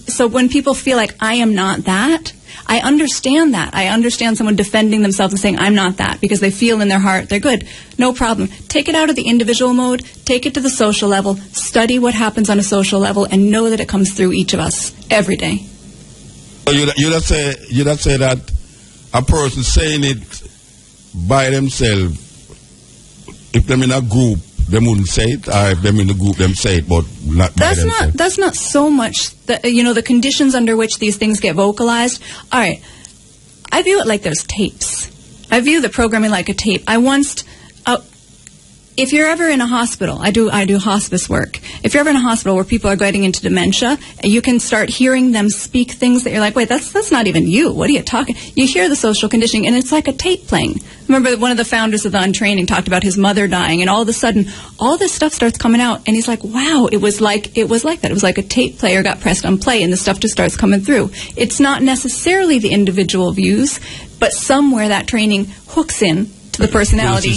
so when people feel like, I am not that, I understand that. I understand someone defending themselves and saying, I'm not that, because they feel in their heart they're good. No problem. Take it out of the individual mode, take it to the social level, study what happens on a social level, and know that it comes through each of us every day. You don't say that a person saying it by themselves, if they're in a group, they wouldn't say it, or if they're in a group, them say it, but not by themselves. That's not so much, the conditions under which these things get vocalized. All right, I view it like there's tapes. I view the programming like a tape. If you're ever in a hospital, I do hospice work. If you're ever in a hospital where people are getting into dementia, you can start hearing them speak things that you're like, wait, that's not even you. What are you talking? You hear the social conditioning, and it's like a tape playing. Remember, one of the founders of the Untraining talked about his mother dying, and all of a sudden, all this stuff starts coming out, and he's like, wow, it was like that. It was like a tape player got pressed on play, and the stuff just starts coming through. It's not necessarily the individual views, but somewhere that training hooks in to the personality.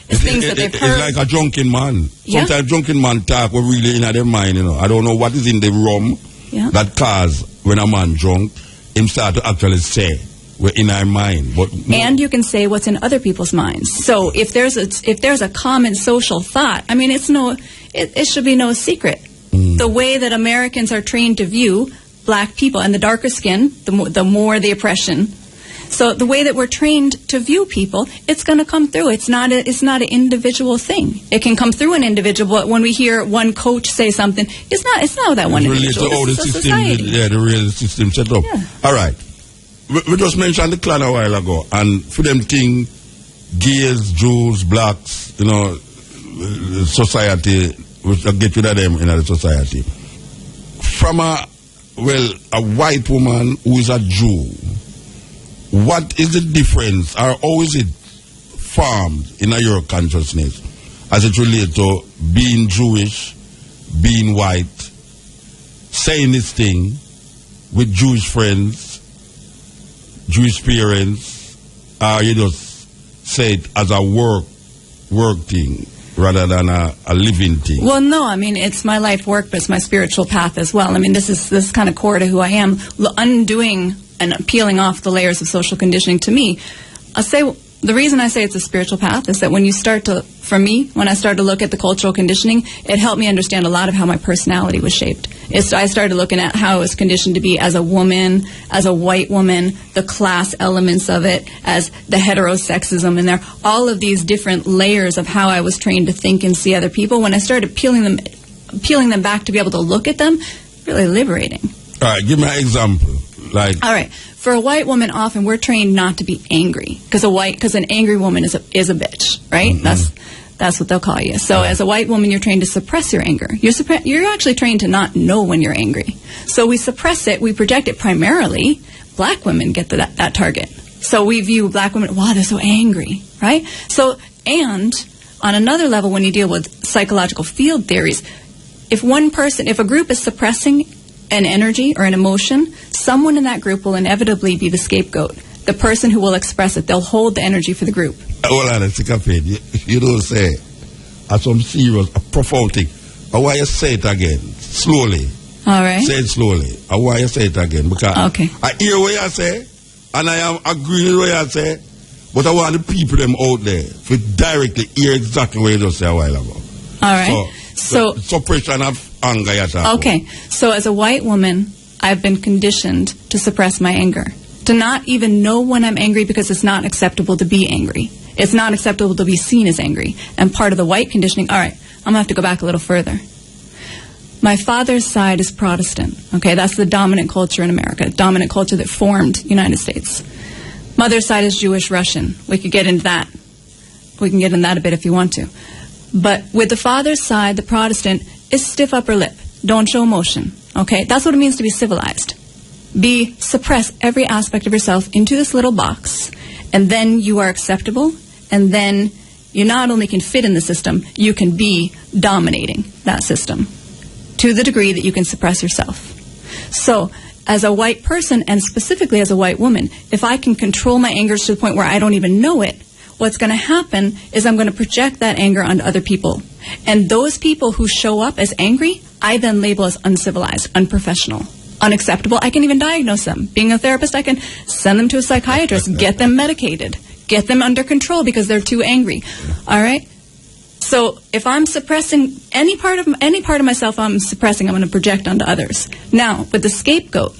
It's things that they've heard. It's like a drunken man. Sometimes drunken man talk what really in their mind, I don't know what is in the rum that cause when a man drunk, him start to actually say what in our mind. And you can say what's in other people's minds. So if there's a common social thought, I mean, it should be no secret. The way that Americans are trained to view black people, and the darker skin, the more the oppression. So the way that we're trained to view people, it's going to come through. It's not an individual thing. It can come through an individual, but when we hear one coach say something, it's not that one individual. It's a society. The real system set up. Yeah. All right. We just mentioned the Klan a while ago, and for them thing, gays, Jews, blacks, society, we should get rid of them in the society. From a white woman who is a Jew, what is the difference, or how is it formed in your consciousness as it relates to being Jewish, being white, saying this thing with Jewish friends, Jewish parents, or you just say it as a work thing rather than a living thing? Well, no, I mean, it's my life work, but it's my spiritual path as well. I mean, this is kind of core to who I am. Undoing and peeling off the layers of social conditioning, to me, I'll say the reason I say it's a spiritual path is that when I started to look at the cultural conditioning, it helped me understand a lot of how my personality was shaped. I started looking at how I was conditioned to be as a woman, as a white woman, the class elements of it, as the heterosexism in there, all of these different layers of how I was trained to think and see other people. When I started peeling them back to be able to look at them, really liberating. All right, give me an example. All right. For a white woman, often we're trained not to be angry because an angry woman is a bitch, right? Mm-hmm. That's what they'll call you. So as a white woman, you're trained to suppress your anger. You're actually trained to not know when you're angry. So we suppress it. We project it primarily. Black women get that target. So we view black women, wow, they're so angry, right? So, and on another level, when you deal with psychological field theories, if a group is suppressing an energy or an emotion, someone in that group will inevitably be the scapegoat. The person who will express it, they'll hold the energy for the group. Hold on, you don't say some serious, profound thing. I want you to say it again, slowly. All right. Say it slowly. I want you to say it again because I hear what you say, and I am agreeing with what you say, but I want the people them out there to directly hear exactly what you just said a while ago. All right. So suppression of anger. Okay. So as a white woman, I've been conditioned to suppress my anger, to not even know when I'm angry because it's not acceptable to be angry. It's not acceptable to be seen as angry. And part of the white conditioning, all right, I'm going to have to go back a little further. My father's side is Protestant. Okay, that's the dominant culture in America, dominant culture that formed the United States. Mother's side is Jewish Russian. We could get into that. We can get into that a bit if you want to. But with the father's side, the Protestant, is stiff upper lip. Don't show emotion. Okay, that's what it means to be civilized. Suppress every aspect of yourself into this little box, and then you are acceptable, and then you not only can fit in the system, you can be dominating that system to the degree that you can suppress yourself. So, as a white person, and specifically as a white woman, if I can control my anger to the point where I don't even know it, what's going to happen is I'm going to project that anger onto other people. And those people who show up as angry, I then label as uncivilized, unprofessional, unacceptable. I can even diagnose them. Being a therapist, I can send them to a psychiatrist, get them medicated, get them under control because they're too angry. All right? So if I'm suppressing any part of myself I'm suppressing, I'm going to project onto others. Now, with the scapegoat,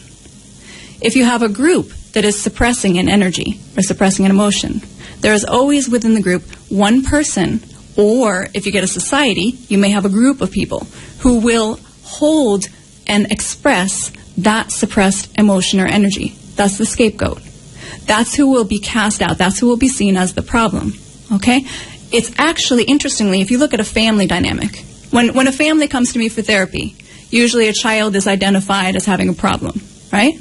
if you have a group that is suppressing an energy or suppressing an emotion, there is always within the group one person, or if you get a society, you may have a group of people who will hold and express that suppressed emotion or energy. That's the scapegoat. That's who will be cast out. That's who will be seen as the problem. Okay? It's actually, interestingly, if you look at a family dynamic, when a family comes to me for therapy, usually a child is identified as having a problem, right?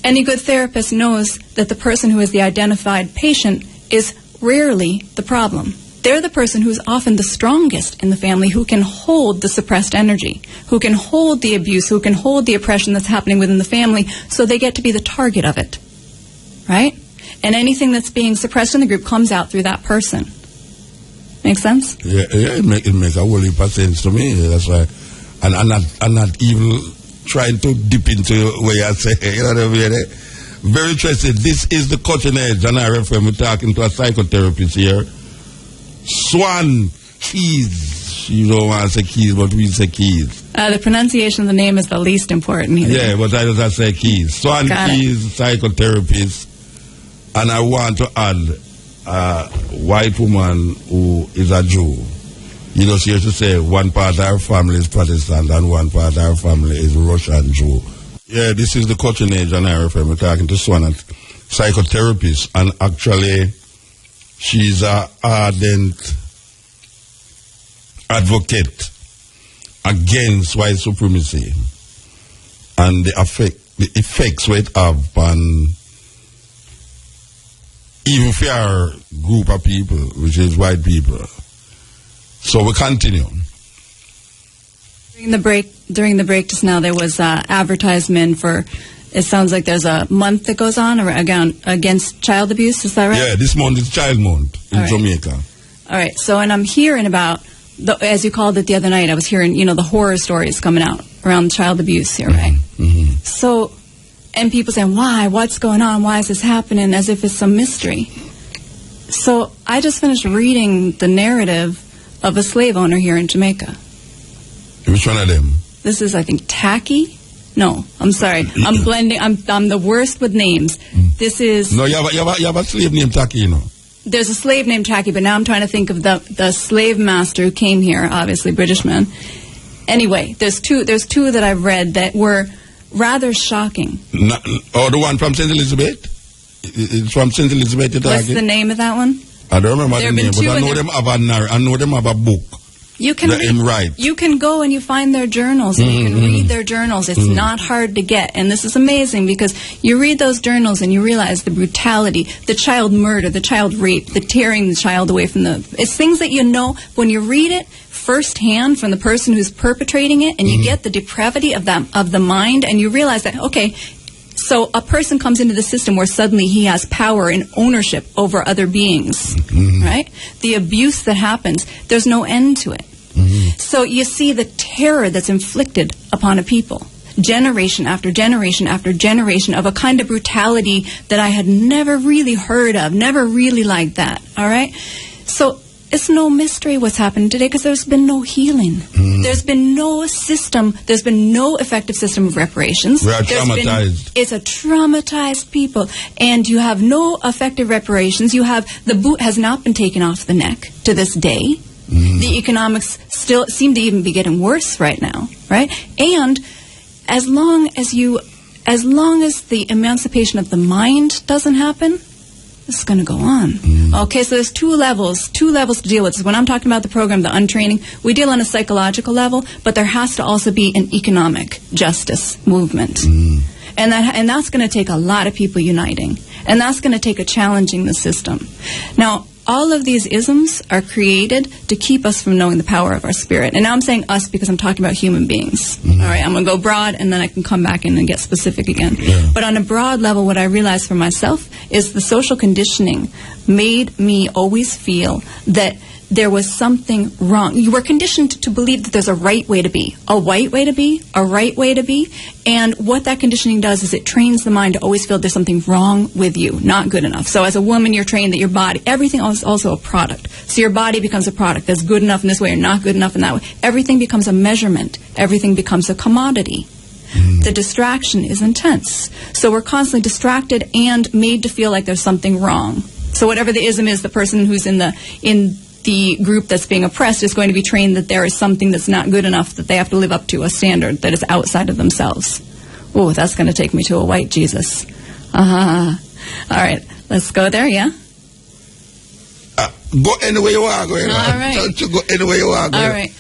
Any good therapist knows that the person who is the identified patient is rarely the problem. They're the person who's often the strongest in the family, who can hold the suppressed energy, who can hold the abuse, who can hold the oppression that's happening within the family, so they get to be the target of it, right? And anything that's being suppressed in the group comes out through that person. Make sense? Yeah, it makes a whole heap of sense to me. That's why, and I'm not even trying to dip into where I say, you know what I mean? Very interesting. This is the Coaching Edge, and I refer, we're talking to a psychotherapist here. Swan Keys. You don't want to say Keys, but we say Keys. The pronunciation of the name is the least important here. Yeah, but I just say Keys. Swan Keys, psychotherapist. And I want to add a white woman who is a Jew. You know, she used to say one part of our family is Protestant and one part of our family is Russian Jew. Yeah, this is the Coaching Edge, and I refer, we're talking to Swan, a psychotherapist, and actually she's an ardent advocate against white supremacy and the effects it have on even for our group of people, which is white people. So we continue. During the break just now, there was advertisement for, it sounds like there's a month that goes on against child abuse. Is that right? Yeah, this month is Child Month in Jamaica. All right. So, and I'm hearing about, as you called it the other night, I was hearing, the horror stories coming out around child abuse here, right? Mm-hmm. So, and people saying, why? What's going on? Why is this happening? As if it's some mystery. So I just finished reading the narrative of a slave owner here in Jamaica. Which one of them? This is, I think, Tacky. No, I'm sorry. I'm blending. I'm the worst with names. This is... No, you have a slave named Tacky, There's a slave named Tacky, but now I'm trying to think of the slave master who came here, obviously British man. Anyway, there's two that I've read that were rather shocking. The one from St. Elizabeth? It's from St. Elizabeth. What's the name of that one? I don't remember the name, but I know them have a book. You can write. You can go and you find their journals and you can read their journals. It's not hard to get. And this is amazing because you read those journals and you realize the brutality, the child murder, the child rape, the tearing the child away from it's things that you know when you read it firsthand from the person who's perpetrating it, and you get the depravity of the mind, and you realize that, okay, so a person comes into the system where suddenly he has power and ownership over other beings, right? The abuse that happens, there's no end to it. So you see the terror that's inflicted upon a people, generation after generation after generation, of a kind of brutality that I had never really heard of, never really like that, all right? So it's no mystery what's happened today because there's been no healing. There's been no system. There's been no effective system of reparations. We are traumatized. It's a traumatized people. And you have no effective reparations. You have the boot has not been taken off the neck to this day. The economics still seem to even be getting worse right now, right? And as long as the emancipation of the mind doesn't happen, this is going to go on. Okay, so there's two levels to deal with this. When I'm talking about the program, the untraining, we deal on a psychological level, but there has to also be an economic justice movement. And that's going to take a lot of people uniting. And that's going to take a challenging the system. Now, all of these isms are created to keep us from knowing the power of our spirit. And now I'm saying us because I'm talking about human beings. All right, I'm going to go broad, and then I can come back in and get specific again. But on a broad level, what I realized for myself is the social conditioning made me always feel that there was something wrong. You were conditioned to believe that there's a right way to be, a white way to be, a right way to be. And what that conditioning does is it trains the mind to always feel there's something wrong with you, not good enough. So as a woman, you're trained that your body, everything is also a product. So your body becomes a product that's good enough in this way or not good enough in that way. Everything becomes a measurement. Everything becomes a commodity. The distraction is intense. So we're constantly distracted and made to feel like there's something wrong. So whatever the ism is, the person who's in the group that's being oppressed is going to be trained that there is something that's not good enough, that they have to live up to, a standard that is outside of themselves. Oh, that's going to take me to a white Jesus. All right, let's go there, yeah? Go anywhere you are going. All right. Go anywhere you are going. All right.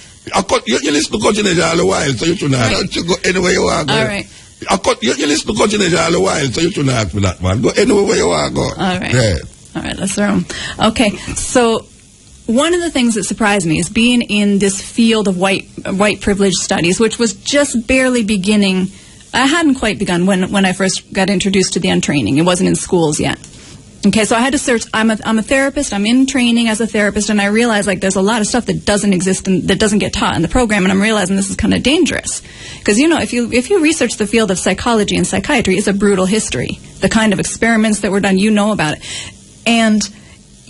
You listen to Coach all the while, so you should not. Go anywhere you are going. All right. You listen to Coach all the while, so you should not ask for that, man. Go anywhere you are going. All right. Yeah. All right, let's throw them. Okay, so one of the things that surprised me is being in this field of white privilege studies, which was just barely beginning. I hadn't quite begun when I first got introduced to the untraining. It wasn't in schools yet. Okay, so I had to search. I'm a therapist. I'm in training as a therapist, and I realized like there's a lot of stuff that doesn't exist and that doesn't get taught in the program, and I'm realizing this is kind of dangerous because if you research the field of psychology and psychiatry, it's a brutal history. The kind of experiments that were done, you know about it, and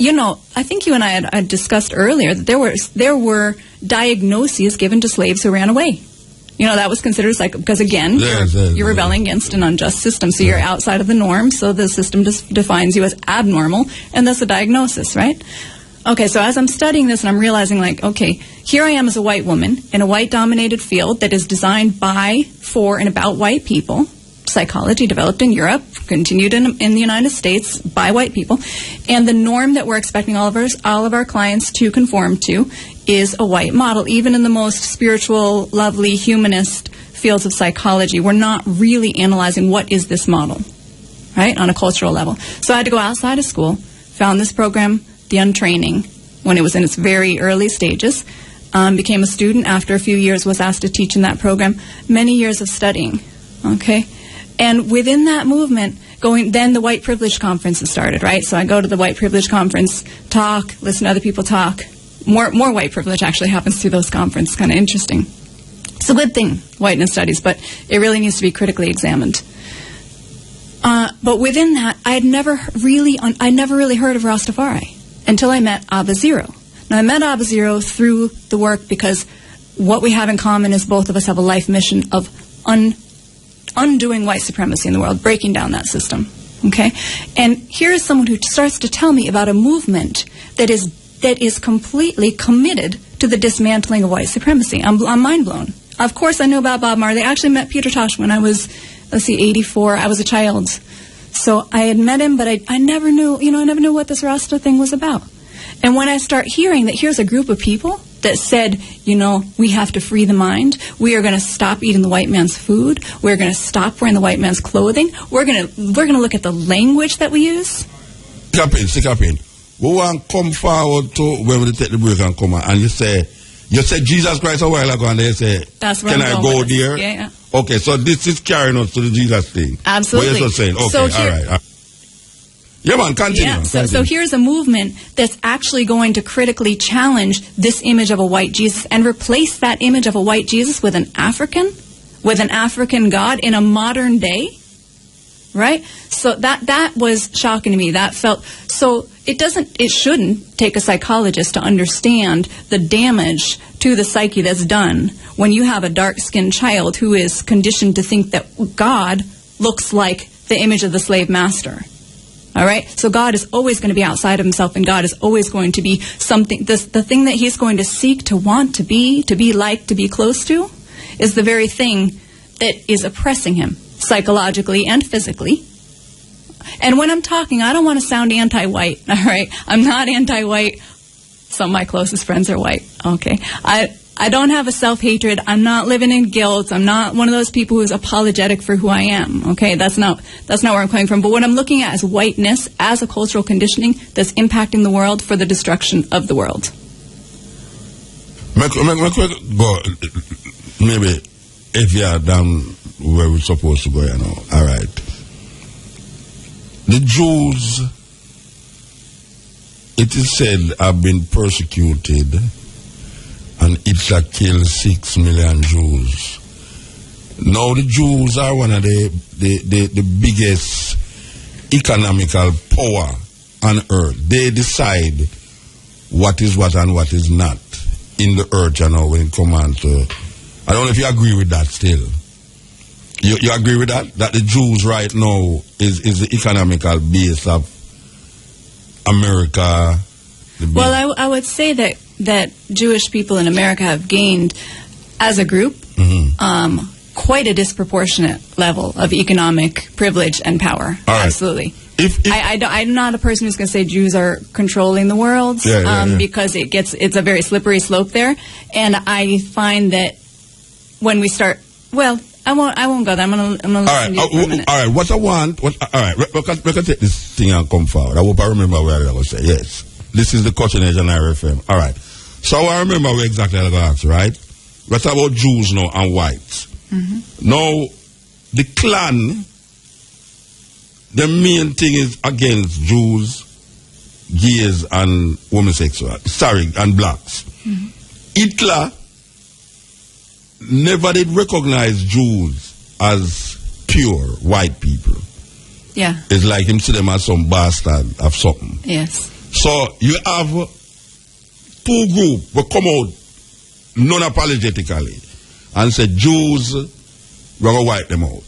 I think you and I had discussed earlier that there were diagnoses given to slaves who ran away. That was considered because again, you're rebelling against an unjust system, so you're outside of the norm, so the system just defines you as abnormal, and that's a diagnosis, right? Okay, so as I'm studying this and I'm realizing okay, here I am as a white woman in a white-dominated field that is designed by, for, and about white people. Psychology developed in Europe, continued in the United States by white people, and the norm that we're expecting all of our clients to conform to is a white model. Even in the most spiritual, lovely, humanist fields of psychology, we're not really analyzing what is this model, right, on a cultural level. So I had to go outside of school, found this program, the untraining, when it was in its very early stages, became a student after a few years, was asked to teach in that program, many years of studying, okay? And within that movement, then the white privilege conferences started, right? So I go to the white privilege conference, talk, listen to other people talk. More white privilege actually happens through those conferences. Kind of interesting. It's a good thing, whiteness studies, but it really needs to be critically examined. But within that, I never really heard of Rastafari until I met Abba Zero. Now I met Abba Zero through the work because what we have in common is both of us have a life mission of undoing white supremacy in the world, breaking down that system, okay? And here is someone who starts to tell me about a movement that is completely committed to the dismantling of white supremacy. I'm mind blown. Of course I knew about Bob Marley. I actually met Peter Tosh when I was, 84. I was a child. So I had met him, but I never knew, I never knew what this Rasta thing was about. And when I start hearing that here's a group of people that said, we have to free the mind. We are going to stop eating the white man's food. We're going to stop wearing the white man's clothing. We're going to look at the language that we use. Stick up in. We want to come forward to when we take the break and come out, and you said Jesus Christ a while ago, and they say, can I go there? Yeah. Okay, so this is carrying us to the Jesus thing. Absolutely. What you're saying. Okay, so all right. Yeah, man, continue. Yeah, so here's a movement that's actually going to critically challenge this image of a white Jesus and replace that image of a white Jesus with an African God in a modern day, right? So that was shocking to me. That felt so. it shouldn't take a psychologist to understand the damage to the psyche that's done when you have a dark-skinned child who is conditioned to think that God looks like the image of the slave master. All right? So God is always going to be outside of himself, and God is always going to be something, the thing that he's going to seek, to want, to be like, to be close to, is the very thing that is oppressing him psychologically and physically. And when I'm talking, I don't want to sound anti-white, all right? I'm not anti-white. Some of my closest friends are white, okay? I don't have a self-hatred. I'm not living in guilt. I'm not one of those people who's apologetic for who I am, okay? That's not where I'm coming from. But what I'm looking at is whiteness as a cultural conditioning that's impacting the world for the destruction of the world. Maybe if you are down where we're supposed to go, you know, all right. The Jews, it is said, have been persecuted, and Hitler killed 6 million Jews. Now the Jews are one of the biggest economical power on earth. They decide what is what and what is not in the earth, you know, when it comes to... I don't know if you agree with that still. You agree with that? That the Jews right now is the economical base of America? Well, I would say that Jewish people in America have gained, as a group, quite a disproportionate level of economic privilege and power. Right. Absolutely. I'm not a person who's going to say Jews are controlling the world, because it's a very slippery slope there. And I find that when we start, I won't go there. I'm gonna listen to you for a minute. All right. What I want. We can take this thing and come forward. I hope I remember where I was saying. Yes. This is the Cutting Edge on IRFM. All right. So I remember where exactly I was asked, right? We're talking about Jews now and whites. Mm-hmm. Now, the Klan, the main thing is against Jews, gays, and homosexuals. And blacks. Mm-hmm. Hitler never did recognize Jews as pure white people. Yeah. It's like him see them as some bastard of something. Yes. So you have two groups will come out non-apologetically and say Jews, we're going to wipe them out.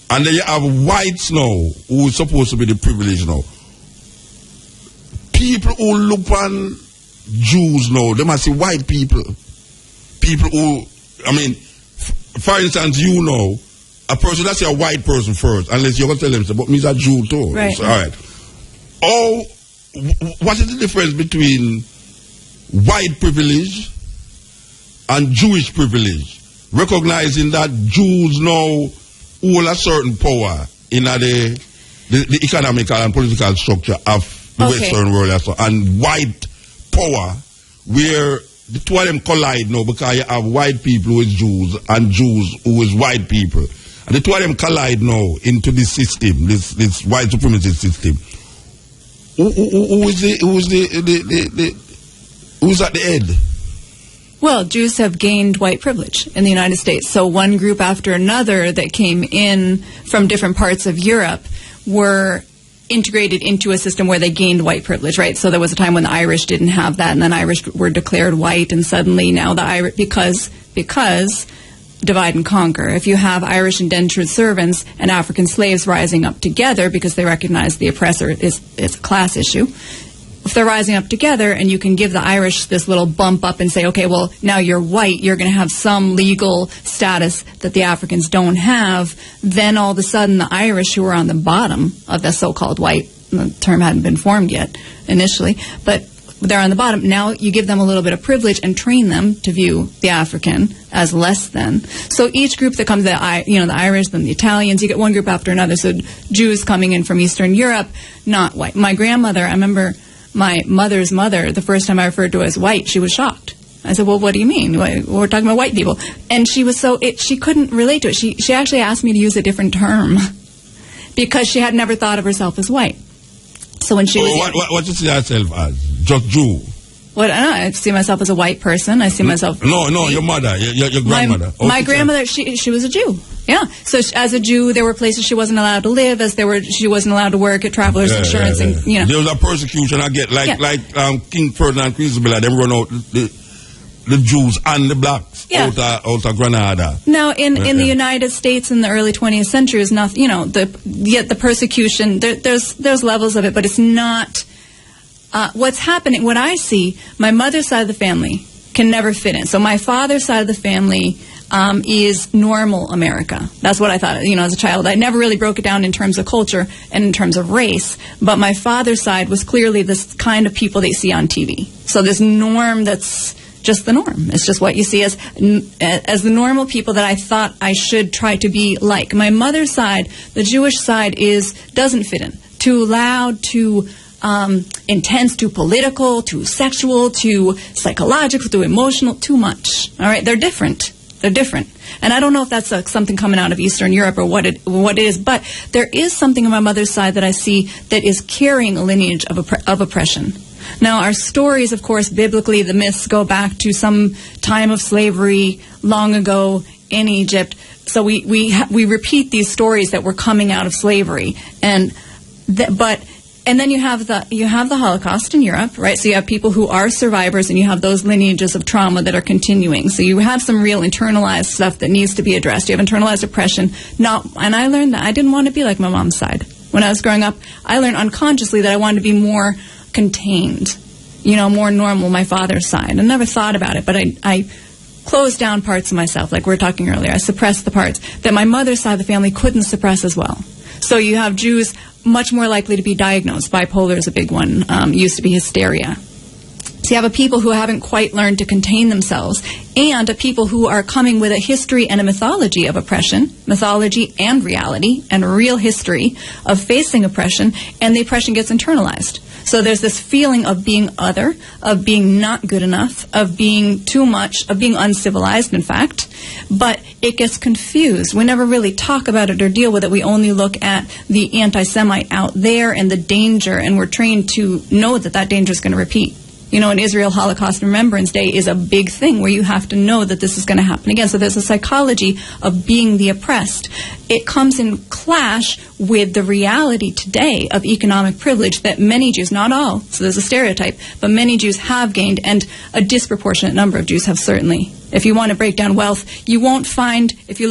And then you have whites now who are supposed to be the privileged now. People who look on Jews now, they must see white people. People who, I mean, for instance, you know, a person, let's say a white person first, unless you're going to tell them, but me's a Jew too. Right. So, all right. Oh, what is the difference between white privilege and Jewish privilege? Recognizing that Jews now hold a certain power in the economical and political structure of the Western world, and white power where the two of them collide now because you have white people who is Jews and Jews who is white people. And the two of them collide now into this system, this white supremacist system. Who's at the head? Well, Jews have gained white privilege in the United States. So one group after another that came in from different parts of Europe were integrated into a system where they gained white privilege, right? So there was a time when the Irish didn't have that, and then Irish were declared white, and suddenly now the Irish, because divide and conquer. If you have Irish indentured servants and African slaves rising up together because they recognize the oppressor is a class issue, if they're rising up together and you can give the Irish this little bump up and say, okay, well, now you're white, you're going to have some legal status that the Africans don't have, then all of a sudden the Irish who are on the bottom of the so-called white, the term hadn't been formed yet initially, but they're on the bottom. Now you give them a little bit of privilege and train them to view the African as less than. So each group that comes, the Irish, then the Italians, you get one group after another. So Jews coming in from Eastern Europe, not white. My grandmother, I remember my mother's mother, the first time I referred to her as white, she was shocked. I said, well, what do you mean? We're talking about white people. And she was she couldn't relate to it. She actually asked me to use a different term because she had never thought of herself as white. So when she was... What you see herself as? Just Jew? I see myself as a white person. I see myself. No, your mother, your grandmother. My grandmother, she was a Jew. Yeah. So as a Jew, there were places she wasn't allowed to live, she wasn't allowed to work at Travelers Insurance, and there was a persecution I get, like King Ferdinand Queensborough, them run out the Jews and the blacks out of Granada. Now, in the United States in the early 20th century is not, yet the persecution, there's levels of it, but it's not. What's happening, what I see, my mother's side of the family can never fit in. So my father's side of the family is normal America. That's what I thought, as a child. I never really broke it down in terms of culture and in terms of race, but my father's side was clearly this kind of people that you see on TV. So this norm that's just the norm. It's just what you see as the normal people that I thought I should try to be like. My mother's side, the Jewish side, doesn't fit in. Too loud, too intense, too political, too sexual, too psychological, too emotional, too much. All right, they're different. And I don't know if that's something coming out of Eastern Europe or what it is, but there is something on my mother's side that I see that is carrying a lineage of oppression. Now, our stories, of course, biblically, the myths go back to some time of slavery long ago in Egypt. So we repeat these stories that were coming out of slavery, and then you have the Holocaust in Europe, right? So you have people who are survivors, and you have those lineages of trauma that are continuing. So you have some real internalized stuff that needs to be addressed. You have internalized oppression. And I learned that I didn't want to be like my mom's side. When I was growing up, I learned unconsciously that I wanted to be more contained, more normal, my father's side. I never thought about it, but I closed down parts of myself, like we were talking earlier. I suppressed the parts that my mother's side of the family couldn't suppress as well. So you have Jews much more likely to be diagnosed. Bipolar is a big one. Used to be hysteria. So you have a people who haven't quite learned to contain themselves, and a people who are coming with a history and a mythology of oppression, mythology and reality, and a real history of facing oppression, and the oppression gets internalized. So there's this feeling of being other, of being not good enough, of being too much, of being uncivilized, in fact, but it gets confused. We never really talk about it or deal with it. We only look at the anti-Semite out there and the danger, and we're trained to know that danger is going to repeat. In Israel, Holocaust Remembrance Day is a big thing where you have to know that this is going to happen again. So there's a psychology of being the oppressed. It comes in clash with the reality today of economic privilege that many Jews, not all, so there's a stereotype, but many Jews have gained, and a disproportionate number of Jews have certainly. If you want to break down wealth, you won't find, if you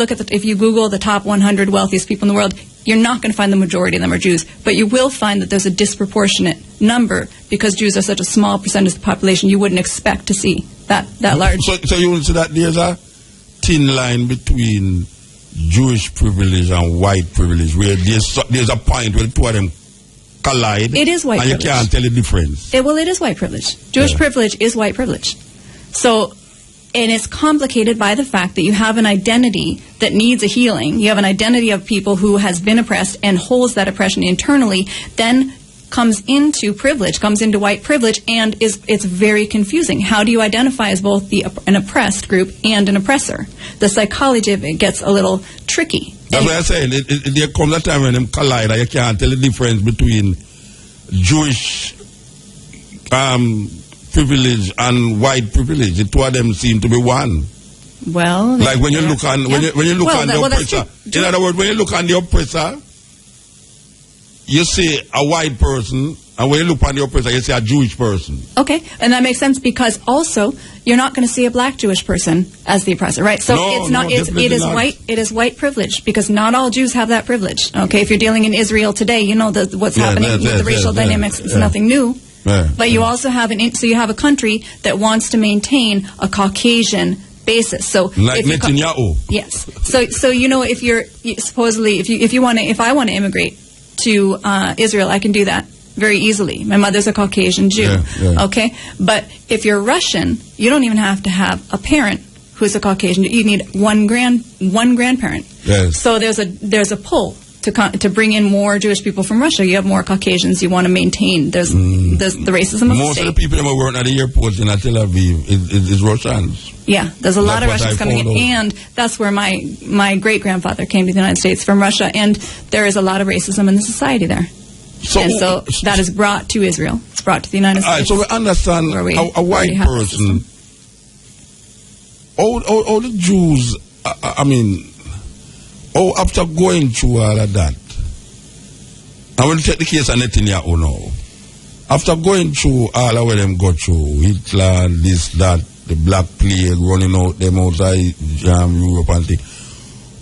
Google the top 100 wealthiest people in the world, you're not going to find the majority of them are Jews, but you will find that there's a disproportionate number because Jews are such a small percentage of the population. You wouldn't expect to see that large. So you would say that there's a thin line between Jewish privilege and white privilege, where there's a point where the two of them collide. It is white and privilege. You can't tell the difference. It is white privilege. Jewish privilege is white privilege. So. And it's complicated by the fact that you have an identity that needs a healing. You have an identity of people who has been oppressed and holds that oppression internally, then comes into privilege, comes into white privilege, and it's very confusing. How do you identify as both an oppressed group and an oppressor? The psychology of it gets a little tricky. That's what I'm saying. There comes a time when them collide and you can't tell the difference between Jewish privilege and white privilege. The two of them seem to be one. Well, like when you look on when you look on the oppressor. In other words, when you look on the oppressor, you see a white person, and when you look on the oppressor, you see a Jewish person. Okay, and that makes sense because also you're not going to see a black Jewish person as the oppressor, right? So it is white privilege because not all Jews have that privilege. Okay, if you're dealing in Israel today, you know what's happening with the racial dynamics. It's nothing new. But you also have you have a country that wants to maintain a Caucasian basis. So like Netanyahu. Yes. So if you're supposedly if I want to immigrate to Israel, I can do that very easily. My mother's a Caucasian Jew. Okay, but if you're Russian, you don't even have to have a parent who's a Caucasian. You need one grandparent. Yes. So there's a pull to bring in more Jewish people from Russia. You have more Caucasians. You want to maintain. There's the racism of most the state. of the people that work at the airports in Tel Aviv is Russians. Yeah, there's a lot of Russians coming in, and that's where my great grandfather came to the United States from Russia. And there is a lot of racism in the society there. So that is brought to Israel. It's brought to the United States. So we understand a white person. All the Jews, after going through all of that, I want to take the case of Netanyahu now. After going through all of what them go through, Hitler, this, that, the Black Plague, running out them outside Europe and things,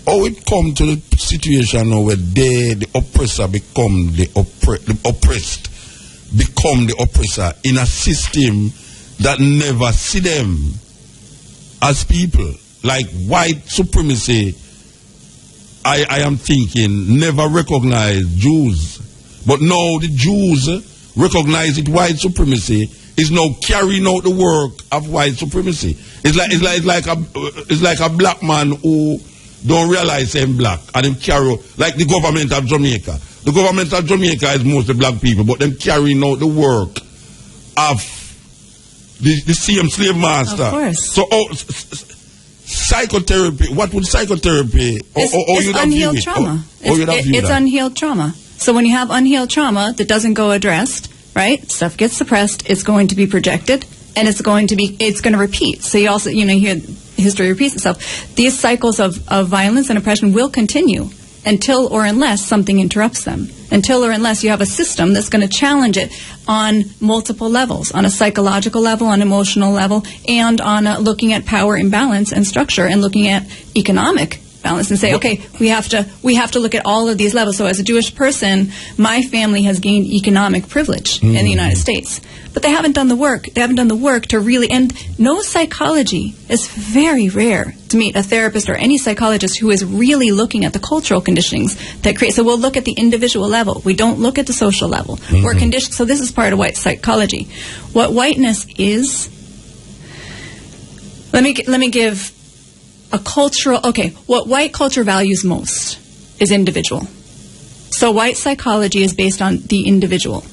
how it come to the situation now where the oppressor become the oppressed, become the oppressor in a system that never see them as people, like white supremacy. I am thinking never recognize Jews, but now the Jews recognize it. White supremacy is now carrying out the work of white supremacy. It's like a black man who don't realize him black and him carry, like the government of Jamaica. The government of Jamaica is mostly black people, but them carrying out the work of the same slave master. Of course. So psychotherapy, what would psychotherapy it's unhealed trauma. It's unhealed trauma. So when you have unhealed trauma that doesn't go addressed, right? Stuff gets suppressed, it's going to be projected, and it's going to repeat. So you also, hear history repeats itself. These cycles of violence and oppression will continue until or unless something interrupts them. Until or unless you have a system that's going to challenge it on multiple levels, on a psychological level, on an emotional level, and on looking at power imbalance and structure, and looking at economic balance, and say, okay, we have to look at all of these levels. So as a Jewish person, my family has gained economic privilege in the United States, but they haven't done the work. They haven't done the work to really, and no psychology. It's very rare to meet a therapist or any psychologist who is really looking at the cultural conditionings that create. So we'll look at the individual level. We don't look at the social level. We're conditioned. So this is part of white psychology. What whiteness is, let me give a cultural, what white culture values most is individual. So white psychology is based on the individual.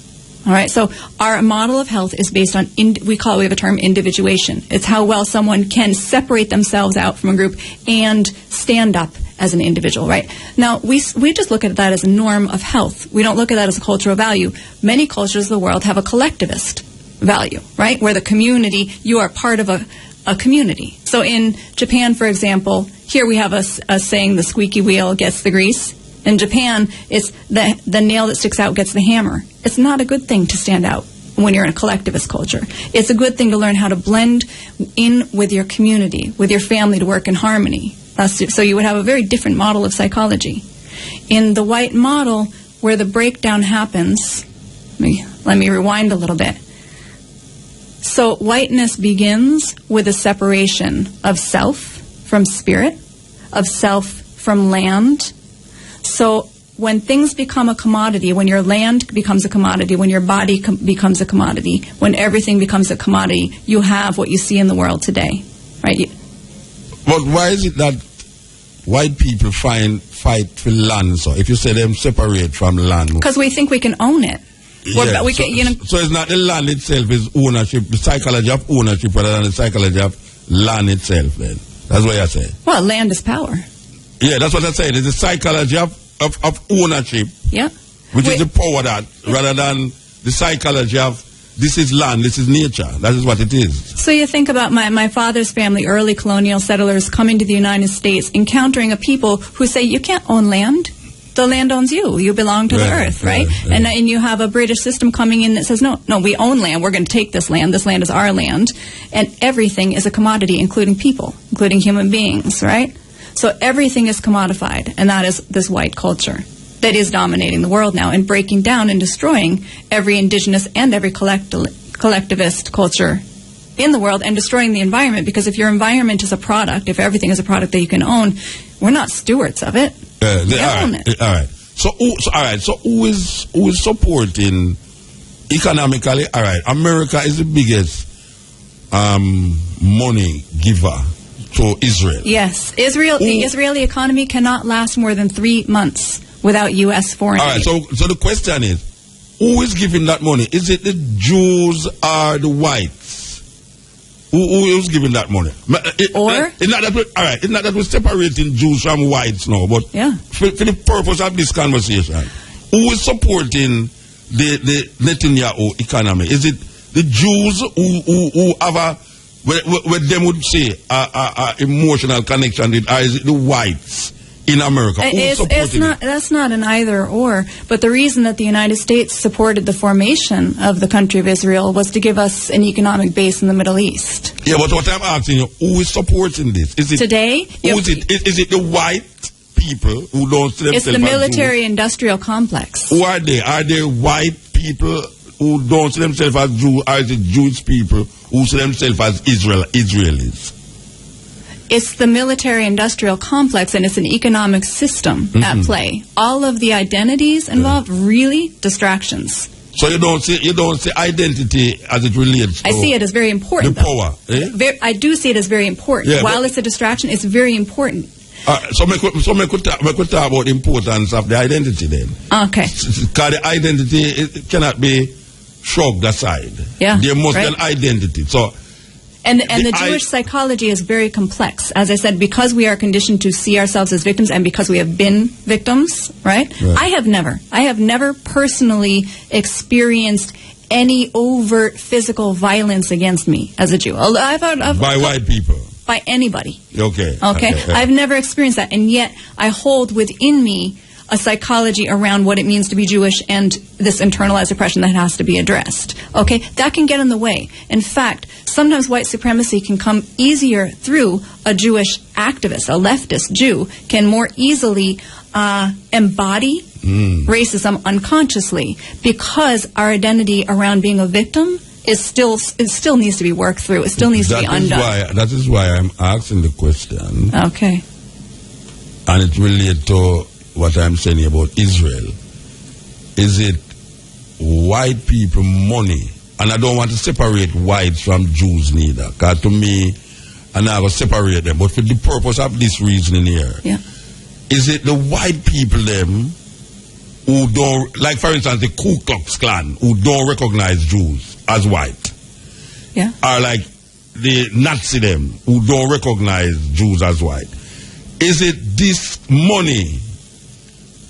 All right, so our model of health is based on, we have a term, individuation. It's how well someone can separate themselves out from a group and stand up as an individual, right? Now, we just look at that as a norm of health. We don't look at that as a cultural value. Many cultures of the world have a collectivist value, right? Where the community, you are part of a community. So in Japan, for example, here we have a saying, the squeaky wheel gets the grease. In Japan, it's the nail that sticks out gets the hammer. It's not a good thing to stand out when you're in a collectivist culture. It's a good thing to learn how to blend in with your community, with your family, to work in harmony. So you would have a very different model of psychology. In the white model, where the breakdown happens, let me rewind a little bit. So whiteness begins with a separation of self from spirit, of self from land. So when things become a commodity, when your land becomes a commodity, when your body becomes a commodity, when everything becomes a commodity, you have what you see in the world today, right? But why is it that white people fight for land? So if you say them separate from land, because we think we can own it. Yeah, so it's not the land itself, it's ownership, the psychology of ownership rather than the psychology of land itself, then. That's what I say. Well, land is power. Yeah, that's what I say. It's the psychology of ownership. Yeah. Which is the power that, rather than the psychology of this is land, this is nature. That is what it is. So you think about my father's family, early colonial settlers coming to the United States, encountering a people who say, you can't own land. The land owns you. You belong to the earth, right? And you have a British system coming in that says, no, we own land. We're going to take this land. This land is our land. And everything is a commodity, including people, including human beings, right? So everything is commodified, and that is this white culture that is dominating the world now and breaking down and destroying every indigenous and every collectivist culture in the world, and destroying the environment, because if your environment is a product, if everything is a product that you can own, we're not stewards of it. We own it. All right. So who is supporting economically? All right. America is the biggest money giver to Israel. Yes. The Israeli economy cannot last more than 3 months without U.S. foreign aid. All right. So the question is, who is giving that money? Is it the Jews or the whites? Who is giving that money? It's not that we're separating Jews from whites now, but for the purpose of this conversation, who is supporting the Netanyahu economy? Is it the Jews who have a, what them would say, a emotional connection with, or is it the whites in America? That's not an either or, but the reason that the United States supported the formation of the country of Israel was to give us an economic base in the Middle East. Yeah, but what I'm asking you, who is supporting this? Is it today? Is it the white people who don't see themselves? It's the military-industrial complex. Who are they? Are they white people who don't see themselves as Jews, or is it Jewish people who see themselves as Israelis? It's the military-industrial complex, and it's an economic system at play. All of the identities involved, really distractions. So you don't see identity as it relates to, I see it as very important. The power. I do see it as very important. Yeah, While it's a distraction, it's very important. So we could talk about the importance of the identity then. Okay. Because the identity, it cannot be shrugged aside. Yeah. There must be an identity. So. And the Jewish psychology is very complex. As I said, because we are conditioned to see ourselves as victims, and because we have been victims, right? I have never personally experienced any overt physical violence against me as a Jew. By white people? By anybody. Okay. I've never experienced that, and yet I hold within me a psychology around what it means to be Jewish and this internalized oppression that has to be addressed. Okay? That can get in the way. In fact, sometimes white supremacy can come easier through a Jewish activist, a leftist Jew, can more easily embody racism unconsciously, because our identity around being a victim it still needs to be worked through. It still needs to be undone. That is why I'm asking the question. Okay. And it's related to what I'm saying about Israel. Is it white people money? And I don't want to separate whites from Jews neither. Because to me, and I will separate them. But for the purpose of this reasoning here, is it the white people them who don't, like for instance the Ku Klux Klan, who don't recognize Jews as white? Yeah. Or like the Nazi them, who don't recognize Jews as white? Is it this money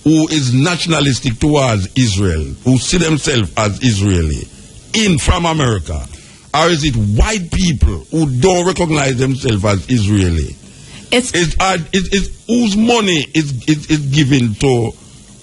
who is nationalistic towards Israel, who see themselves as Israeli, in from America? Or is it white people who don't recognize themselves as Israeli? It's whose money is given to,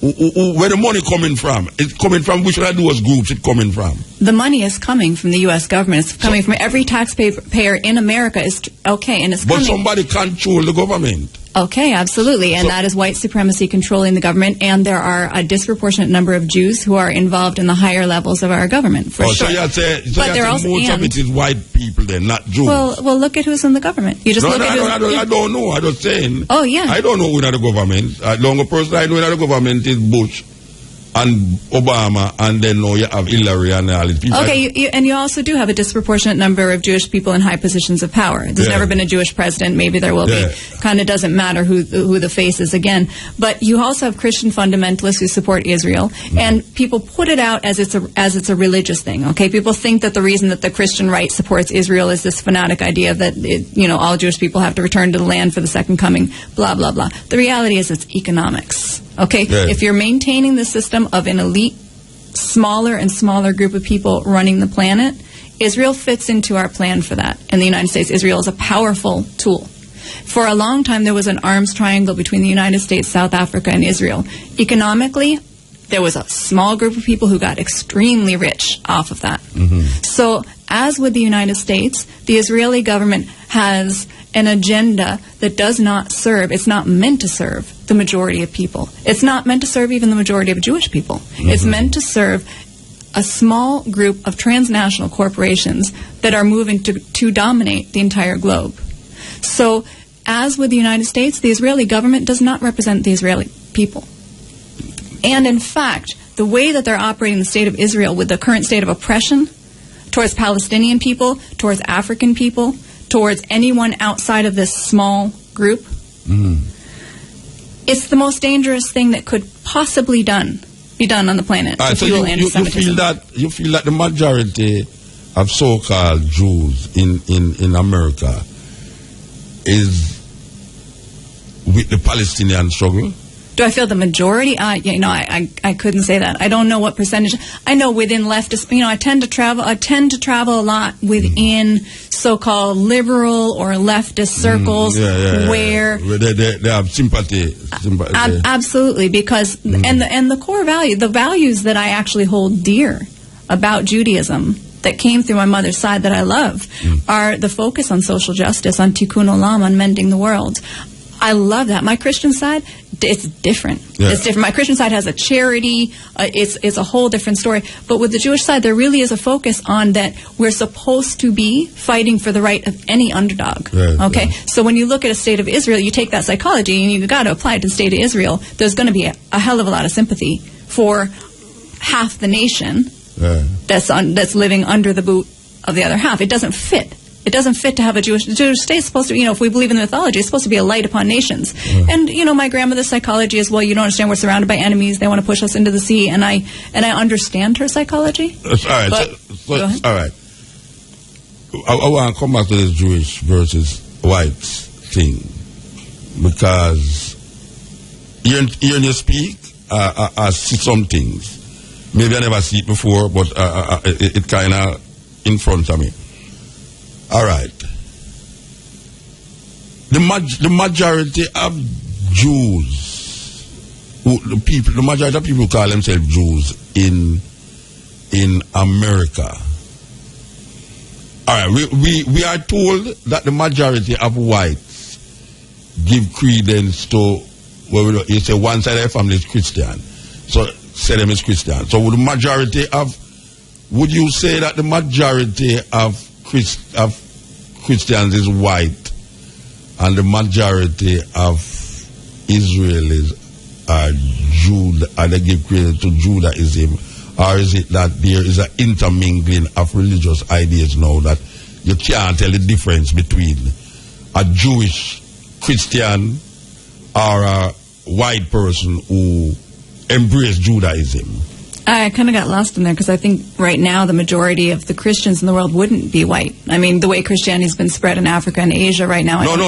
where the money coming from? It's coming from which of those groups it's coming from? The money is coming from the U.S. government. It's coming from every taxpayer in America. And it's coming. But somebody control the government. Okay, absolutely. And that is white supremacy controlling the government, and there are a disproportionate number of Jews who are involved in the higher levels of our government, for sure. So you say most of it is white people then, not Jews. Well, look at who's in the government. You just I don't know. I'm just saying. Oh, yeah. I don't know who in the government. The only person I know in the government is Bush and Obama, and then now you have Hillary and all these people. Okay, and you also do have a disproportionate number of Jewish people in high positions of power. There's never been a Jewish president. Maybe there will be. Kind of doesn't matter who the face is again. But you also have Christian fundamentalists who support Israel, and people put it out as it's a religious thing. Okay, people think that the reason that the Christian right supports Israel is this fanatic idea that all Jewish people have to return to the land for the second coming. Blah blah blah. The reality is it's economics. Okay, if you're maintaining the system of an elite, smaller and smaller group of people running the planet, Israel fits into our plan for that. In the United States, Israel is a powerful tool. For a long time, there was an arms triangle between the United States, South Africa, and Israel. Economically, there was a small group of people who got extremely rich off of that. So, as with the United States, the Israeli government has an agenda that does not serve, it's not meant to serve the majority of people. It's not meant to serve even the majority of Jewish people. It's meant to serve a small group of transnational corporations that are moving to dominate the entire globe. So, as with the United States, the Israeli government does not represent the Israeli people. And in fact, the way that they're operating the state of Israel with the current state of oppression towards Palestinian people, towards African people, towards anyone outside of this small group, it's the most dangerous thing that could possibly be done on the planet to fuel anti-Semitism. You feel that the majority of so-called Jews in America is with the Palestinian struggle? Do I feel the majority? I couldn't say that. I don't know what percentage. I know within leftist, I tend to travel a lot within so-called liberal or leftist circles where they have sympathy. Absolutely, because and the core value, the values that I actually hold dear about Judaism that came through my mother's side that I love are the focus on social justice, on tikkun olam, on mending the world. I love that. My Christian side, it's different. Yeah. It's different. My Christian side has a charity. It's a whole different story. But with the Jewish side, there really is a focus on that we're supposed to be fighting for the right of any underdog. Yeah, okay? Yeah. So when you look at a state of Israel, you take that psychology and you've got to apply it to the state of Israel. There's going to be a hell of a lot of sympathy for half the nation that's living under the boot of the other half. It doesn't fit. It doesn't fit to have the Jewish state is supposed to be, if we believe in the mythology, it's supposed to be a light upon nations. And, my grandmother's psychology is, well, you don't understand, we're surrounded by enemies, they want to push us into the sea, and I understand her psychology. All right. All right. I want to come back to this Jewish versus whites thing, because hearing you speak, I see some things. Maybe I never see it before, but it kind of in front of me. All right. The majority of Jews, the majority of people who call themselves Jews in America. All right. We are told that the majority of whites give credence to, you say one side of the family is Christian, so say them is Christian. So would you say that the majority of Christians is white, and the majority of Israelis are Jude, and they give credit to Judaism, or is it that there is an intermingling of religious ideas now that you can't tell the difference between a Jewish Christian or a white person who embrace Judaism? I kind of got lost in there because I think right now the majority of the Christians in the world wouldn't be white. I mean, the way Christianity's been spread in Africa and Asia right now. No, in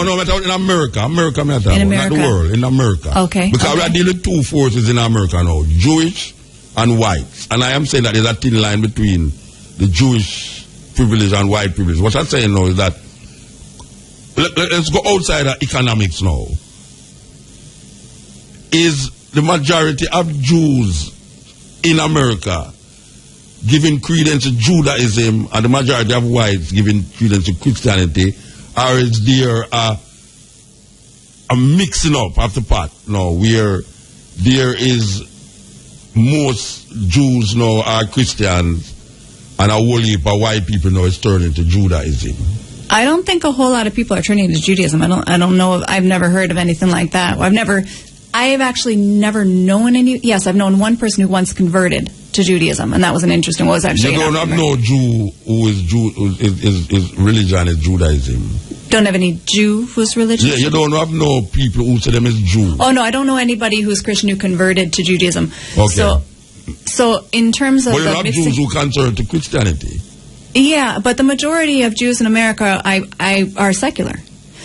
America. In America. Not the world, in America. Okay. Because we are dealing with two forces in America now, Jewish and whites. And I am saying that there's a thin line between the Jewish privilege and white privilege. What I'm saying now is that, let's go outside of economics now. Is the majority of Jews in America giving credence to Judaism and the majority of whites giving credence to Christianity, or is there a mixing up of the pot now where there is most Jews now are Christians and a whole heap of white people now is turning to Judaism? I don't think a whole lot of people are turning to Judaism. I don't know. I've never heard of anything like that. I have actually never known any. Yes, I've known one person who once converted to Judaism, and that was an interesting. What was actually? You don't have no Jew who is his religion is Judaism. Don't have any Jew whose religion? Yeah, you don't have no people who say them is Jew. Oh no, I don't know anybody who's Christian who converted to Judaism. Okay. So in terms of you have Jews who convert to Christianity. Yeah, but the majority of Jews in America are secular.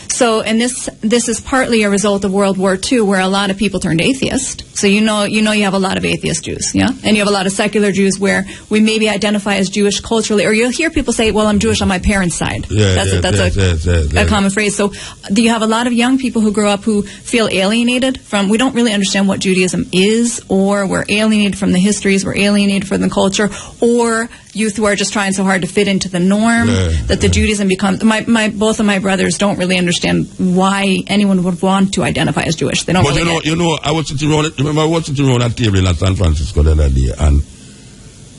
So, and this is partly a result of World War II, where a lot of people turned atheist. So you have a lot of atheist Jews, yeah, and you have a lot of secular Jews where we maybe identify as Jewish culturally, or you'll hear people say, "Well, I'm Jewish on my parents' side." That's a common phrase. So, do you have a lot of young people who grow up who feel alienated from? We don't really understand what Judaism is, or we're alienated from the histories, we're alienated from the culture, or youth who are just trying so hard to fit into the norm that the Judaism becomes. Both of my brothers don't really understand why anyone would want to identify as Jewish. They don't. But really I was sitting around. Remember, I was sitting around a table in San Francisco the other day, and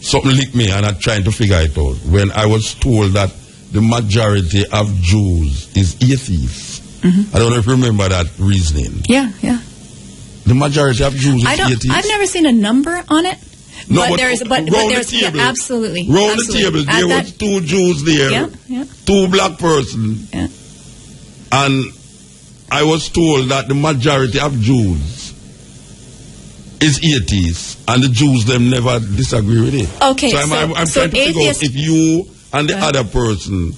something licked me, and I'm trying to figure it out. When I was told that the majority of Jews is atheists, I don't know if you remember that reasoning. Yeah. The majority of Jews is atheists. I've never seen a number on it. No, but there's absolutely. Round the table, there was two Jews there, two black persons, and I was told that the majority of Jews is atheists, and the Jews them never disagree with it. Okay, so I'm trying to figure out if you and the other person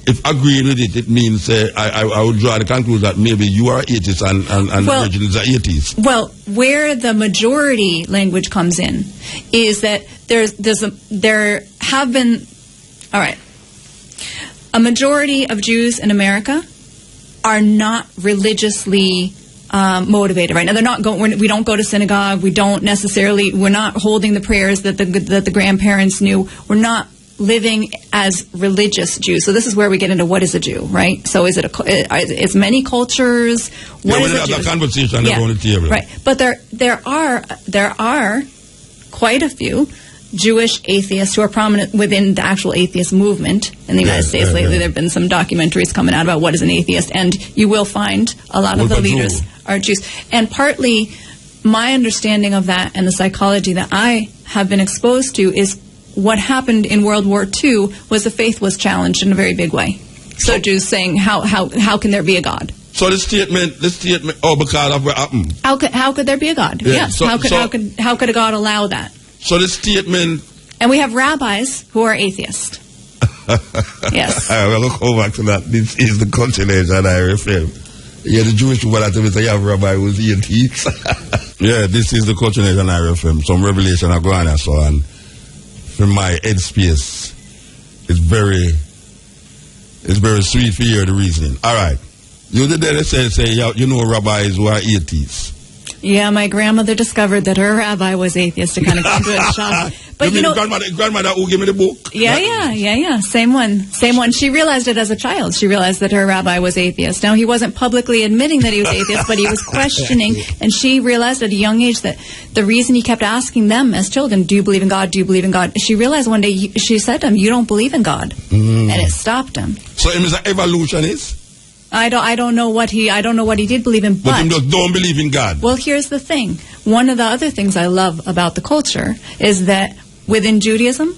if agreeing with it, it means I would draw the conclusion that maybe you are atheist and the originals are atheists. Well, where the majority language comes in is that there have been, all right, a majority of Jews in America are not religiously motivated right now. They're not going. We don't go to synagogue. We don't necessarily. We're not holding the prayers that the grandparents knew. We're not living as religious Jews. So this is where we get into what is a Jew, right? So is it's many cultures? What is a Jew? Conversation on the table, right? But there are quite a few Jewish atheists who are prominent within the actual atheist movement in the United States lately. There have been some documentaries coming out about what is an atheist, and you will find a lot of the leaders are Jews. And partly my understanding of that and the psychology that I have been exposed to is what happened in World War II was the faith was challenged in a very big way. So Jews saying, how can there be a God? So the statement, because of what happened. How could there be a God? Yeah. Yes. How could a God allow that? So the statement... And we have rabbis who are atheists. Yes. I will go back to that. This is the continuation on IRFM. Yeah, the Jewish people that say you have a rabbi who's atheist. Yeah, this is the continuation on IRFM. Some revelation are going on, so on. From my headspace, it's very sweet to hear the reasoning. All right. You did that say you know rabbis who are atheists. Yeah, my grandmother discovered that her rabbi was atheist to kind of come to a shock. But you know, grandmother who gave me the book? Yeah. Same one. She realized it as a child. She realized that her rabbi was atheist. Now, he wasn't publicly admitting that he was atheist, but he was questioning. And she realized at a young age that the reason he kept asking them as children, do you believe in God? Do you believe in God? She realized one day, she said to him, you don't believe in God. And it stopped him. So him is an evolutionist? I don't know what he did believe in, but him just don't believe in God. Well, here's the thing. One of the other things I love about the culture is that within Judaism,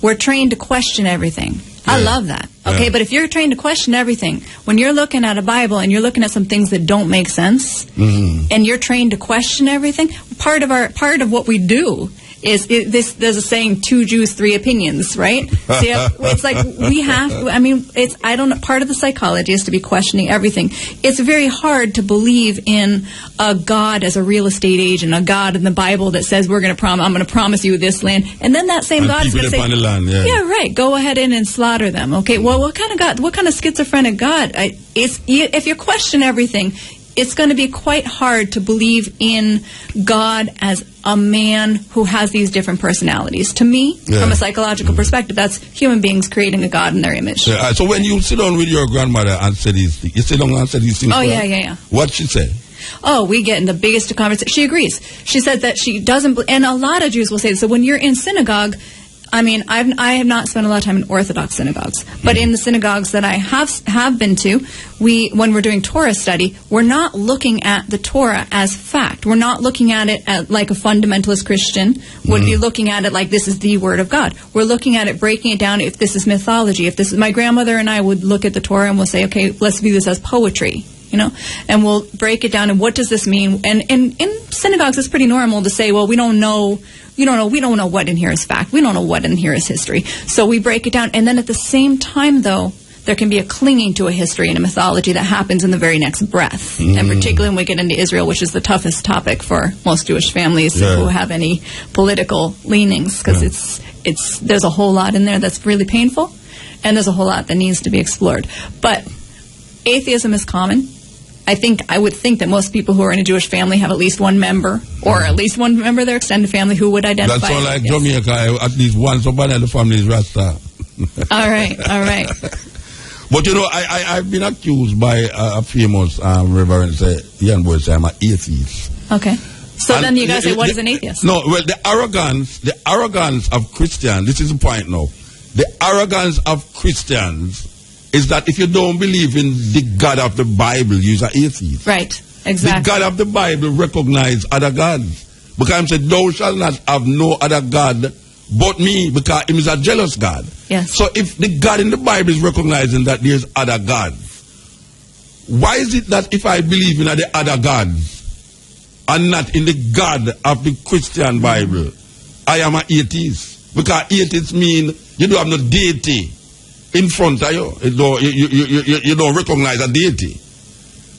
we're trained to question everything. Yeah. I love that. Okay, but if you're trained to question everything, when you're looking at a Bible and you're looking at some things that don't make sense, and you're trained to question everything, part of what we do is there's a saying, 2 Jews, 3 opinions, right? So it's like we have, I don't know, part of the psychology is to be questioning everything. It's very hard to believe in a God as a real estate agent, a God in the Bible that says I'm going to promise you this land. And then that same God is going to say, land, yeah, right, go ahead and slaughter them. Okay, well, what kind of God, what kind of schizophrenic God? If you question everything, it's going to be quite hard to believe in God as a man who has these different personalities. To me, from a psychological perspective, that's human beings creating a God in their image. Yeah. So when you sit down with your grandmother and say these things, you sit down and say these things. Oh, yeah. What'd she say? Oh, we get in the biggest conversation. She agrees. She said that she doesn't, and a lot of Jews will say this. So when you're in synagogue, I have not spent a lot of time in Orthodox synagogues, but in the synagogues that I have been to, when we're doing Torah study, we're not looking at the Torah as fact. We're not looking at it like a fundamentalist Christian would be looking at it like this is the Word of God. We're looking at it, breaking it down. If this is mythology, if this is, my grandmother and I would look at the Torah and we'll say, okay, let's view this as poetry. And we'll break it down. And what does this mean? And in synagogues, it's pretty normal to say, well, we don't know what in here is fact. We don't know what in here is history. So we break it down. And then at the same time, though, there can be a clinging to a history and a mythology that happens in the very next breath. And particularly when we get into Israel, which is the toughest topic for most Jewish families who have any political leanings, because there's a whole lot in there that's really painful, and there's a whole lot that needs to be explored. But atheism is common. I would think that most people who are in a Jewish family have at least one member, or at least one member of their extended family who would identify. That's all like Jamaica. At least one somebody in the family is Rasta. All right. But I've been accused by a famous reverend, young boy, say I'm an atheist. Okay. So then you gotta say, what is an atheist? No, well, the arrogance of Christians. This is the point now. The arrogance of Christians is that if you don't believe in the God of the Bible, you're an atheist. Right, exactly. The God of the Bible recognizes other gods. Because I'm saying, thou shalt not have no other God but me, because he is a jealous God. Yes. So if the God in the Bible is recognizing that there's other gods, why is it that if I believe in the other gods and not in the God of the Christian Bible, I am an atheist? Because atheists mean you don't have no deity. in front of you. You don't recognize a deity.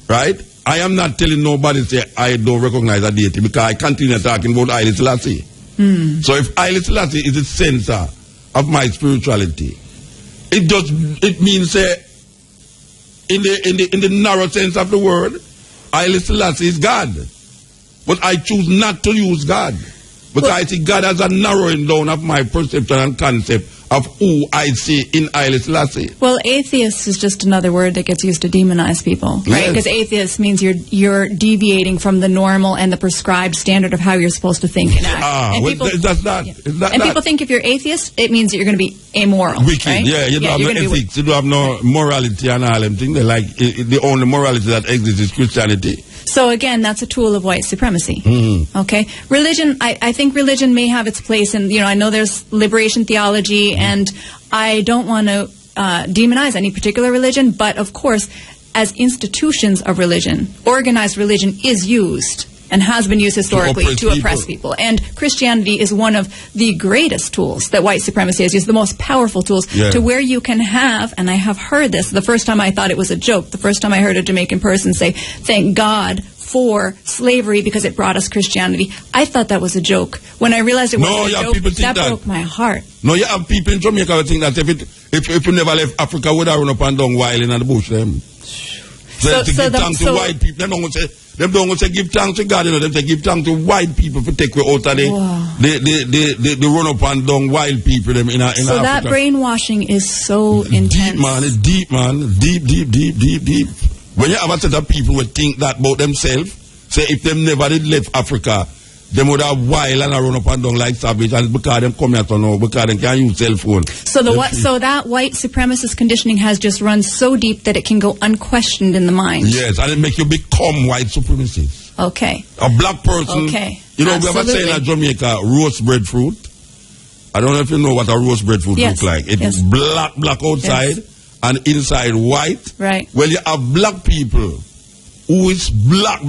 Right? I am not telling nobody say I don't recognize a deity because I continue talking about Haile Selassie. So if Haile Selassie is the center of my spirituality, it means in the narrow sense of the word, Haile Selassie is God. But I choose not to use God because I see God as a narrowing down of my perception and concept of who I see in Haile Selassie. Well, atheist is just another word that gets used to demonize people, right? Because atheist means you're deviating from the normal and the prescribed standard of how you're supposed to think and act. And people, people think if you're atheist, it means that you're going to be amoral. Wicked, right? You don't have no ethics, you don't have no morality and all them things. Like the only morality that exists is Christianity. So again, that's a tool of white supremacy. Okay, religion. I think religion may have its place, and I know there's liberation theology, and I don't want to demonize any particular religion, but of course, as institutions of religion, organized religion is used and has been used historically to oppress people. And Christianity is one of the greatest tools that white supremacy has used, the most powerful tools, to where you can have, and I have heard this, the first time I thought it was a joke, the first time I heard a Jamaican person say, thank God for slavery because it brought us Christianity. I thought that was a joke. When I realized it wasn't a joke, that broke my heart. No, you have people in Jamaica who think that if you never left Africa, would have run up and down wild in the bush, them. So give thanks to white people. Them don't say give thanks to God, them say give thanks to white people for take away out of the run up and down wild people them in Africa. So that brainwashing is so intense. Deep, man. It's deep, man. Deep. When you have a set of people who think that about themselves, say if them never did left Africa, them would have wild and run up and down like savage, and because them come here to know, because they can't use cell phone. So that white supremacist conditioning has just run so deep that it can go unquestioned in the mind. Yes, and it make you become white supremacist. Okay. A black person. Okay. We have a saying in Jamaica, roast breadfruit. I don't know if you know what a roast breadfruit looks like. It's black outside and inside white. Right. Well, you have black people who is black,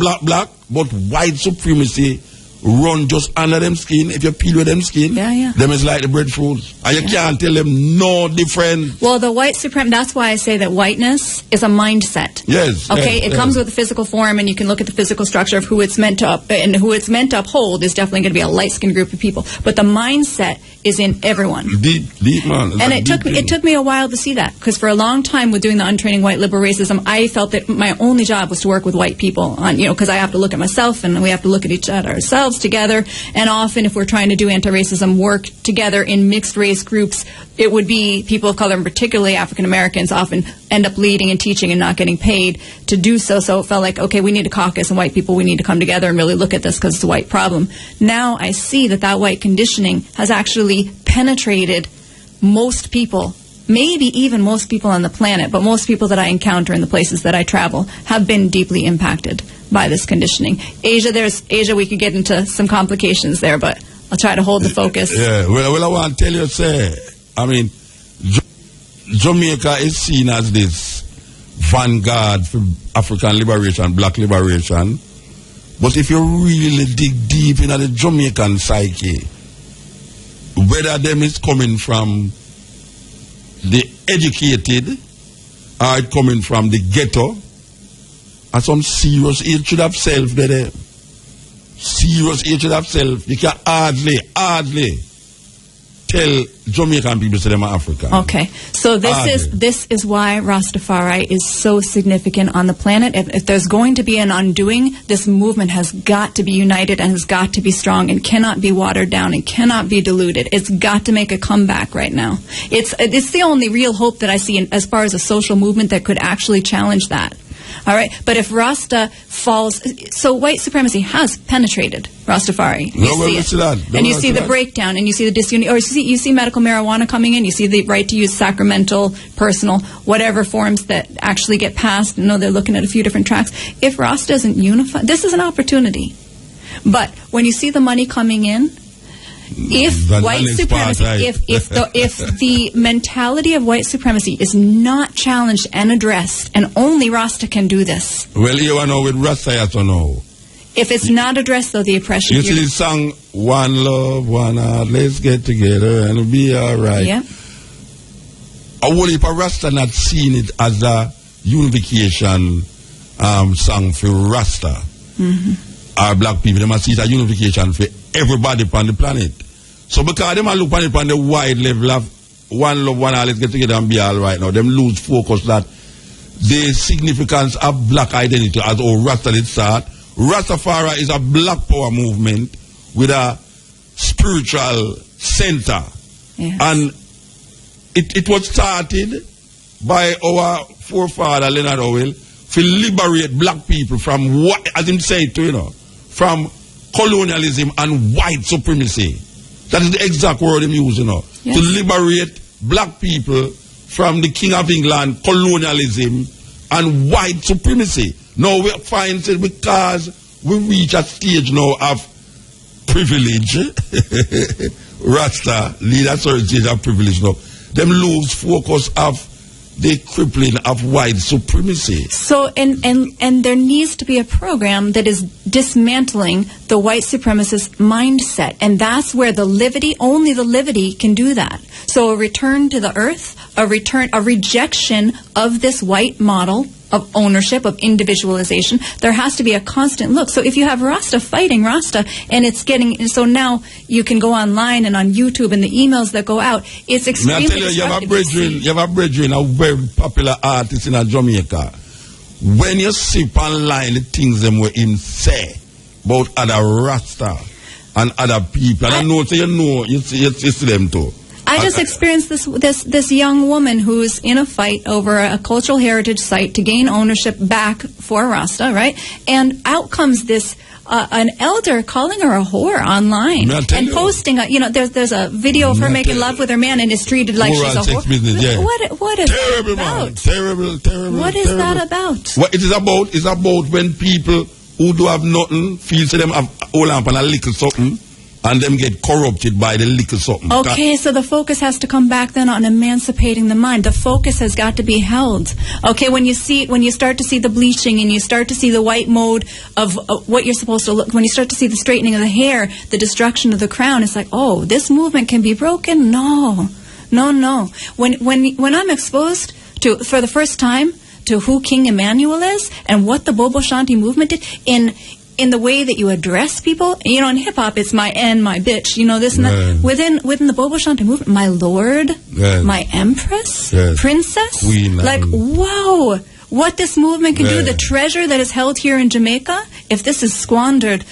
but white supremacy run just under them skin. If you peel with them skin, them is like the breadfruit. And you can't tell them no different. Well, the white supremacy, that's why I say that whiteness is a mindset. Yes. Okay, it comes with a physical form, and you can look at the physical structure of who it's meant to and who it's meant to uphold is definitely going to be a light-skinned group of people. But the mindset is in everyone. Deep man. And it took me a while to see that, because for a long time with doing the Untraining White Liberal Racism, I felt that my only job was to work with white people on, because I have to look at myself and we have to look at each other ourselves together. And often if we're trying to do anti-racism work together in mixed race groups, it would be people of color, and particularly African Americans, often end up leading and teaching and not getting paid to do so. So it felt like, okay, we need a caucus, and white people, we need to come together and really look at this because it's a white problem. Now I see that white conditioning has actually penetrated most people, maybe even most people on the planet, but most people that I encounter in the places that I travel have been deeply impacted by this conditioning. Asia, we could get into some complications there, but I'll try to hold the focus. Yeah, well, I want to tell you, Jamaica is seen as this vanguard for African liberation, black liberation. But if you really dig deep into the Jamaican psyche, whether them is coming from the educated or it coming from the ghetto, and some serious hatred of self there. Serious hatred of self. You can hardly tell Jamaican people to them are African. Okay, so this is why Rastafari is so significant on the planet. If there's going to be an undoing, this movement has got to be united and has got to be strong and cannot be watered down and cannot be diluted. It's got to make a comeback right now. It's the only real hope that I see as far as a social movement that could actually challenge that. All right, but if Rasta falls, so white supremacy has penetrated Rastafari. You see it, and you see the breakdown, and you see the disunity, or you see medical marijuana coming in. You see the right to use sacramental, personal, whatever forms that actually get passed. I know they're looking at a few different tracks. If Rasta isn't unified, this is an opportunity. But when you see the money coming in, if white supremacy, if the mentality of white supremacy is not challenged and addressed, and only Rasta can do this. Well, you know with Rasta, you have to know. If it's not addressed, though, the oppression. You see the song, One Love, One Heart, let's get together and be all right. Yeah. a whole heap of Rasta not seeing it as a unification song for Rasta. Our black people, they must see it as a unification for everybody on the planet. So because them look on the wide level of one love, one all, let's get together and be all right now, them lose focus that the significance of black identity as our Rasta did start. Rastafari is a black power movement with a spiritual center. Yes. And it was started by our forefather Leonard Howell to liberate black people from what, as him said to, from colonialism and white supremacy. That is the exact word him using, Yes. to liberate black people from the King of England, colonialism, and white supremacy. Now we find it because we reach a stage now of privilege. Rasta lead a certain stage of privilege now. Them lose focus of the crippling of white supremacy. So, and there needs to be a program that is dismantling the white supremacist mindset. And that's where only the livity can do that. So a return to the earth, a rejection of this white model of ownership, of individualization. There has to be a constant look. So if you have Rasta fighting Rasta, and it's getting, so now you can go online and on YouTube and the emails that go out, it's extremely destructive. You have a brethren, a very popular artist in Jamaica. When you see online the things them where him say about other Rasta and other people, and I know, so you see them too. I just experienced this young woman who's in a fight over a cultural heritage site to gain ownership back for Rasta, right? And out comes this an elder calling her a whore online and posting there's a video of her making love with her man and is treated like she's a whore. Business, yeah. What is terrible, that about? Man. Terrible. What is that about? What it is about is about when people who do have nothing feel to them have all up on a little something, and them get corrupted by the little something. Okay, so the focus has to come back then on emancipating the mind. The focus has got to be held. Okay, when you start to see the bleaching and you start to see the white mode of what you're supposed to look, when you start to see the straightening of the hair, the destruction of the crown, it's like, oh, this movement can be broken? No. When I'm exposed to, for the first time, to who King Emmanuel is and what the Bobo Shanti movement did in the way that you address people, in hip hop, it's my N, my bitch, this and that. Within the Bobo Shanti movement, my lord, my empress, princess, Queen, wow, what this movement can do, the treasure that is held here in Jamaica, if this is squandered,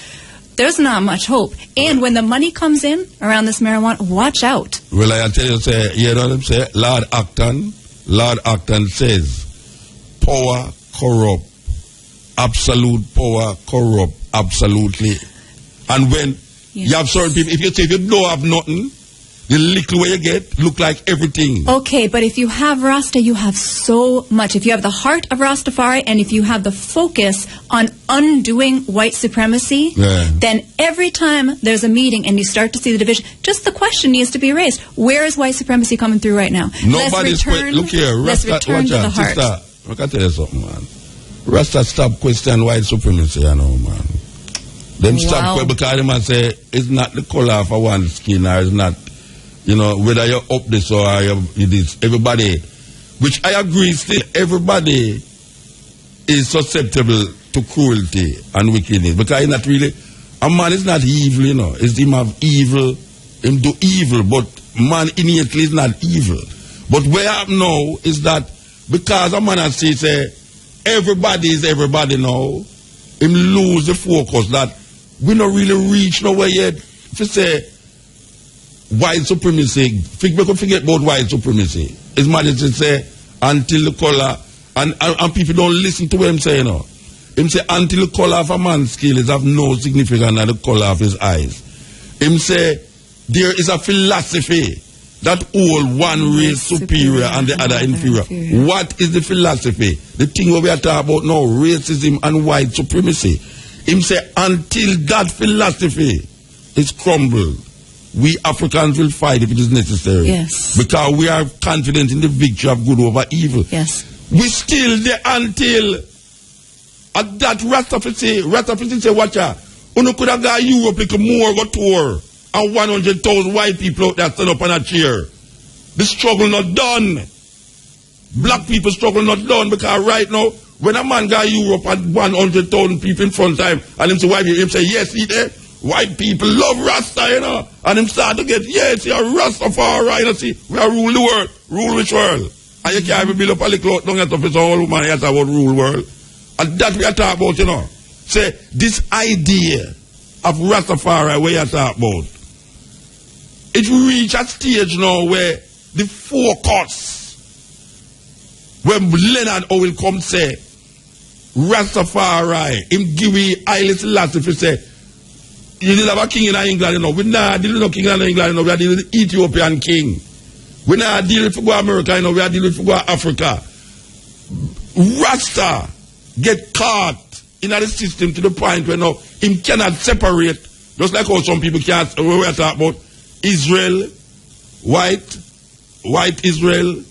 there's not much hope. And when the money comes in around this marijuana, watch out. Well, I tell you, what I'm saying? Lord Acton says, power corrupt. Absolute power corrupt, absolutely. And when you have certain people, if you don't have nothing, the little way you get look like everything. Okay, but if you have Rasta, you have so much. If you have the heart of Rastafari and if you have the focus on undoing white supremacy, then every time there's a meeting and you start to see the division, just the question needs to be raised. Where is white supremacy coming through right now? Nobody's Look here, Rasta, let's return to the heart. Sister, I can tell you something, man. Rasta stop question white supremacy, man. Them stop because them say it's not the color for one skin or it's not, whether you're up this or it is. Everybody, which I agree still, everybody is susceptible to cruelty and wickedness because it's not really, a man is not evil, it's him have evil, him do evil, but man innately is not evil. But where I am now is that because a man has say, everybody is everybody now, him lose the focus that we don't really reach nowhere yet. If you say white supremacy, we can forget about white supremacy. His Majesty say until the color, and people don't listen to what him say now. Him say until the color of a man's skin is of no significance than the color of his eyes. Him say there is a philosophy that all one race superior and the other inferior. What is the philosophy? The thing where we are talking about now, racism and white supremacy. Him say, until that philosophy is crumbled, we Africans will fight if it is necessary. Yes. Because we are confident in the victory of good over evil. Yes. We still there until at that Rastafari say, watch out. You could have got Europe like more go tour. And 100,000 white people out there stand up on a chair. The struggle not done. black people struggle not done because right now, when a man got Europe and 100,000 people in front of him, and him say, white people, him say, yes, he there. White people love Rasta, you know. And him start to get, yes, you're Rastafari, you know, see, we are rule the world. Rule which world? And you can't even build up a little out, don't get up as all woman, you talk about rule world. And that we are talking about, you know. Say, this idea of Rastafari, where you talk about, it reach a stage now where the focus, when Leonard will come say, Rastafari, him give me Haile Selassie if he say, you didn't have a king in England, you know. We not dealing with no king in England, you know. We are dealing with Ethiopian king. We not dealing with America, you know. We are dealing with Africa. Rasta get caught in the system to the point where now him cannot separate, just like how some people can't, we are talking about Israel, white Israel,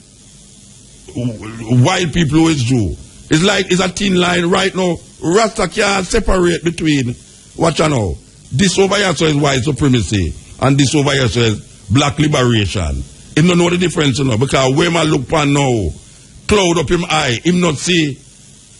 white people who is Jew. It's like it's a thin line right now. Rasta can't separate between what you know. This over here so is white supremacy, and this over here so is black liberation. Him don't know the difference, you know, because when man look pan now, cloud up him eye, him not see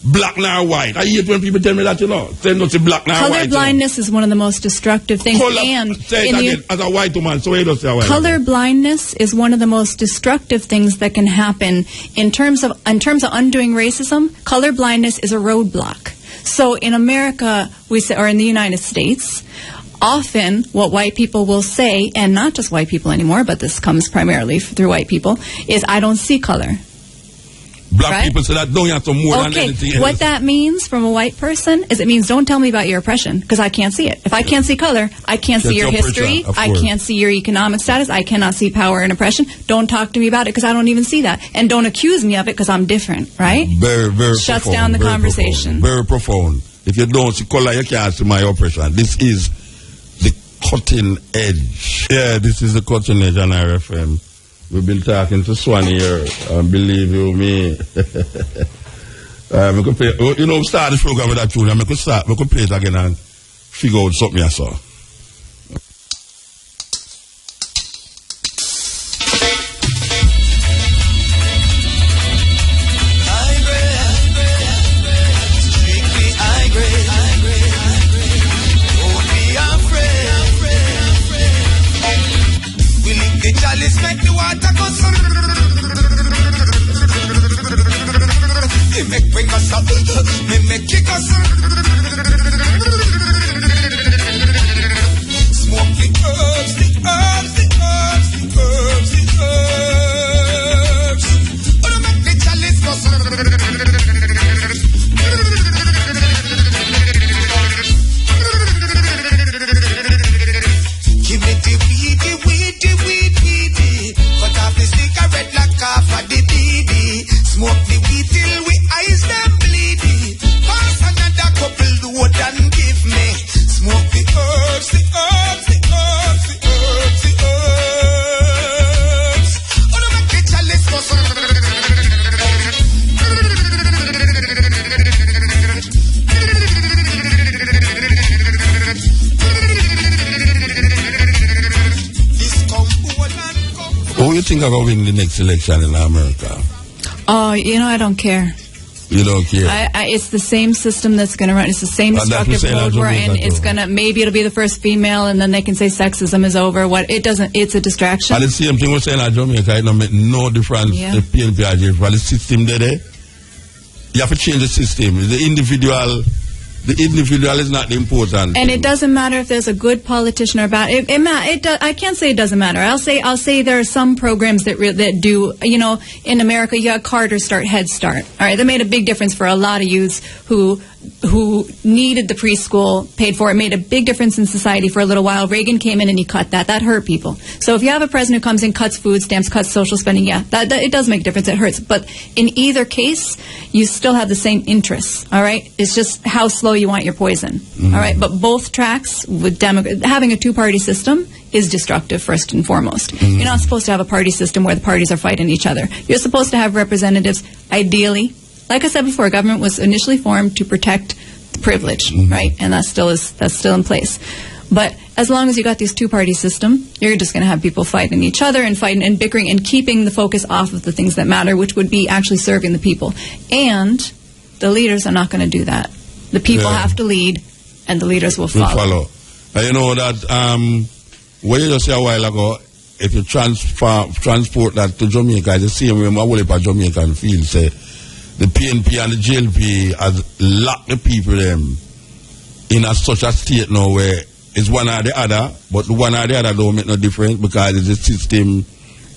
black nor white. I hate when people tell me that, you know. They not see black nor white. Color blindness is one of the most destructive things. Say it again, as a white woman, so you don't say a white color blindness is one of the most destructive things that can happen in terms of undoing racism. Color blindness is a roadblock. So in America, we say, or in the United States, often what white people will say, and not just white people anymore, but this comes primarily through white people, is I don't see color. Black people say that don't have to more than anything else. What that means from a white person is it means don't tell me about your oppression because I can't see it. If I can't see color, I can't see your history, I can't see your economic status, I cannot see power and oppression. Don't talk to me about it because I don't even see that. And don't accuse me of it because I'm different, right? Very, very Shuts profound, down the conversation. Very profound. If you don't see color, you can't see my oppression. This is the cutting edge. Yeah, this is the cutting edge on RFM. We've been talking to Swan here, and believe you me. We could play, you know, start this program with that tune, and we could play it again and figure out something I saw. About winning the next election in America? Oh, you know, I don't care. You don't care? It's the same system that's going to run. It's the same destructive mode we're in. It's going to, maybe it'll be the first female, and then they can say sexism is over. What it doesn't, it's a distraction. And the same thing we're saying at Jamaica, it don't make no difference. Yeah. The PNP, for the system there, you have to change the system. The individual is not important. And it doesn't matter if there's a good politician or bad. I can't say it doesn't matter. I'll say there are some programs that do. You know, in America, you got Carter Start, Head Start. All right, that made a big difference for a lot of youths who needed the preschool, paid for it, made a big difference in society for a little while. Reagan came in and he cut that. That hurt people. So if you have a president who comes in, cuts food stamps, cuts social spending, yeah, that it does make a difference. It hurts. But in either case, you still have the same interests. All right, it's just how slow you want your poison. Mm-hmm. All right, but both tracks with having a two-party system is destructive first and foremost. Mm-hmm. You're not supposed to have a party system where the parties are fighting each other. You're supposed to have representatives, ideally. Like I said before, government was initially formed to protect the privilege, mm-hmm. right? And that still in place. But as long as you got this two-party system, you're just going to have people fighting each other and fighting and bickering and keeping the focus off of the things that matter, which would be actually serving the people. And the leaders are not going to do that. The people have to lead, and the leaders will follow. You know that what you just said a while ago, if you transport that to Jamaica, it's the same way my whole Jamaican feel, say, the PNP and the JLP has locked the people them in such a state now where it's one or the other, but the one or the other don't make no difference because it's a system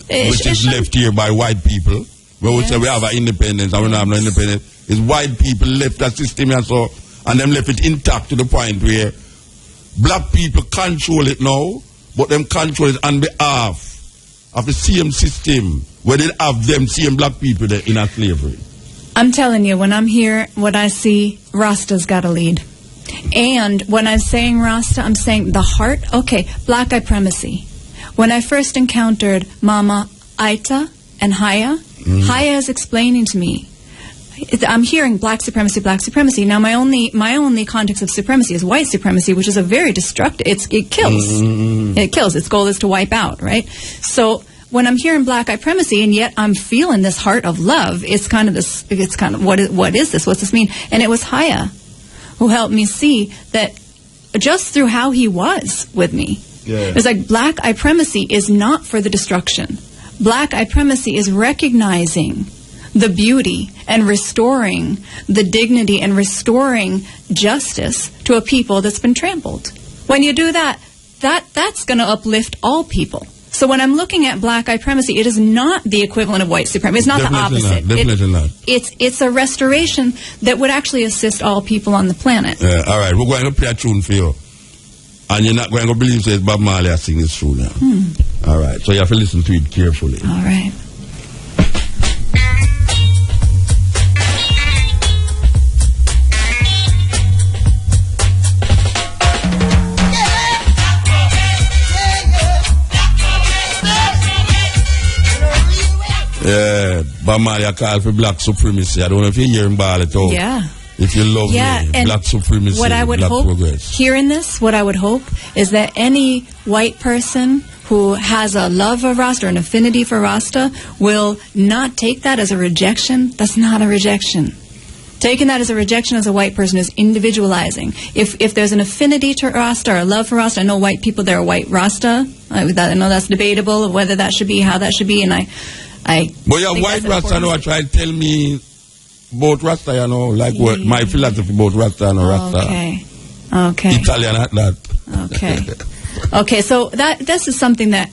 which is left here by white people. Where we say we have an independence and we don't have no independence. It's white people left that system and so, and them left it intact to the point where black people control it now, but them control it on behalf of the same system where they have them same black people there in a slavery. I'm telling you, when I'm here, what I see, Rasta's got to lead. And when I'm saying Rasta, I'm saying the heart. Okay, black supremacy. When I first encountered Mama Aita and Haya, Haya is explaining to me. I'm hearing black supremacy, black supremacy. Now, my only context of supremacy is white supremacy, which is a very destructive. It kills. It kills. Its goal is to wipe out, right? So when I'm hearing black supremacy, and yet I'm feeling this heart of love, it's kind of this. It's kind of what is this? What's this mean? And it was Haya who helped me see that just through how he was with me. Yeah. It was like black supremacy is not for the destruction. Black supremacy is recognizing the beauty and restoring the dignity and restoring justice to a people that's been trampled. When you do that, that's going to uplift all people. So when I'm looking at black supremacy, it is not the equivalent of white supremacy. It's not Definitely the opposite. Not. Definitely not. It's a restoration that would actually assist all people on the planet. Yeah, all right, we're going to play a tune for you. And you're not going to believe that Bob Marley has sing this tune now. All right, so you have to listen to it carefully. All right. Yeah, Bob Marley called for black supremacy. I don't know if you hear him ball it out. Yeah. If you love me, black supremacy, what I would black hope, progress. Hearing this, what I would hope is that any white person who has a love of Rasta or an affinity for Rasta will not take that as a rejection. That's not a rejection. Taking that as a rejection as a white person is individualizing. If there's an affinity to Rasta or a love for Rasta, I know white people, they're white Rasta. I know that's debatable of whether that should be, how that should be, and but your white Rasta, know, try to tell me about Rasta, you know, like what my philosophy about Rasta and Rasta. Okay. Italian at that. Okay. Okay, so this is something that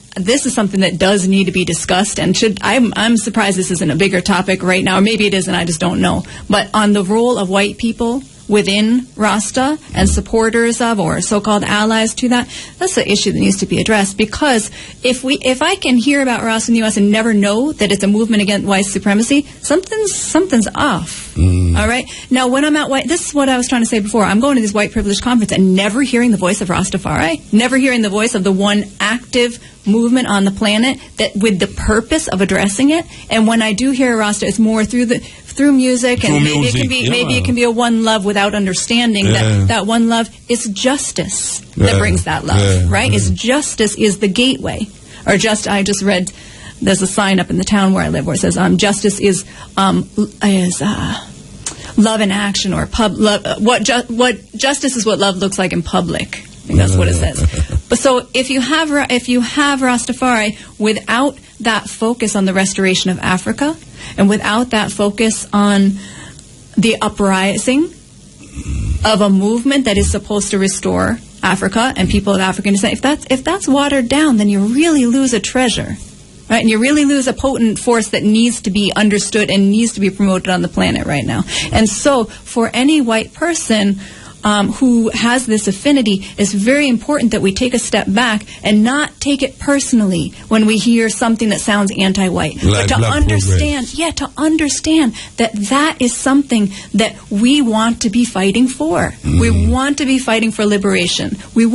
does need to be discussed, and I'm surprised this isn't a bigger topic right now, or maybe it is and I just don't know. But on the role of white people within Rasta and supporters of or so-called allies to that, that's an issue that needs to be addressed, because if I can hear about Rasta in the U.S. and never know that it's a movement against white supremacy, something's off. All right? Now, when I'm at white, this is what I was trying to say before. I'm going to this white privilege conference and never hearing the voice of Rastafari, never hearing the voice of the one active movement on the planet that with the purpose of addressing it. And when I do hear Rasta, it's more through music, and maybe it can be a one love without understanding that one love is justice that brings that love, right? It's justice is the gateway. Or I just read, there's a sign up in the town where I live where it says justice is love in action, or what justice is what love looks like in public. I think that's what it says. But so if you have Rastafari without that focus on the restoration of Africa, and without that focus on the uprising of a movement that is supposed to restore Africa and people of African descent, if that's watered down, then you really lose a treasure, right? And you really lose a potent force that needs to be understood and needs to be promoted on the planet right now. And so for any white person who has this affinity, it's very important that we take a step back and not take it personally when we hear something that sounds anti-white, but to understand, that is something that we want to be fighting for. We want to be fighting for liberation. We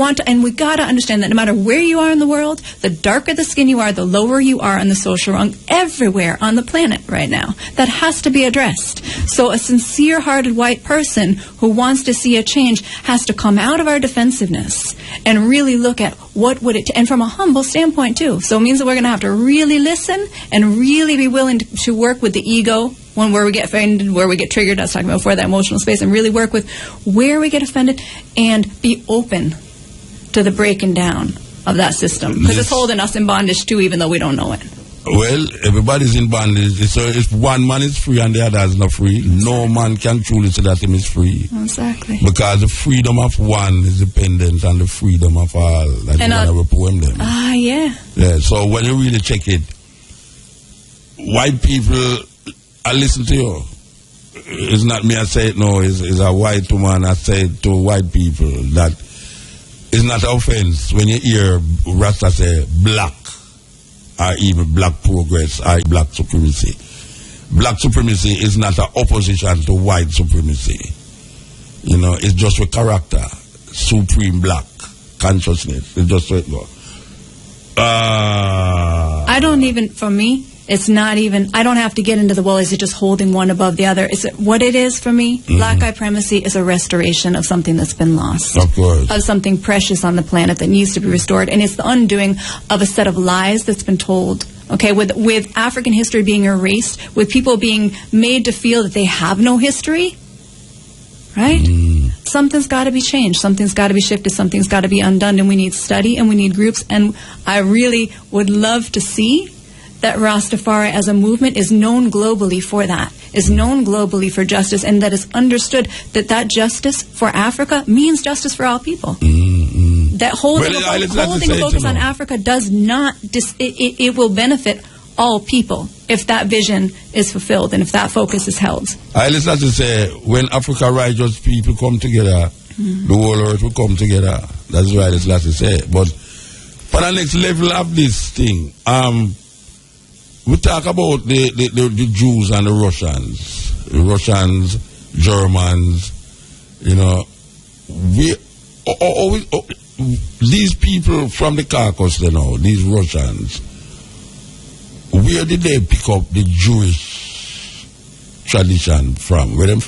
got to understand that no matter where you are in the world, the darker the skin you are, the lower you are on the social rung, everywhere on the planet right now, that has to be addressed. So a sincere-hearted white person who wants to see a change change has to come out of our defensiveness and really look at what would it, and from a humble standpoint too. So it means that we're going to have to really listen and really be willing to work with the ego where we get offended, where we get triggered. I was talking about before, that emotional space, and really work with where we get offended and be open to the breaking down of that system, because it's holding us in bondage too, even though we don't know it. Well, everybody's in bondage. So if one man is free and the other is not free, no man can truly say that him is free. Exactly. Because the freedom of one is dependent on the freedom of all. That's another poem then. Yeah. Yeah. So when you really check it, white people, I listen to you. It's not me I say it, no. It's a white woman I say it to white people that it's not an offense when you hear Rasta say black, or even black progress, or black supremacy. Black supremacy is not an opposition to white supremacy. You know, it's just a character, supreme black consciousness. It's just what it goes. I don't even, for me, it's not even, I don't have to get into the, well, is it just holding one above the other? Is it, what it is for me, black eye primacy is a restoration of something that's been lost. Of course. Of something precious on the planet that needs to be restored. And it's the undoing of a set of lies that's been told. Okay, with African history being erased, with people being made to feel that they have no history, right? Something's got to be changed. Something's got to be shifted. Something's got to be undone. And we need study and we need groups. And I really would love to see that Rastafari as a movement is known globally for that, is known globally for justice, and that is understood that that justice for Africa means justice for all people. That holding a focus on Africa does not, it will benefit all people if that vision is fulfilled and if that focus is held. I listen to say, when Africa righteous people come together, the whole earth will come together. That's why it's like to say. But for the next level of this thing, we talk about the Jews and the Russians, Germans, you know. These people from the Caucasus, you know, these Russians, where did they pick up the Jewish tradition from? Where them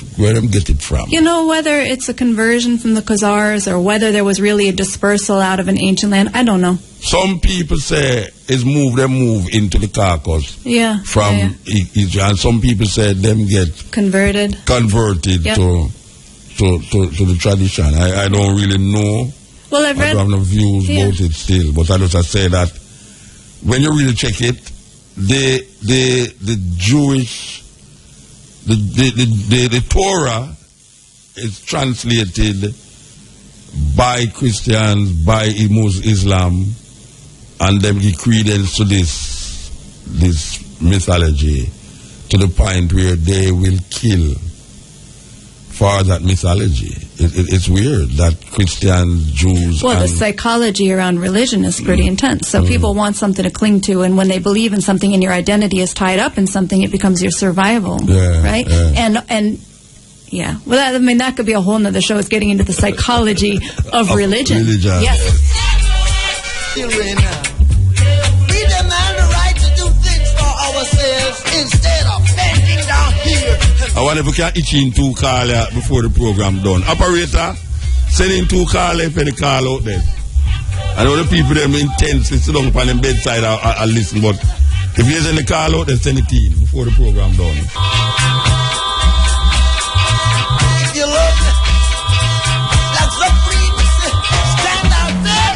get it from? You know, whether it's a conversion from the Khazars or whether there was really a dispersal out of an ancient land, I don't know. Some people say they move into the Caucasus from Israel, and some people say them get converted to the tradition. I don't really know. Well, I don't have no views about it still, but I just say that when you really check it, the Jewish, the Torah is translated by Christians, by Islam, and them give credence to this mythology to the point where they will kill for that mythology. It's weird that Christians, Jews... Well, the psychology around religion is pretty intense. So people want something to cling to, and when they believe in something and your identity is tied up in something, it becomes your survival, right? Yeah. And yeah, well, that could be a whole nother show. It's getting into the psychology of religion. Yes. We demand the right to do things for ourselves instead of bending down here. I wonder if we can itch in 2 call before the program done. Operator, send in 2 call if any call out there. I know the people them intensely sit down upon them bedside I listen, but if there's any call out there, send it in before the program done. If you love me, that's the frequency. Stand out there.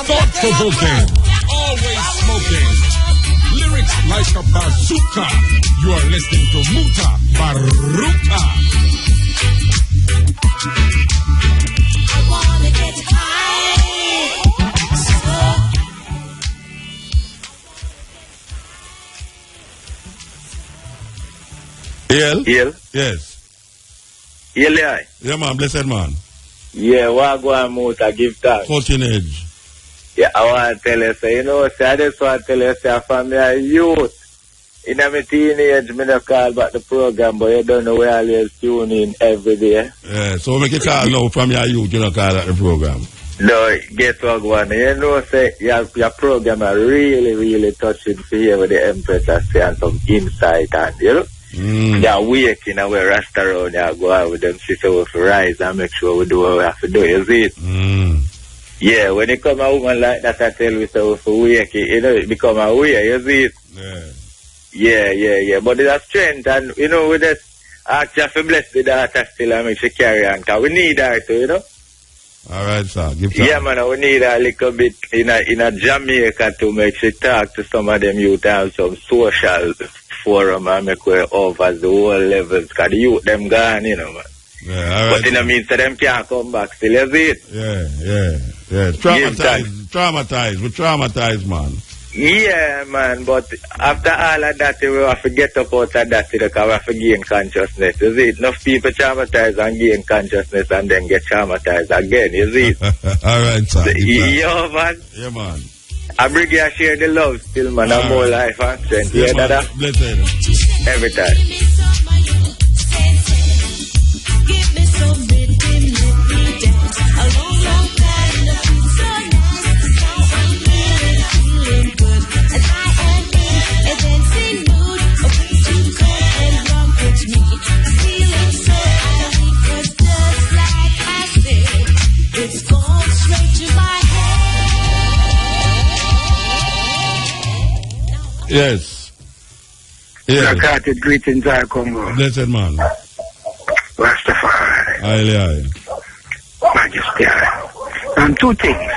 Thought-provoking, always smoking, lyrics like a bazooka. You are listening to Mutabaruka. I wanna get high. Yel? Yes. Yel, yeah, man, blessed man. Yeah, what go on Muta, give thanks. Cutting edge. Yeah, I want to tell you, so, you know, so I just want to tell you, so, from your youth, in my teenage, I don't call about the program, but you don't know where I always tune in every day. Yeah, so make a call now from your youth, you don't call at the program. No, get what go on. You know, say, your program are really, really touching for you with the Empress and some insight, and, you know. They are waking and we're rest around there, go out with them, see so we rise and make sure we do what we have to do, you see it? Yeah, when it come a woman like that, I tell you so we wake it, you know, it become a way, you see it? Yeah. But there's a strength, and, you know, we just ask you to bless the daughter still and make she carry on, because we need her too, you know? All right, sir. Yeah, man, we need a little bit in a Jamaica to make she talk to some of them youth and some social forum and make way over the whole levels, because the youth them gone, you know, man. Yeah, all right. But in the meantime, them can't come back still, you see it? Yeah. Traumatized. We're traumatized, man. Yeah, man, but after all of that, we have to get up out of that because we have to gain consciousness, you see? Enough people traumatized and gain consciousness and then get traumatized again, you see? All right, sir. Yo, man. Yeah, man. I bring you share the love still, man, and more life and strength. Yeah, man. Dada? Blessed. Every time. Give me some rhythm, let me dance. A long time, the feels so nice. Now I'm feeling good. And I am in a dancing mood. A place to come and rock with me. Feeling so high, 'cause just like I said, it's gone straight to my head. Yes. Black-hearted greetings, I Congo. Blessed man. Rastafari. Aye. Majesty. Two things.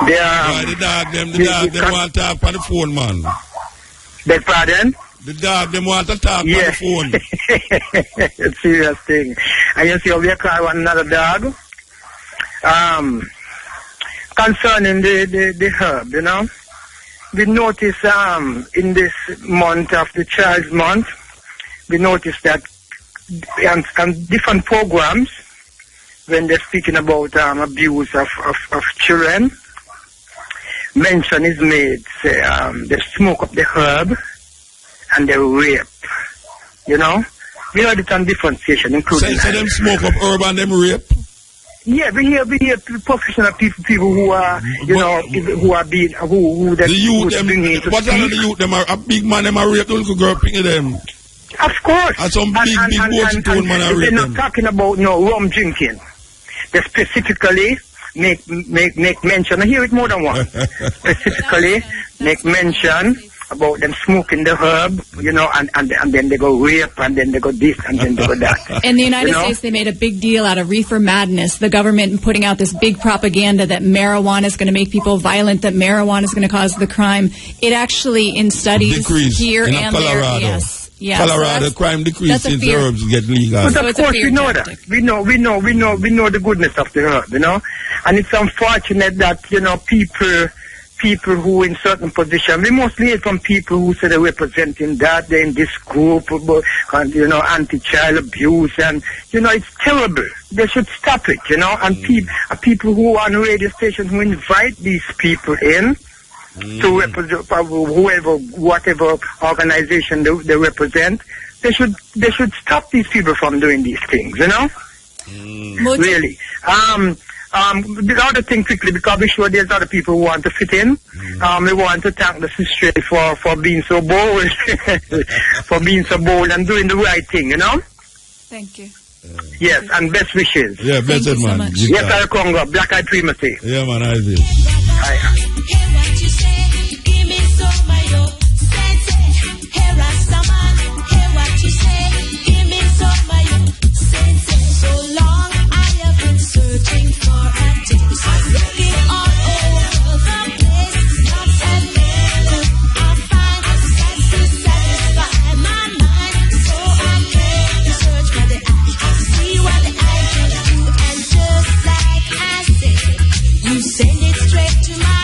The dog them want to talk on the phone, man. Beg pardon? The dog them want to talk on the phone. It's a serious thing. And you see how we call one another dog? Concerning the herb, you know? We notice in this month of the Child's Month, we notice that on different programs, when they're speaking about abuse of children, mention is made, say, they smoke up the herb and they rape. You know? We heard it on different stations, including... So them smoke up herb and them rape? Yeah, we hear professional people who are, you know, who are being, who the youth them, what are the youth them are, a big man them are rape, the little girl picking them. Of course. And some big boat man are rape them. They're them. not talking about, rum drinking. They specifically make mention, I hear it more than once, specifically make mention about them smoking the herb, you know, and then they go rape, and then they go this, and then they go that. In the United States, they made a big deal out of reefer madness. The government putting out this big propaganda that marijuana is going to make people violent, that marijuana is going to cause the crime. It actually, in studies decrease here in and Colorado. there, yes. Colorado, crime decrease since the herbs get legal. But So of course we know that. We know the goodness of the herb, you know. And it's unfortunate that, you know, people who in certain positions, we mostly hear from people who say they're representing that, they're in this group, and, you know, anti-child abuse, and, you know, it's terrible. They should stop it, you know, and people who are on radio stations who invite these people in to represent whatever organization they represent, they should stop these people from doing these things, you know? Really. The other thing quickly, because we're sure there's other people who want to fit in. We want to thank the sister for being so bold, for being so bold and doing the right thing, you know? Thank you. Yes, and best wishes. Yeah, blessed man. So much. Yes, I'll Congo, Black Eyed Primacy. Yeah, man, I see. Searching for a taste, looking all over the place, not admit I find sex to satisfy my mind, so I came to search for the eye, see what the eye can do, and just like I said, you send it straight to my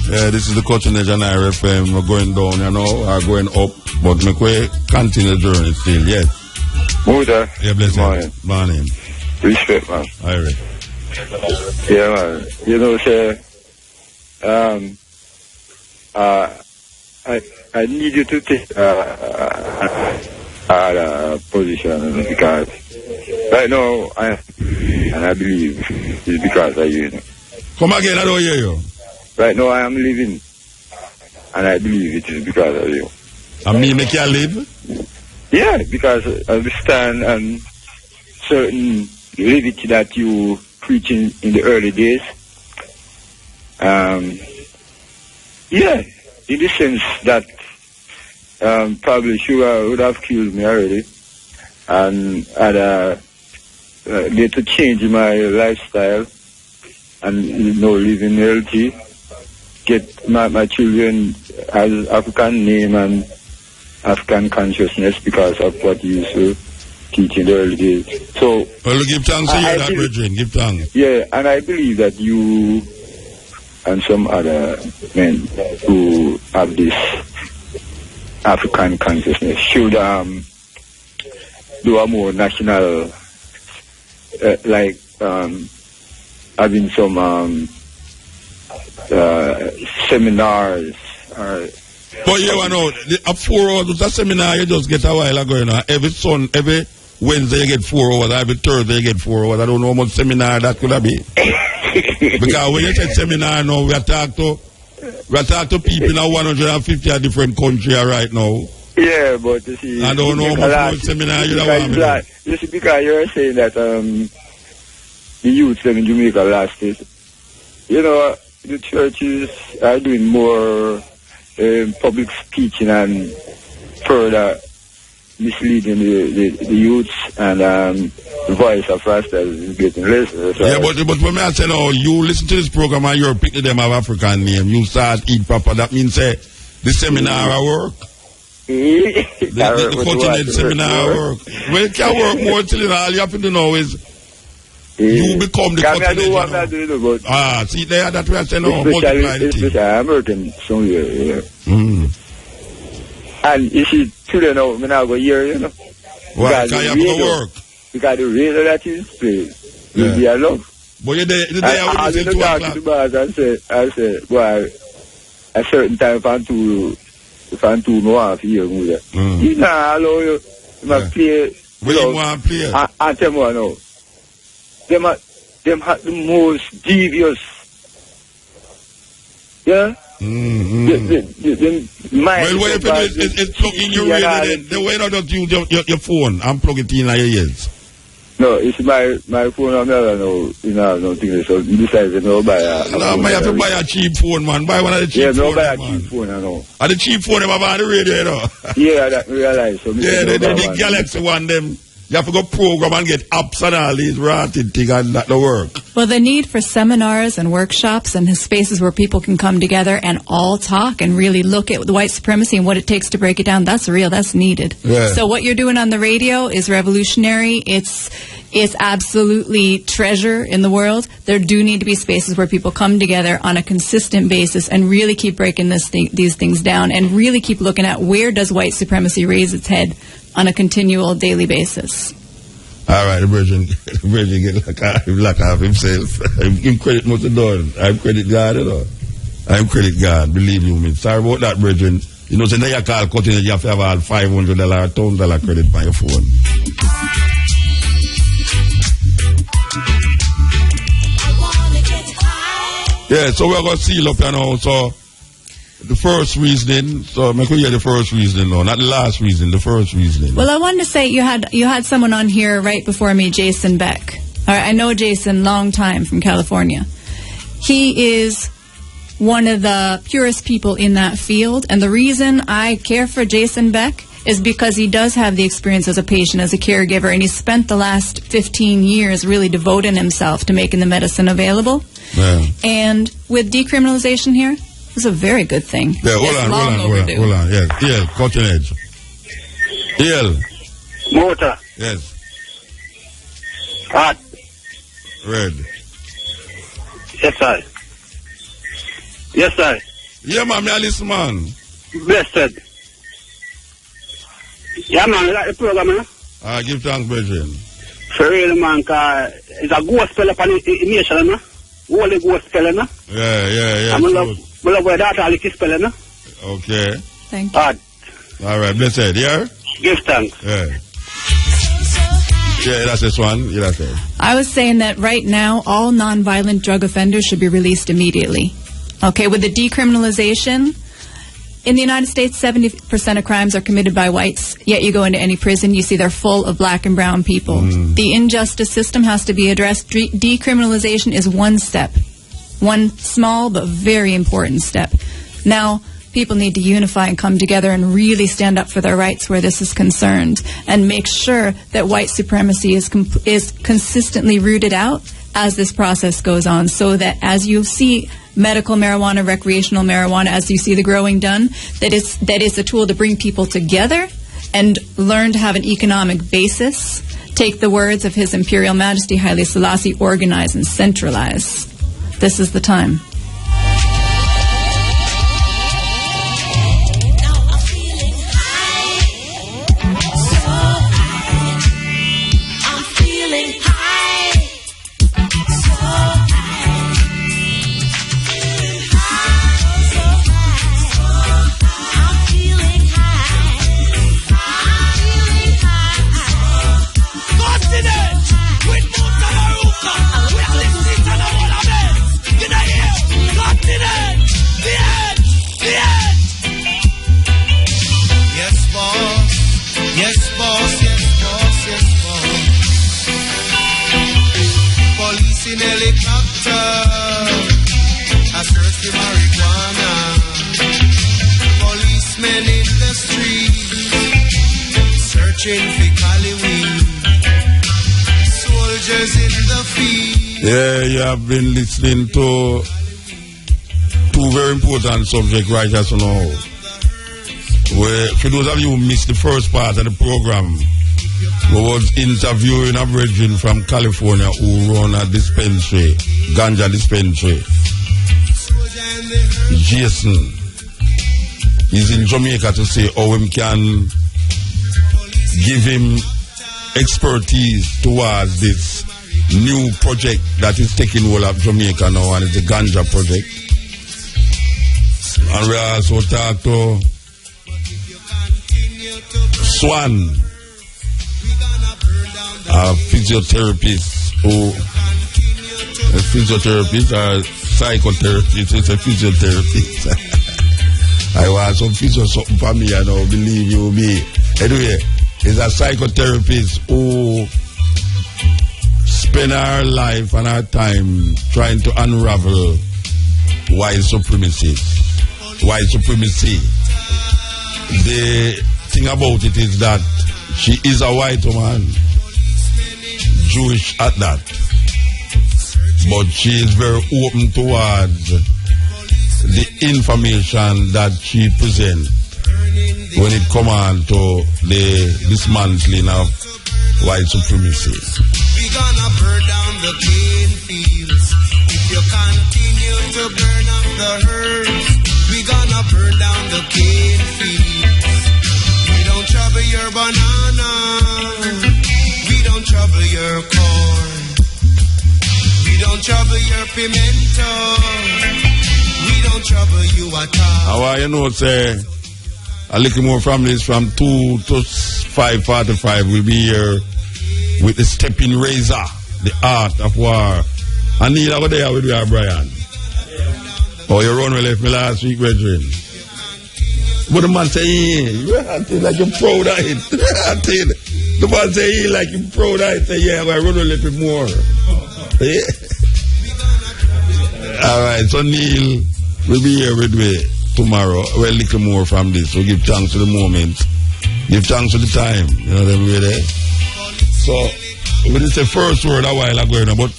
Yeah, this is the Culture and FM. We're going down, you know, we're going up, but we continue the journey still, yes. Muda. Yeah, bless you. Morning. Respect, man. Alright. Yeah, man. You know, say, I need you to take a position because right now I believe it's because of you. Come again, I don't hear you. Right now I am living, and I believe it is because of you. And me make you live? Yeah, because of the stand and certain levity that you preaching in the early days. Yeah, in the sense that probably sugar would have killed me already, and I'd get to change my lifestyle and living healthy, get my children as African name and African consciousness because of what you used to teach in the early days. So, well, give thanks to you, that Bridget. Give thanks. Yeah, and I believe that you and some other men who have this African consciousness should do a more national, having some seminars. But you know, a 4 hours was a seminar you just get a while ago. You know, every Wednesday you get 4 hours, every Thursday you get 4 hours. I don't know how much seminar that could have been. Because when you say seminar now, we are talking to people in 150 different countries right now. Yeah, but you see, I don't know how much seminar you have. You see, because you're saying that the youth in Jamaica last it. You know, the churches are doing more public speaking and further misleading the youths, and the voice of Rasta is getting less. Yeah, but when I say now, you listen to this program and you're picking them of African name, you start eat proper, that means the seminar work. the coaching seminar work. Well, it can work more till all you have to know is you become the coaching. See there, that we are saying now, multiply the thing. I'm working somewhere, yeah. And you see, today now, I'm now go here, you know. Why? Because you have to work. Because the radio that is played will be a love. But you're there, I was in the dark to the bars and say, boy, a certain time if I'm too no half here, you know, allow you to play. Where you want to play? I tell you now, them have the most devious, yeah? Well, what you is plug in your radio then. The way not just use your phone and plug it in your ears. No, it's my phone. I'm not no thing. So besides, no buy a. No, man, you have to buy a cheap phone, man. Buy one of the cheap phones. Yeah, no buy a cheap phone, I know. And the cheap phone, they have on the radio, you know. Yeah, I realize. So yeah, the Galaxy one, them. You have to go program and get apps and all these rotted things and that don't work. Well, the need for seminars and workshops and spaces where people can come together and all talk and really look at the white supremacy and what it takes to break it down, that's real, that's needed. Yeah. So what you're doing on the radio is revolutionary. It's absolutely treasure in the world. There do need to be spaces where people come together on a consistent basis and really keep breaking these things down and really keep looking at where does white supremacy raise its head on a continual daily basis. All right, the Virgin get lock off himself. Give credit not to done. I'm credit God, you know. I'm credit God, believe you me. Sorry about that, Virgin. You know, so now you call cutting, you have to have all $500, $1,000 credit by your phone. Yeah, so we're going to seal up, you know, so the first reasoning, so I'm going to hear the first reasoning, no, not the last reasoning, the first reasoning. Well, I wanted to say you had someone on here right before me, Jason Beck. All right, I know Jason, long time from California. He is one of the purest people in that field, and the reason I care for Jason Beck is because he does have the experience as a patient, as a caregiver, and he spent the last 15 years really devoting himself to making the medicine available. Yeah. And with decriminalization here, it's a very good thing. Yeah, hold on. Yeah, cutting edge. EL. Motor. Yes. Hot. Red. Yes, sir. Yes, sir. Yeah, man, I listen, man. Blessed. Yeah, man, like the program, man. Give thanks, brethren. For real, man, because it's a gospel upon the nation, man. Holy gospel, man. Yeah. I love where that all is spelling, man. Okay. Thank you. All right, blessed. Yeah? Give thanks. Yeah. Yeah, that's this one. Yeah, that's it. I was saying that right now, all nonviolent drug offenders should be released immediately. Okay, with the decriminalization, in the United States, 70% of crimes are committed by whites, yet you go into any prison, you see they're full of black and brown people. The injustice system has to be addressed. Decriminalization is one step. One small but very important step. Now, people need to unify and come together and really stand up for their rights where this is concerned and make sure that white supremacy is consistently rooted out as this process goes on, so that as you see medical marijuana, recreational marijuana, as you see the growing done, that it's a tool to bring people together and learn to have an economic basis. Take the words of His Imperial Majesty Haile Selassie, organize and centralize. This is the time. With Mutabaruka, we are listening to the whole of it. You know, searching for Hollywood. Soldiers in the field. Yeah, you have been listening to two very important subjects right as you know. Where, for those of you who missed the first part of the program, we was interviewing a brethren from California who run a dispensary, Ganja dispensary. Jason is in Jamaica to say how we can give him expertise towards this new project that is taking hold of Jamaica now, and it's the Ganja project. And we also talk to Swan, a physiotherapist or psychotherapist. It's a physiotherapist. I want some physio something for me, I know, believe you me. Anyway, he's a psychotherapist who spend our life and our time trying to unravel white supremacy. The thing about it is that she is a white woman, Jewish at that, but she is very open towards the information that she presents when it comes on to the dismantling of white supremacy. We gonna burn down the cane fields. If you continue to burn up the herbs, we gonna burn down the cane fields. We don't trouble your banana. We don't trouble your corn. We don't trouble your pimento. We don't trouble you at all. How are you know, say, a little more families from 2 to 5:45 will be here with the stepping razor, the art of war. And Neely over there with you, Brian. Oh, you run left me last week, brethren. But the man say, you acting like you're proud of it. The man say, like you're proud of it. Say, yeah, I run a little bit more. Yeah. All right, so Neil will be here with me tomorrow. Well, a little more from this. So give thanks to the moment. Give thanks to the time. You know what I mean? There? So, we did the first word a while ago, you know, but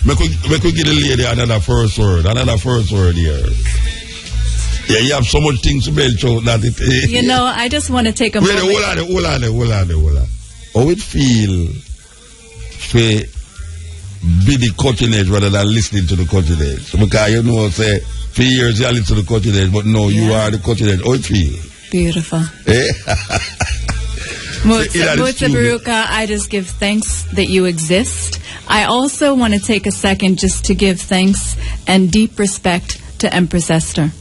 we could give the lady another first word here. Yeah, you have so much things to build out that it... You know, I just want to take a moment... Hold on. How it feel to be the cutting edge rather than listening to the cutting edge? Because, you know, say, for years you listen to the cutting edge, but no, you are the cutting edge. How it feel? Beautiful. Mutabaruka, I just give thanks that you exist. I also want to take a second just to give thanks and deep respect to Empress Esther.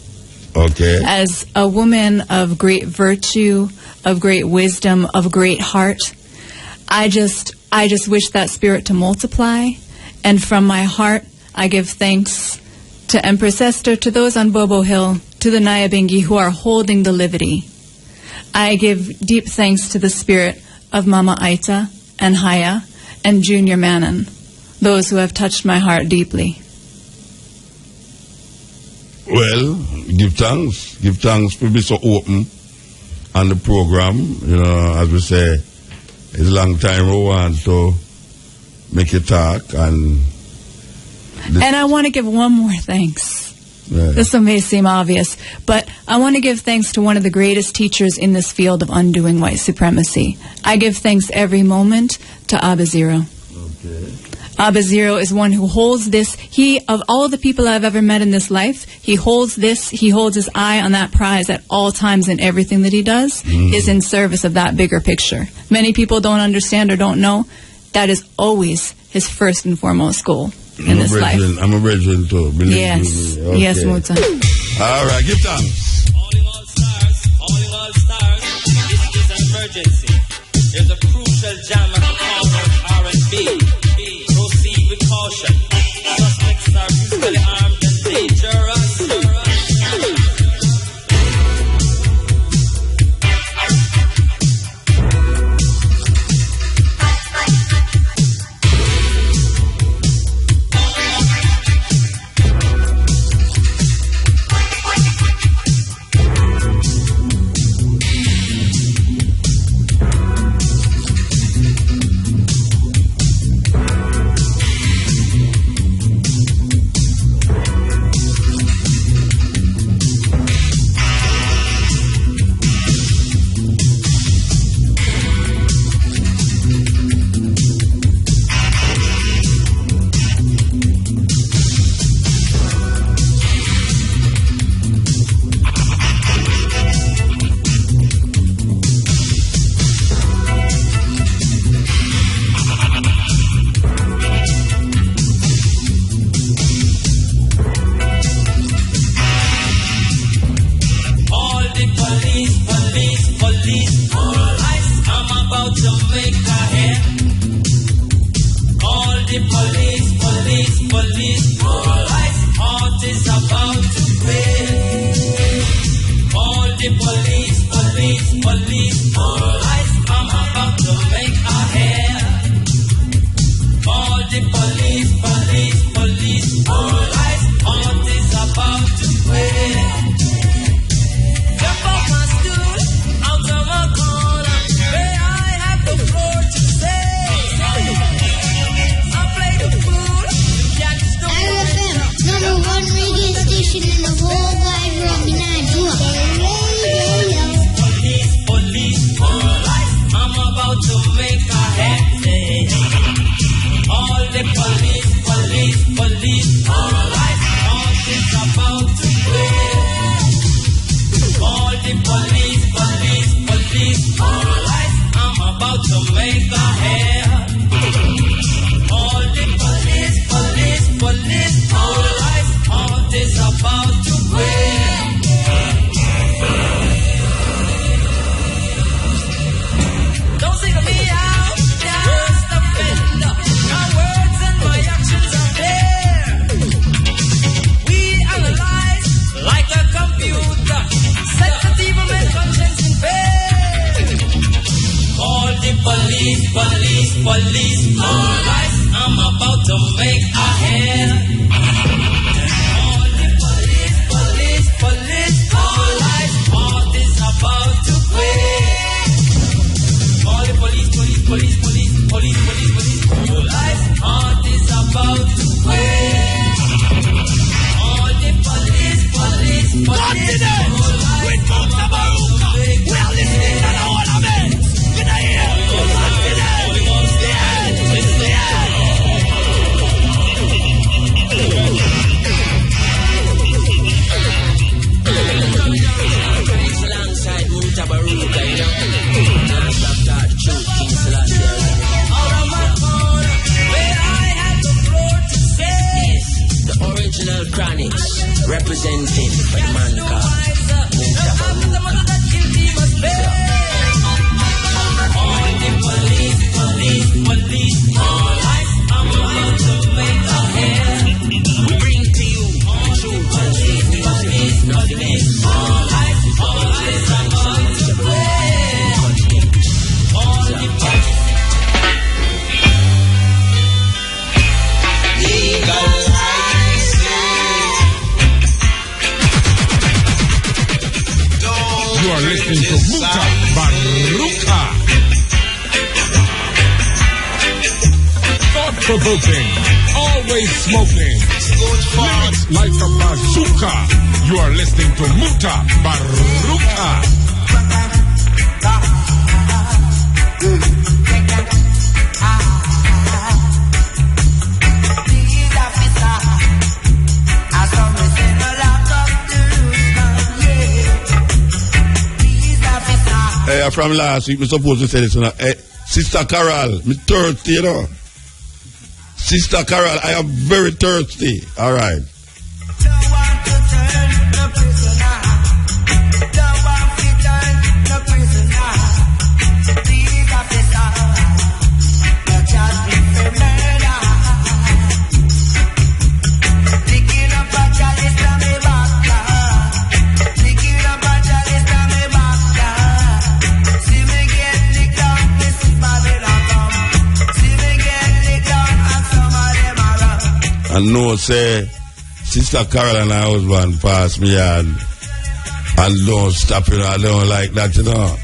Okay. As a woman of great virtue, of great wisdom, of great heart, I just wish that spirit to multiply. And from my heart, I give thanks to Empress Esther, to those on Bobo Hill, to the Nyabingi who are holding the livity. I give deep thanks to the spirit of Mama Aita and Haya and Junior Manon, those who have touched my heart deeply. Well, give thanks. Give thanks for being so open on the program. You know, as we say, it's a long time we want to make you talk. And I want to give one more thanks. Yeah. This may seem obvious, but I want to give thanks to one of the greatest teachers in this field of undoing white supremacy. I give thanks every moment to Abba Zero. Okay. Abba Zero is one who holds this. He, of all the people I've ever met in this life, he holds this, he holds his eye on that prize at all times, and everything that he does is in service of that bigger picture. Many people don't understand or don't know. That is always his first and foremost goal in this life. I'm a brethren too. Believe Yes, me. Okay. yes, Muta. All right, give thanks. Calling all stars, this is an emergency. There's a crucial jam at the corner of R&B. Proceed with caution. Suspects are physically armed and dangerous. Continent with Mutabaruka. We are listening to the ornaments. Can I hear? Continent. Yeah. representing for the man called Mutabaruka. All the police, all eyes, I'm about to make a hair. We bring to you true police music, nothing else. All eyes, I'm about to play. All the police. You are listening to Mutabaruka. Thought-provoking, always smoking. Lyrics like a bazooka. You are listening to Mutabaruka. Hey, from last week, we're supposed to say this, you know. Hey, Sister Carol, me thirsty, you know. Sister Carol, I am very thirsty. All right. I know, say, Sister Carol and her husband pass me and don't stop, you know. I don't like that, you know.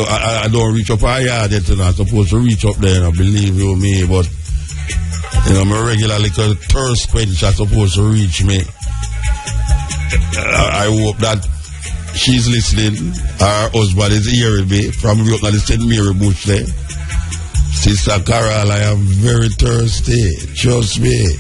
I don't reach up her yard yet, you know. I'm supposed to reach up there, you know, believe you me, but, you know, my regular little thirst quench are supposed to reach me. I hope that she's listening. Her husband is hearing me from up at the St. Mary Bush there. Sister Carol, I am very thirsty. Trust me.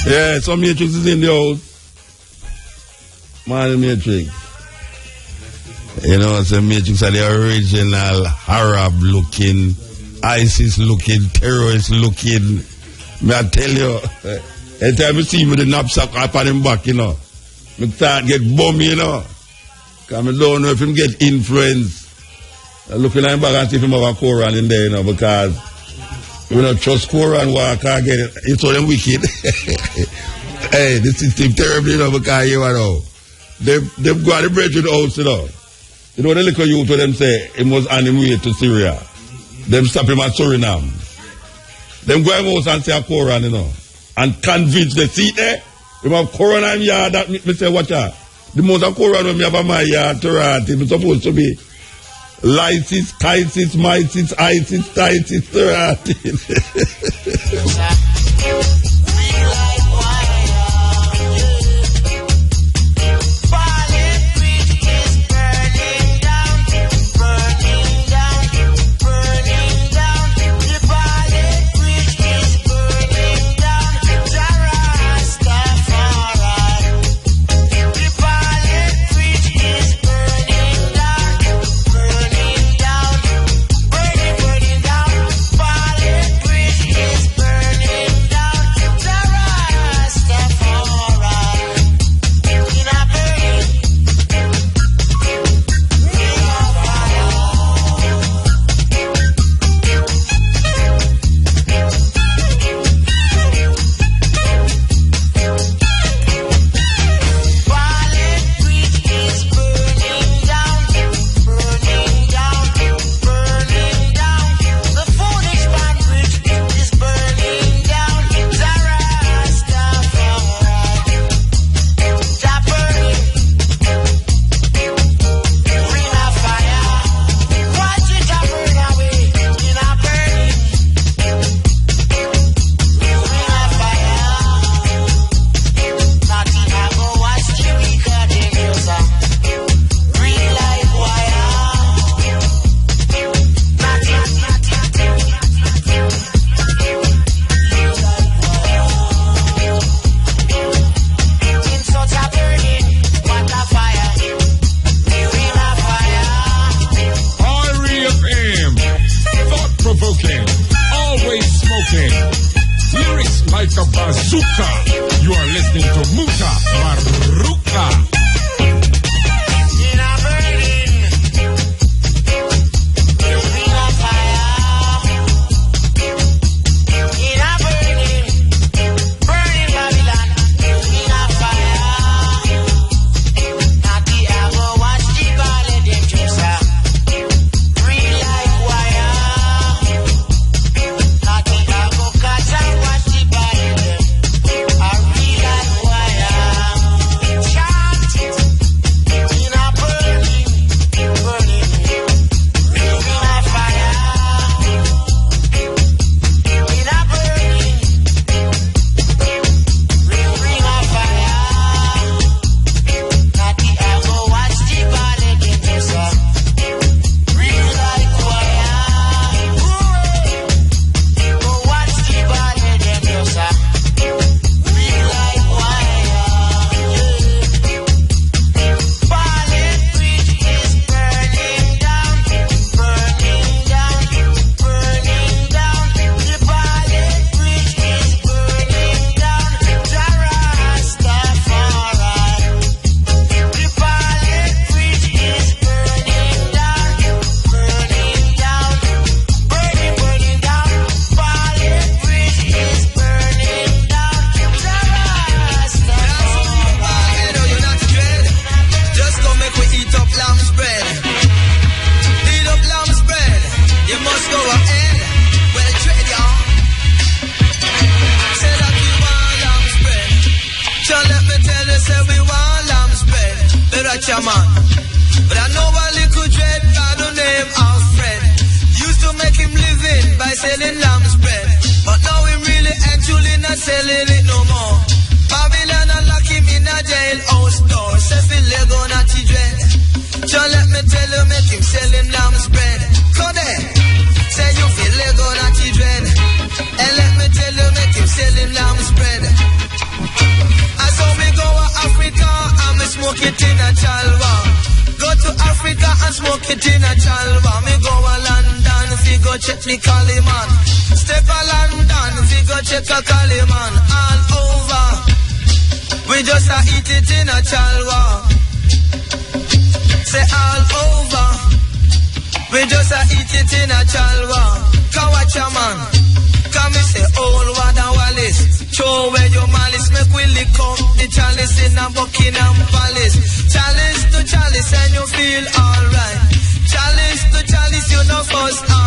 Yeah, some Matrix is in the house. Man, Matrix. You know, some Matrix are the original Arab looking, ISIS looking, terrorist looking. May I tell you, every time you see me with the knapsack up on him back, you know, I start get bummy, you know. Because I don't know if him get influence. Looking at him back and see if him have a Quran in there, you know, because we don't trust Quran, why I can't get it. It's all them wicked. Hey, the system terribly, you know, because you know, they've got the bread to the house, you know. You know, the little youth to them say, he was on him way to Syria. Them stop him at Suriname. Them go in house and say a Quran, you know, and convince the seat there. You have Quran in yard, that me say, watch out. The most of Quran when me have in my yard, Torah, it's supposed to be Lysis, Kaisis, Mysis, Isis, Tisis, Torah. always smoking. Lyrics like a bazooka. You are listening to Mutabaruka. Chalice to chalice and you feel alright. Chalice to chalice, you know first